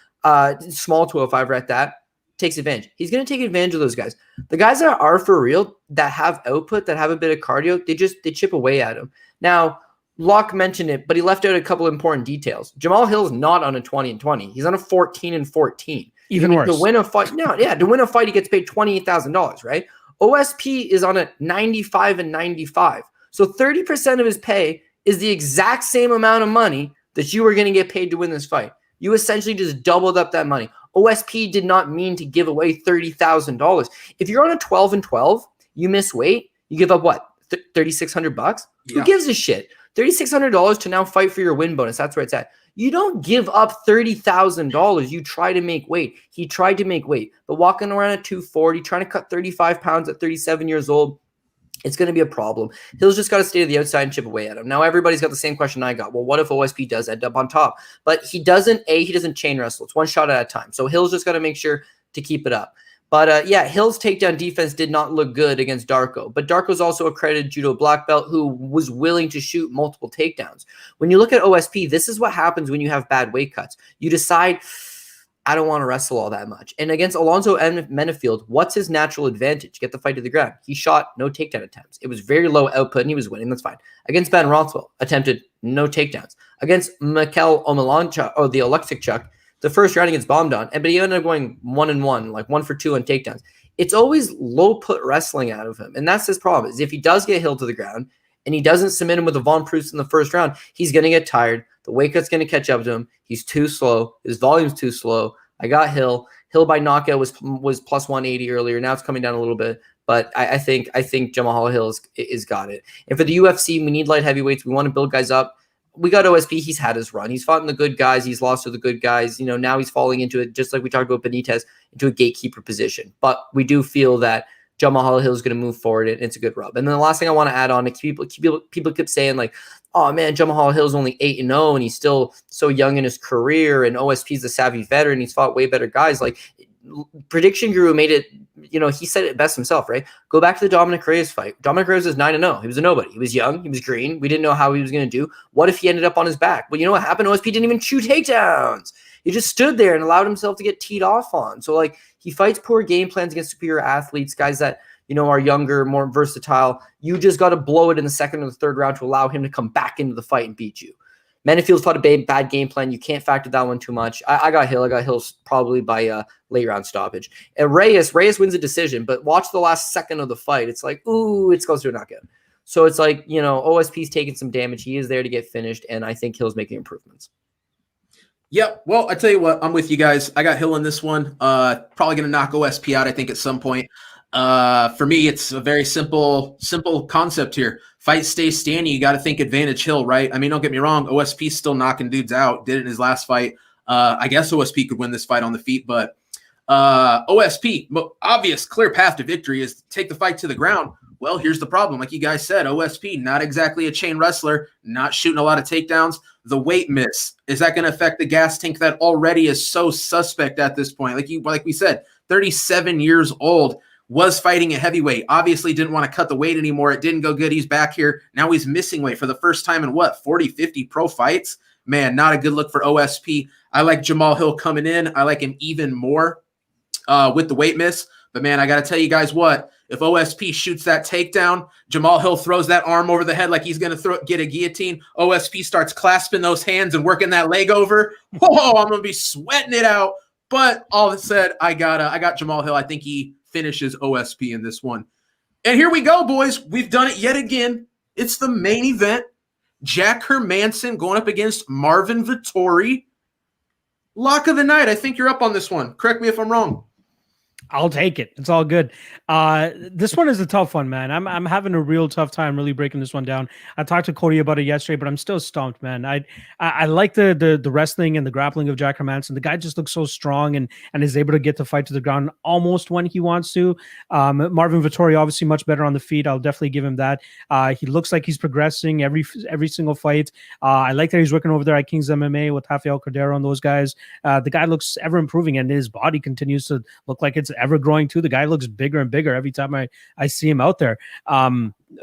small 205er at that. Takes advantage. He's going to take advantage of those guys. The guys that are for real, that have output, that have a bit of cardio, they chip away at him. Now, Locke mentioned it, but he left out a couple important details. Jamahal Hill's not on a 20-20. He's on a 14-14. Even worse. To win a fight, to win a fight, he gets paid $28,000, right? OSP is on a 95-95. So 30% of his pay is the exact same amount of money that you were going to get paid to win this fight. You essentially just doubled up that money. OSP did not mean to give away $30,000. If you're on a 12-12, you miss weight, you give up what? $3,600? Yeah. Who gives a shit? $3,600 to now fight for your win bonus. That's where it's at. You don't give up $30,000. You try to make weight. He tried to make weight, but walking around at 240, trying to cut 35 pounds at 37 years old, it's going to be a problem. Hill's just got to stay to the outside and chip away at him. Now, everybody's got the same question I got. Well, what if OSP does end up on top? But he doesn't chain wrestle. It's one shot at a time. So Hill's just got to make sure to keep it up. But Hill's takedown defense did not look good against Darko. But Darko's also a credited judo black belt who was willing to shoot multiple takedowns. When you look at OSP, this is what happens when you have bad weight cuts. You decide, I don't want to wrestle all that much. And against Alonzo Menefield, what's his natural advantage? Get the fight to the ground. He shot no takedown attempts. It was very low output, and he was winning. That's fine. Against Ben Rothwell, attempted no takedowns. Against Mikhail Omalanchuk, or the Electric Chuck, the first round gets bombed on, but he ended up going 1-1, like 1 for 2 on takedowns. It's always low put wrestling out of him. And that's his problem, is if he does get Hill to the ground and he doesn't submit him with a Von Preux in the first round, he's going to get tired. The weight cut's going to catch up to him. He's too slow. His volume's too slow. I got Hill. Hill by knockout was plus 180 earlier. Now it's coming down a little bit. But I think Jamahal Hill is got it. And for the UFC, we need light heavyweights. We want to build guys up. We got OSP. He's had his run. He's fought in the good guys. He's lost to the good guys. Now he's falling into it, just like we talked about Benitez, into a gatekeeper position. But we do feel that Jamahal Hill is going to move forward, and it's a good rub. And then the last thing I want to add on, people keep saying like, oh man, Jamahal Hill's only 8-0 and he's still so young in his career, and OSP's a savvy veteran. He's fought way better guys. Like, Prediction Guru made it, he said it best himself, right? Go back to the Dominic Reyes fight. Dominic Reyes was 9-0. He was a nobody. He was young. He was green. We didn't know how he was going to do. What if he ended up on his back? Well, you know what happened? OSP didn't even chew takedowns. He just stood there and allowed himself to get teed off on. So, like, he fights poor game plans against superior athletes, guys that, are younger, more versatile. You just got to blow it in the second or the third round to allow him to come back into the fight and beat you. Menefield's fought a bad game plan. You can't factor that one too much. I got Hill. I got Hill probably by late round stoppage. And Reyes wins a decision, but watch the last second of the fight. It's like, ooh, it goes to a knockout. So it's like, OSP's taking some damage. He is there to get finished, and I think Hill's making improvements. Yep. Well, I tell you what, I'm with you guys. I got Hill in this one. Probably going to knock OSP out, I think, at some point. For me, it's a very simple concept here. Fight, stay standing. You got to think advantage Hill, right? I mean, don't get me wrong. OSP's still knocking dudes out. Did it in his last fight. I guess OSP could win this fight on the feet, but OSP, obvious, clear path to victory is take the fight to the ground. Well, here's the problem. Like you guys said, OSP, not exactly a chain wrestler, not shooting a lot of takedowns. The weight miss, is that going to affect the gas tank that already is so suspect at this point? Like we said, 37 years old, was fighting a heavyweight, obviously didn't want to cut the weight anymore. It didn't go good. He's back here. Now he's missing weight for the first time in 40, 50 pro fights? Man, not a good look for OSP. I like Jamahal Hill coming in. I like him even more with the weight miss. But, man, I got to tell you guys what. If OSP shoots that takedown, Jamahal Hill throws that arm over the head like he's going to get a guillotine. OSP starts clasping those hands and working that leg over. Whoa, I'm going to be sweating it out. But all that said, I got Jamahal Hill. I think he finishes OSP in this one. And here we go, boys. We've done it yet again. It's the main event. Jack Hermansson going up against Marvin Vettori. Lock of the night. I think you're up on this one. Correct me if I'm wrong. I'll take it. It's all good. This one is a tough one, man. I'm having a real tough time really breaking this one down. I talked to Cody about it yesterday, but I'm still stumped, man. I like the wrestling and the grappling of Jack Hermansson. The guy just looks so strong and is able to get the fight to the ground almost when he wants to. Marvin Vettori obviously much better on the feet. I'll definitely give him that. He looks like he's progressing every single fight. I like that he's working over there at King's MMA with Rafael Cordero and those guys. The guy looks ever improving, and his body continues to look like it's ever growing too. The guy looks bigger and bigger every time I see him out there.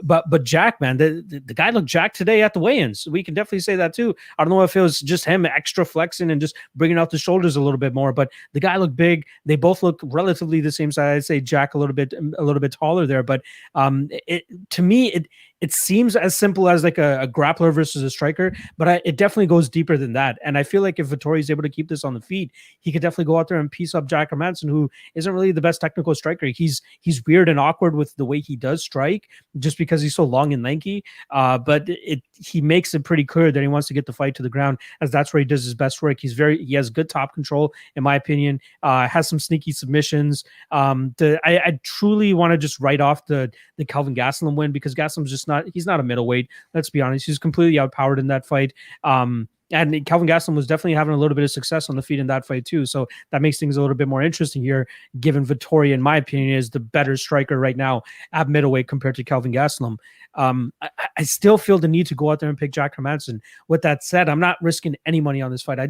But Jack, man, the guy looked jacked today at the weigh-ins. We can definitely say that too. I don't know if it was just him extra flexing and just bringing out the shoulders a little bit more, but the guy looked big. They both look relatively the same size. I'd say Jack a little bit taller there, but to me, it seems as simple as like a grappler versus a striker, but it definitely goes deeper than that. And I feel like if Vettori is able to keep this on the feet, he could definitely go out there and piece up Jack Hermansson, who isn't really the best technical striker. He's weird and awkward with the way he does strike, just because he's so long and lanky. But he makes it pretty clear that he wants to get the fight to the ground, as that's where he does his best work. He has good top control, in my opinion. Has some sneaky submissions. I truly want to just write off the Kelvin Gastelum win, because Gastelum's he's not a middleweight. Let's be honest. He's completely outpowered in that fight. And Kelvin Gastelum was definitely having a little bit of success on the feet in that fight too. So that makes things a little bit more interesting here, given Vettori, in my opinion, is the better striker right now at middleweight compared to Kelvin Gastelum. I still feel the need to go out there and pick Jack Hermansson. With that said, I'm not risking any money on this fight. I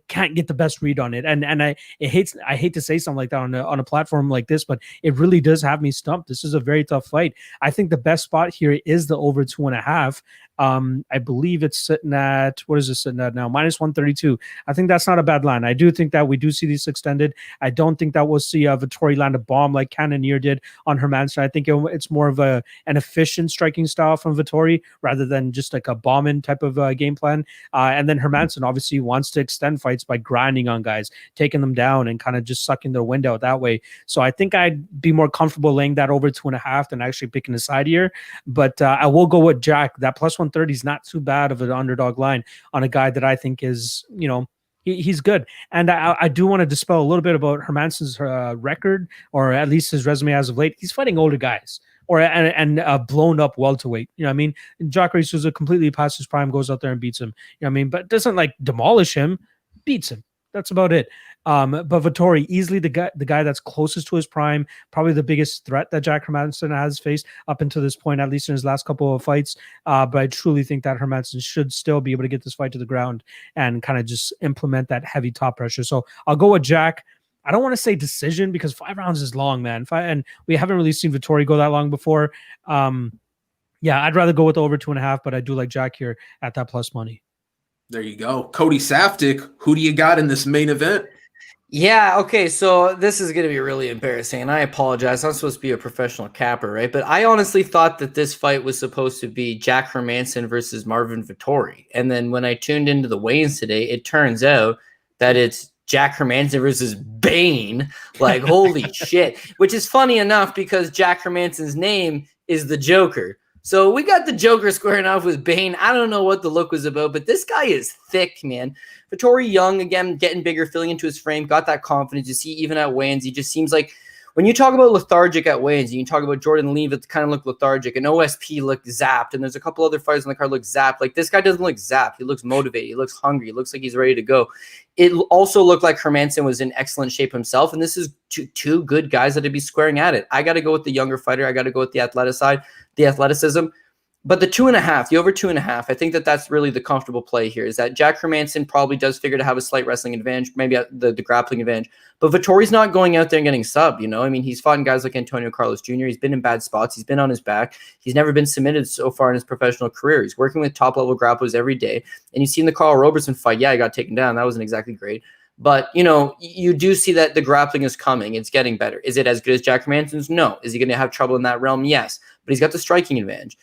can't get the best read on it. And I hate to say something like that on a platform like this, but it really does have me stumped. This is a very tough fight. I think the best spot here is the over 2.5. I believe it's sitting at, what is it sitting at now? -132. I think that's not a bad line. I do think that we do see these extended. I don't think that we'll see Vettori land a bomb like Cannonier did on Hermansson. I think it's more of an efficient striking style from Vettori rather than just like a bombing type of game plan. And then Hermansson obviously wants to extend fights by grinding on guys, taking them down and kind of just sucking their wind out that way. So I think I'd be more comfortable laying that over 2.5 than actually picking a side here. But I will go with Jack. That +130 is not too bad of an underdog line on a guy that I think is, he's good. And I do want to dispel a little bit about Hermansson's record, or at least his resume as of late. He's fighting older guys and blown up welterweight. You know what I mean? Jacare Souza completely past his prime, goes out there and beats him. You know what I mean? But doesn't like demolish him, beats him. That's about it. But Vettori, easily the guy that's closest to his prime, probably the biggest threat that Jack Hermansson has faced up until this point, at least in his last couple of fights. But I truly think that Hermansson should still be able to get this fight to the ground and kind of just implement that heavy top pressure. So I'll go with Jack. I don't want to say decision, because 5 rounds is long, man. And we haven't really seen Vettori go that long before. Yeah, I'd rather go with the over 2.5, but I do like Jack here at that plus money. There you go. Cody Saftik, who do you got in this main event? Yeah, okay, so this is going to be really embarrassing, and I apologize. I'm supposed to be a professional capper, right? But I honestly thought that this fight was supposed to be Jack Hermansson versus Marvin Vettori. And then when I tuned into the weigh-ins today, it turns out that it's Jack Hermansson versus Bane. Like, holy shit. Which is funny enough, because Jack Hermansson's name is the Joker. So we got the Joker squaring off with Bane. I don't know what the look was about, but this guy is thick, man. Vettori young, again, getting bigger, filling into his frame, got that confidence. You see, even at weigh-ins, he just seems like when you talk about lethargic at weigh-ins, and you talk about Jordan Leavitt kind of look lethargic, and OSP looked zapped, and there's a couple other fighters on the card look zapped. Like, this guy doesn't look zapped. He looks motivated. He looks hungry. He looks like he's ready to go. It also looked like Hermansson was in excellent shape himself, and this is two good guys that would be squaring at it. I got to go with the younger fighter. I got to go with the athleticism. But the 2.5, the over 2.5, I think that's really the comfortable play here, is that Jack Hermansson probably does figure to have a slight wrestling advantage, maybe the grappling advantage. But Vettori's not going out there and getting subbed, you know? I mean, he's fought guys like Antonio Carlos Jr. He's been in bad spots. He's been on his back. He's never been submitted so far in his professional career. He's working with top-level grapplers every day. And you've seen the Carl Robertson fight. Yeah, he got taken down. That wasn't exactly great. But, you know, you do see that the grappling is coming. It's getting better. Is it as good as Jack Hermansson's? No. Is he going to have trouble in that realm? Yes. But he's got the striking advantage.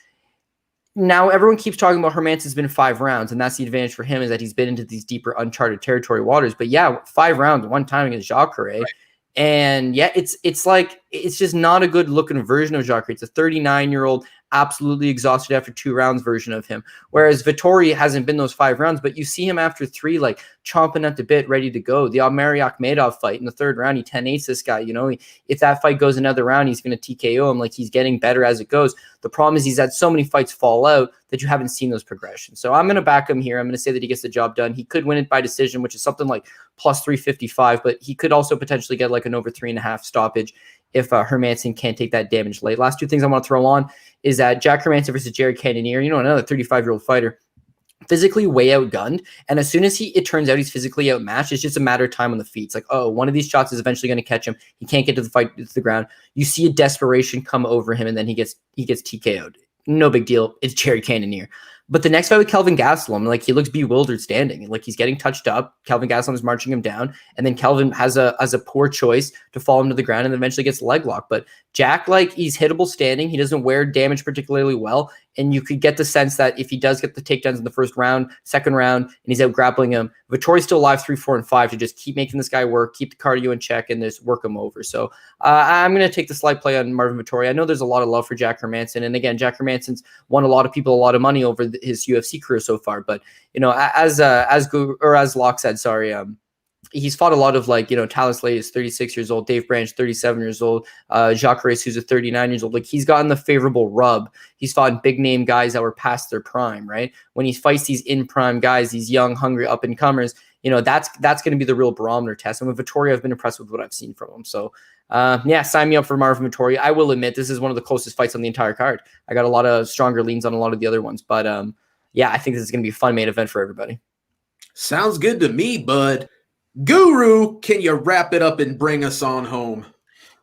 Now, everyone keeps talking about Hermansson's been 5 rounds, and that's the advantage for him, is that he's been into these deeper, uncharted territory waters. But yeah, 5 rounds, one time against Jacare. Right. And yeah, it's like, it's just not a good looking version of Jacare. It's a 39-year-old, absolutely exhausted after 2 rounds version of him. Whereas Vettori hasn't been those 5 rounds, but you see him after 3, like chomping at the bit, ready to go. The Almari Akhmedov fight in the 3rd round, he 10-8s this guy. You know, if that fight goes another round, he's going to TKO him. Like, he's getting better as it goes. The problem is he's had so many fights fall out that you haven't seen those progressions. So I'm going to back him here. I'm going to say that he gets the job done. He could win it by decision, which is something like plus 355, but he could also potentially get like an over 3.5 stoppage if Hermansson can't take that damage late. Last 2 things I want to throw on is that Jack Hermansson versus Jared Cannonier, you know, another 35-year-old fighter, physically way outgunned. And as soon as it turns out he's physically outmatched, it's just a matter of time on the feet. It's like, oh, one of these shots is eventually going to catch him. He can't get to the ground. You see a desperation come over him, and then he gets TKO'd. No big deal. It's Jared Cannonier. But the next fight with Kelvin Gastelum, like, he looks bewildered standing. Like, he's getting touched up. Kelvin Gastelum is marching him down. And then Kelvin has a poor choice to fall him to the ground and then eventually gets leg locked. But Jack, like, he's hittable standing. He doesn't wear damage particularly well. And you could get the sense that if he does get the takedowns in the 1st round, 2nd round, and he's out grappling him, Vettori's still alive 3, 4, and 5 to just keep making this guy work, keep the cardio in check, and just work him over. So I'm going to take the slight play on Marvin Vettori. I know there's a lot of love for Jack Hermansson. And again, Jack Hermansson's won a lot of people a lot of money over his UFC career so far. But, you know, as Locke said, he's fought a lot of, like, you know, Taila Slade is 36 years old, Dave Branch, 37 years old, Jacare Souza, 39 years old. Like, he's gotten the favorable rub. He's fought big name guys that were past their prime, right? When he fights these in prime guys, these young, hungry up and comers, you know, that's going to be the real barometer test. And with Vettori, I've been impressed with what I've seen from him. So, yeah, sign me up for Marvin Vettori. I will admit this is one of the closest fights on the entire card. I got a lot of stronger leans on a lot of the other ones, but yeah, I think this is going to be a fun main event for everybody. Sounds good to me, bud. Guru, can you wrap it up and bring us on home?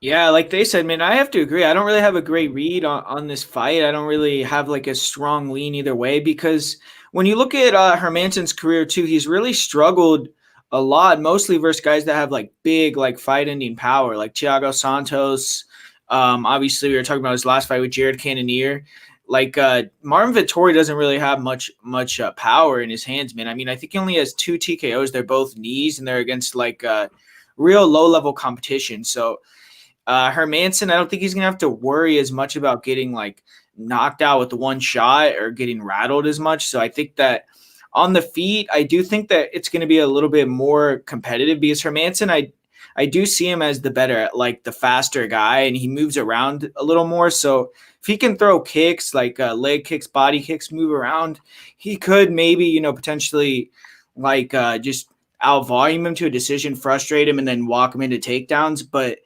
Yeah, like they said, man, I have to agree. I don't really have a great read on this fight. I don't really have like a strong lean either way, because when you look at Hermansson's career too, he's really struggled a lot, mostly versus guys that have like big, like fight-ending power, like Thiago Santos. Obviously, we were talking about his last fight with Jared Cannonier. Like Marvin Vettori doesn't really have much power in his hands, man. I mean, I think he only has 2 TKOs. They're both knees, and they're against like real low-level competition. So Hermansson, I don't think he's going to have to worry as much about getting like knocked out with the one shot or getting rattled as much. So I think that on the feet, I do think that it's going to be a little bit more competitive, because Hermansson, I do see him as the better, like the faster guy, and he moves around a little more. So if he can throw kicks, like leg kicks, body kicks, move around, he could maybe, you know, potentially like just out volume him to a decision, frustrate him, and then walk him into takedowns. But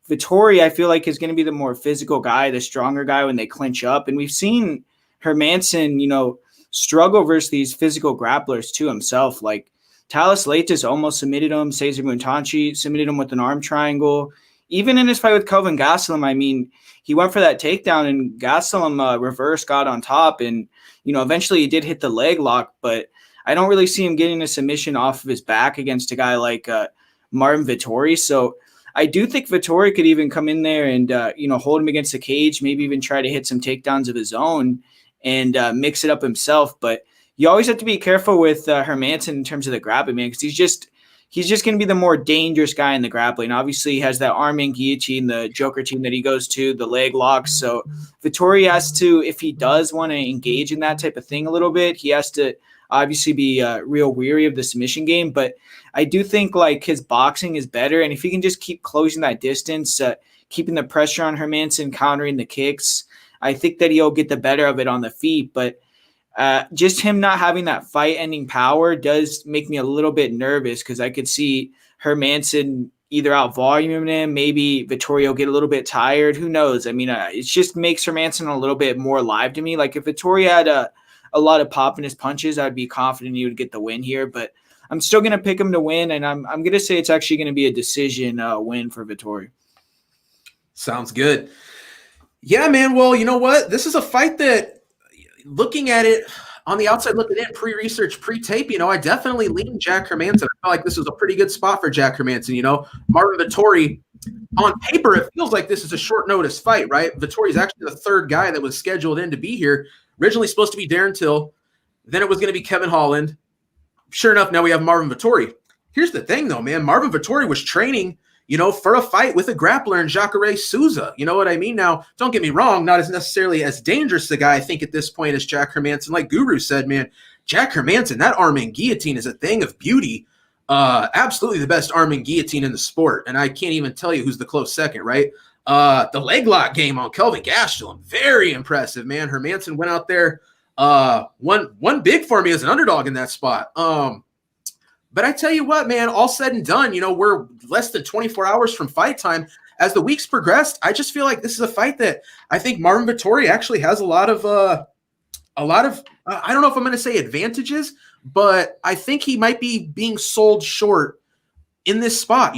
Vettori, I feel like, is going to be the more physical guy, the stronger guy when they clinch up. And we've seen Hermansson, you know, struggle versus these physical grapplers too himself. Like Taila Slade almost submitted him. Cesar Muntanchi submitted him with an arm triangle. Even in his fight with Kelvin Gastelum, I mean, he went for that takedown, and Gastelum reverse got on top, and, you know, eventually he did hit the leg lock, but I don't really see him getting a submission off of his back against a guy like Marvin Vettori. So I do think Vettori could even come in there and, you know, hold him against the cage, maybe even try to hit some takedowns of his own and mix it up himself. But you always have to be careful with Hermansson in terms of the grappling, man, because he's just going to be the more dangerous guy in the grappling. Obviously, he has that arming guillotine, the Joker team that he goes to, the leg locks. So Vettori has to, if he does want to engage in that type of thing a little bit, he has to obviously be real weary of the submission game. But I do think like his boxing is better, and if he can just keep closing that distance, keeping the pressure on Hermansson, countering the kicks. I think that he'll get the better of it on the feet, but just him not having that fight-ending power does make me a little bit nervous because I could see Hermansson either out-voluming him, maybe Vettori will get a little bit tired. Who knows? I mean, it just makes Hermansson a little bit more alive to me. Like if Vettori had a lot of pop in his punches, I'd be confident he would get the win here, but I'm still going to pick him to win, and I'm going to say it's actually going to be a decision win for Vettori. Sounds good. Yeah, man. Well, you know what? This is a fight that, looking at it on the outside, looking in, pre-research, pre-tape, I definitely lean Jack Hermansson. I feel like this is a pretty good spot for Jack Hermansson. Marvin Vettori, on paper, it feels like this is a short notice fight, right? Vettori is actually the third guy that was scheduled in to be here. Originally supposed to be Darren Till. Then it was going to be Kevin Holland. Sure enough, now we have Marvin Vettori. Here's the thing, though, man. Marvin Vettori was training, for a fight with a grappler in Jacare Souza. You know what I mean? Now, don't get me wrong, not as necessarily as dangerous a guy, I think, at this point as Jack Hermansson. Like Guru said, man, Jack Hermansson, that arm and guillotine is a thing of beauty. Absolutely the best arm and guillotine in the sport. And I can't even tell you who's the close second, right? The leg lock game on Kelvin Gastelum, very impressive, man. Hermansson went out there, one big for me as an underdog in that spot. But I tell you what, man, all said and done, we're less than 24 hours from fight time. As the weeks progressed, I just feel like this is a fight that I think Marvin Vettori actually has a lot of I don't know if I'm going to say advantages, but I think he might be being sold short in this spot.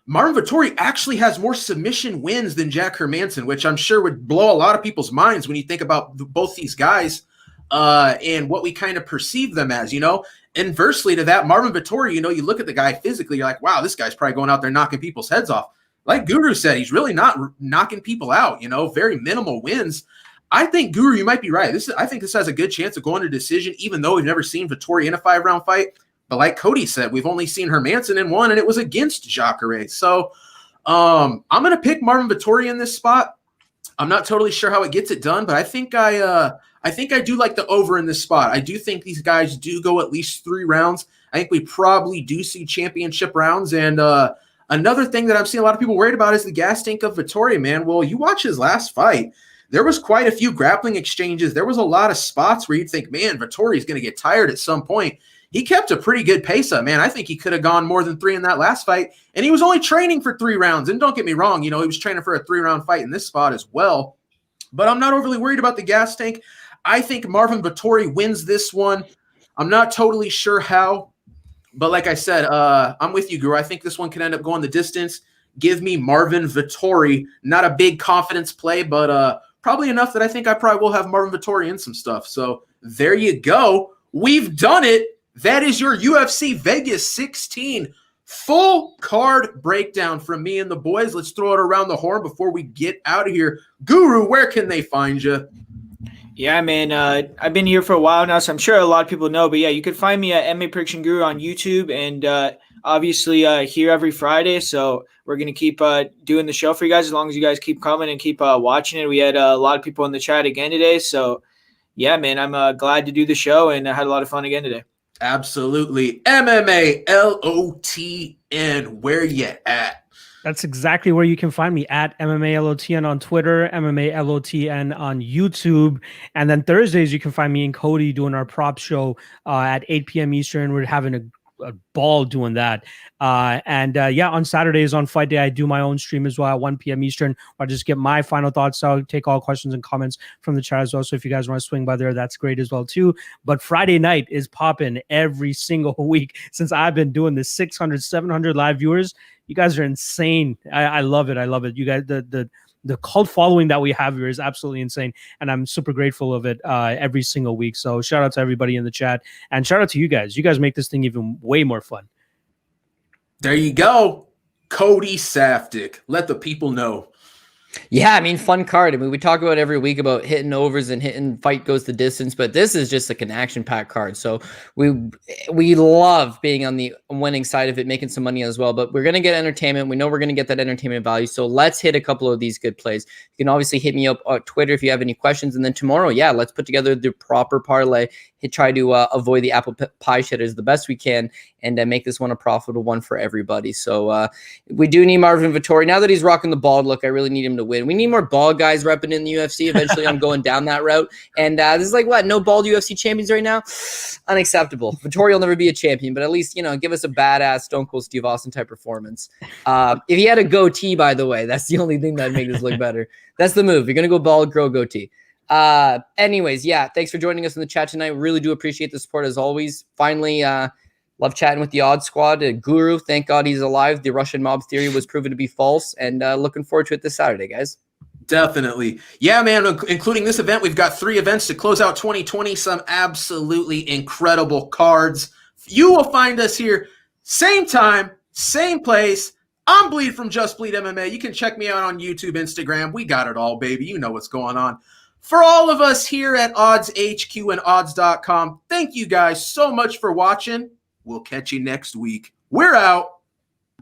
Marvin Vettori actually has more submission wins than Jack Hermansson, which I'm sure would blow a lot of people's minds when you think about both these guys and what we kind of perceive them as, Inversely to that, Marvin Vettori, you look at the guy physically, you're like, wow, this guy's probably going out there knocking people's heads off. Like Guru said, he's really not knocking people out, very minimal wins. I think, Guru, you might be right. I think this has a good chance of going to decision, even though we've never seen Vettori in a 5-round fight. But like Cody said, we've only seen Hermansson in one, and it was against Jacare. So I'm going to pick Marvin Vettori in this spot. I'm not totally sure how it gets it done, but I think I do like the over in this spot. I do think these guys do go at least 3 rounds. I think we probably do see championship rounds. And another thing that I'm seeing a lot of people worried about is the gas tank of Vettori, man. Well, you watch his last fight. There was quite a few grappling exchanges. There was a lot of spots where you'd think, man, Vettori's going to get tired at some point. He kept a pretty good pace up, man. I think he could have gone more than 3 in that last fight. And he was only training for 3 rounds. And don't get me wrong, he was training for a 3-round fight in this spot as well. But I'm not overly worried about the gas tank. I think Marvin Vettori wins this one. I'm not totally sure how. But like I said, I'm with you, Guru. I think this one can end up going the distance. Give me Marvin Vettori. Not a big confidence play, but probably enough that I think I probably will have Marvin Vettori in some stuff. So there you go. We've done it. That is your UFC Vegas 16 full card breakdown from me and the boys. Let's throw it around the horn before we get out of here. Guru, where can they find you? Yeah, man. I've been here for a while now, so I'm sure a lot of people know. But yeah, you can find me at MMA Prediction Guru on YouTube, and obviously here every Friday. So we're gonna keep doing the show for you guys as long as you guys keep coming and keep watching it. We had a lot of people in the chat again today, so yeah, man, I'm glad to do the show, and I had a lot of fun again today. Absolutely. MMA LOTN, where you at? That's exactly where you can find me, at MMA LOTN on Twitter, MMA LOTN on YouTube. And then Thursdays, you can find me and Cody doing our prop show at 8 p.m. Eastern. We're having a ball doing that. Yeah, on Saturdays, on fight day, I do my own stream as well at 1 p.m. Eastern. I just get my final thoughts. I'll take all questions and comments from the chat as well. So if you guys want to swing by there, that's great as well too. But Friday night is popping every single week since I've been doing this. 600, 700 live viewers. You guys are insane. I love it. I love it. You guys, the cult following that we have here is absolutely insane, and I'm super grateful of it every single week. So shout out to everybody in the chat, and shout out to you guys. You guys make this thing even way more fun. There you go. Cody Saftik. Let the people know. Yeah, I mean, fun card. I mean, we talk about every week about hitting overs and hitting fight goes the distance, but this is just like an action-packed card. So we love being on the winning side of it, making some money as well. But we're gonna get entertainment. We know we're gonna get that entertainment value. So let's hit a couple of these good plays. You can obviously hit me up on Twitter if you have any questions. And then tomorrow, yeah, let's put together the proper parlay. Try to avoid the apple pie shitters the best we can, and make this one a profitable one for everybody. So we do need Marvin Vettori now that he's rocking the bald look. I really need him to win. We need more bald guys repping in the UFC. Eventually, I'm going down that route. And this is like what? No bald UFC champions right now? Unacceptable. Vettori will never be a champion, but at least, give us a badass Stone Cold Steve Austin type performance. If he had a goatee, by the way, that's the only thing that'd make this look better. That's the move. You're gonna go bald, grow a goatee. Anyways, yeah, thanks for joining us in the chat tonight. Really do appreciate the support as always. Finally, love chatting with the Odd Squad. Guru, thank God he's alive. The Russian mob theory was proven to be false, and looking forward to it this Saturday, guys. Definitely. Yeah, man, including this event, we've got 3 events to close out 2020, some absolutely incredible cards. You will find us here, same time, same place. I'm Bleed from Just Bleed MMA. You can check me out on YouTube, Instagram. We got it all, baby. You know what's going on. For all of us here at Odds HQ and odds.com, thank you guys so much for watching. We'll catch you next week. We're out.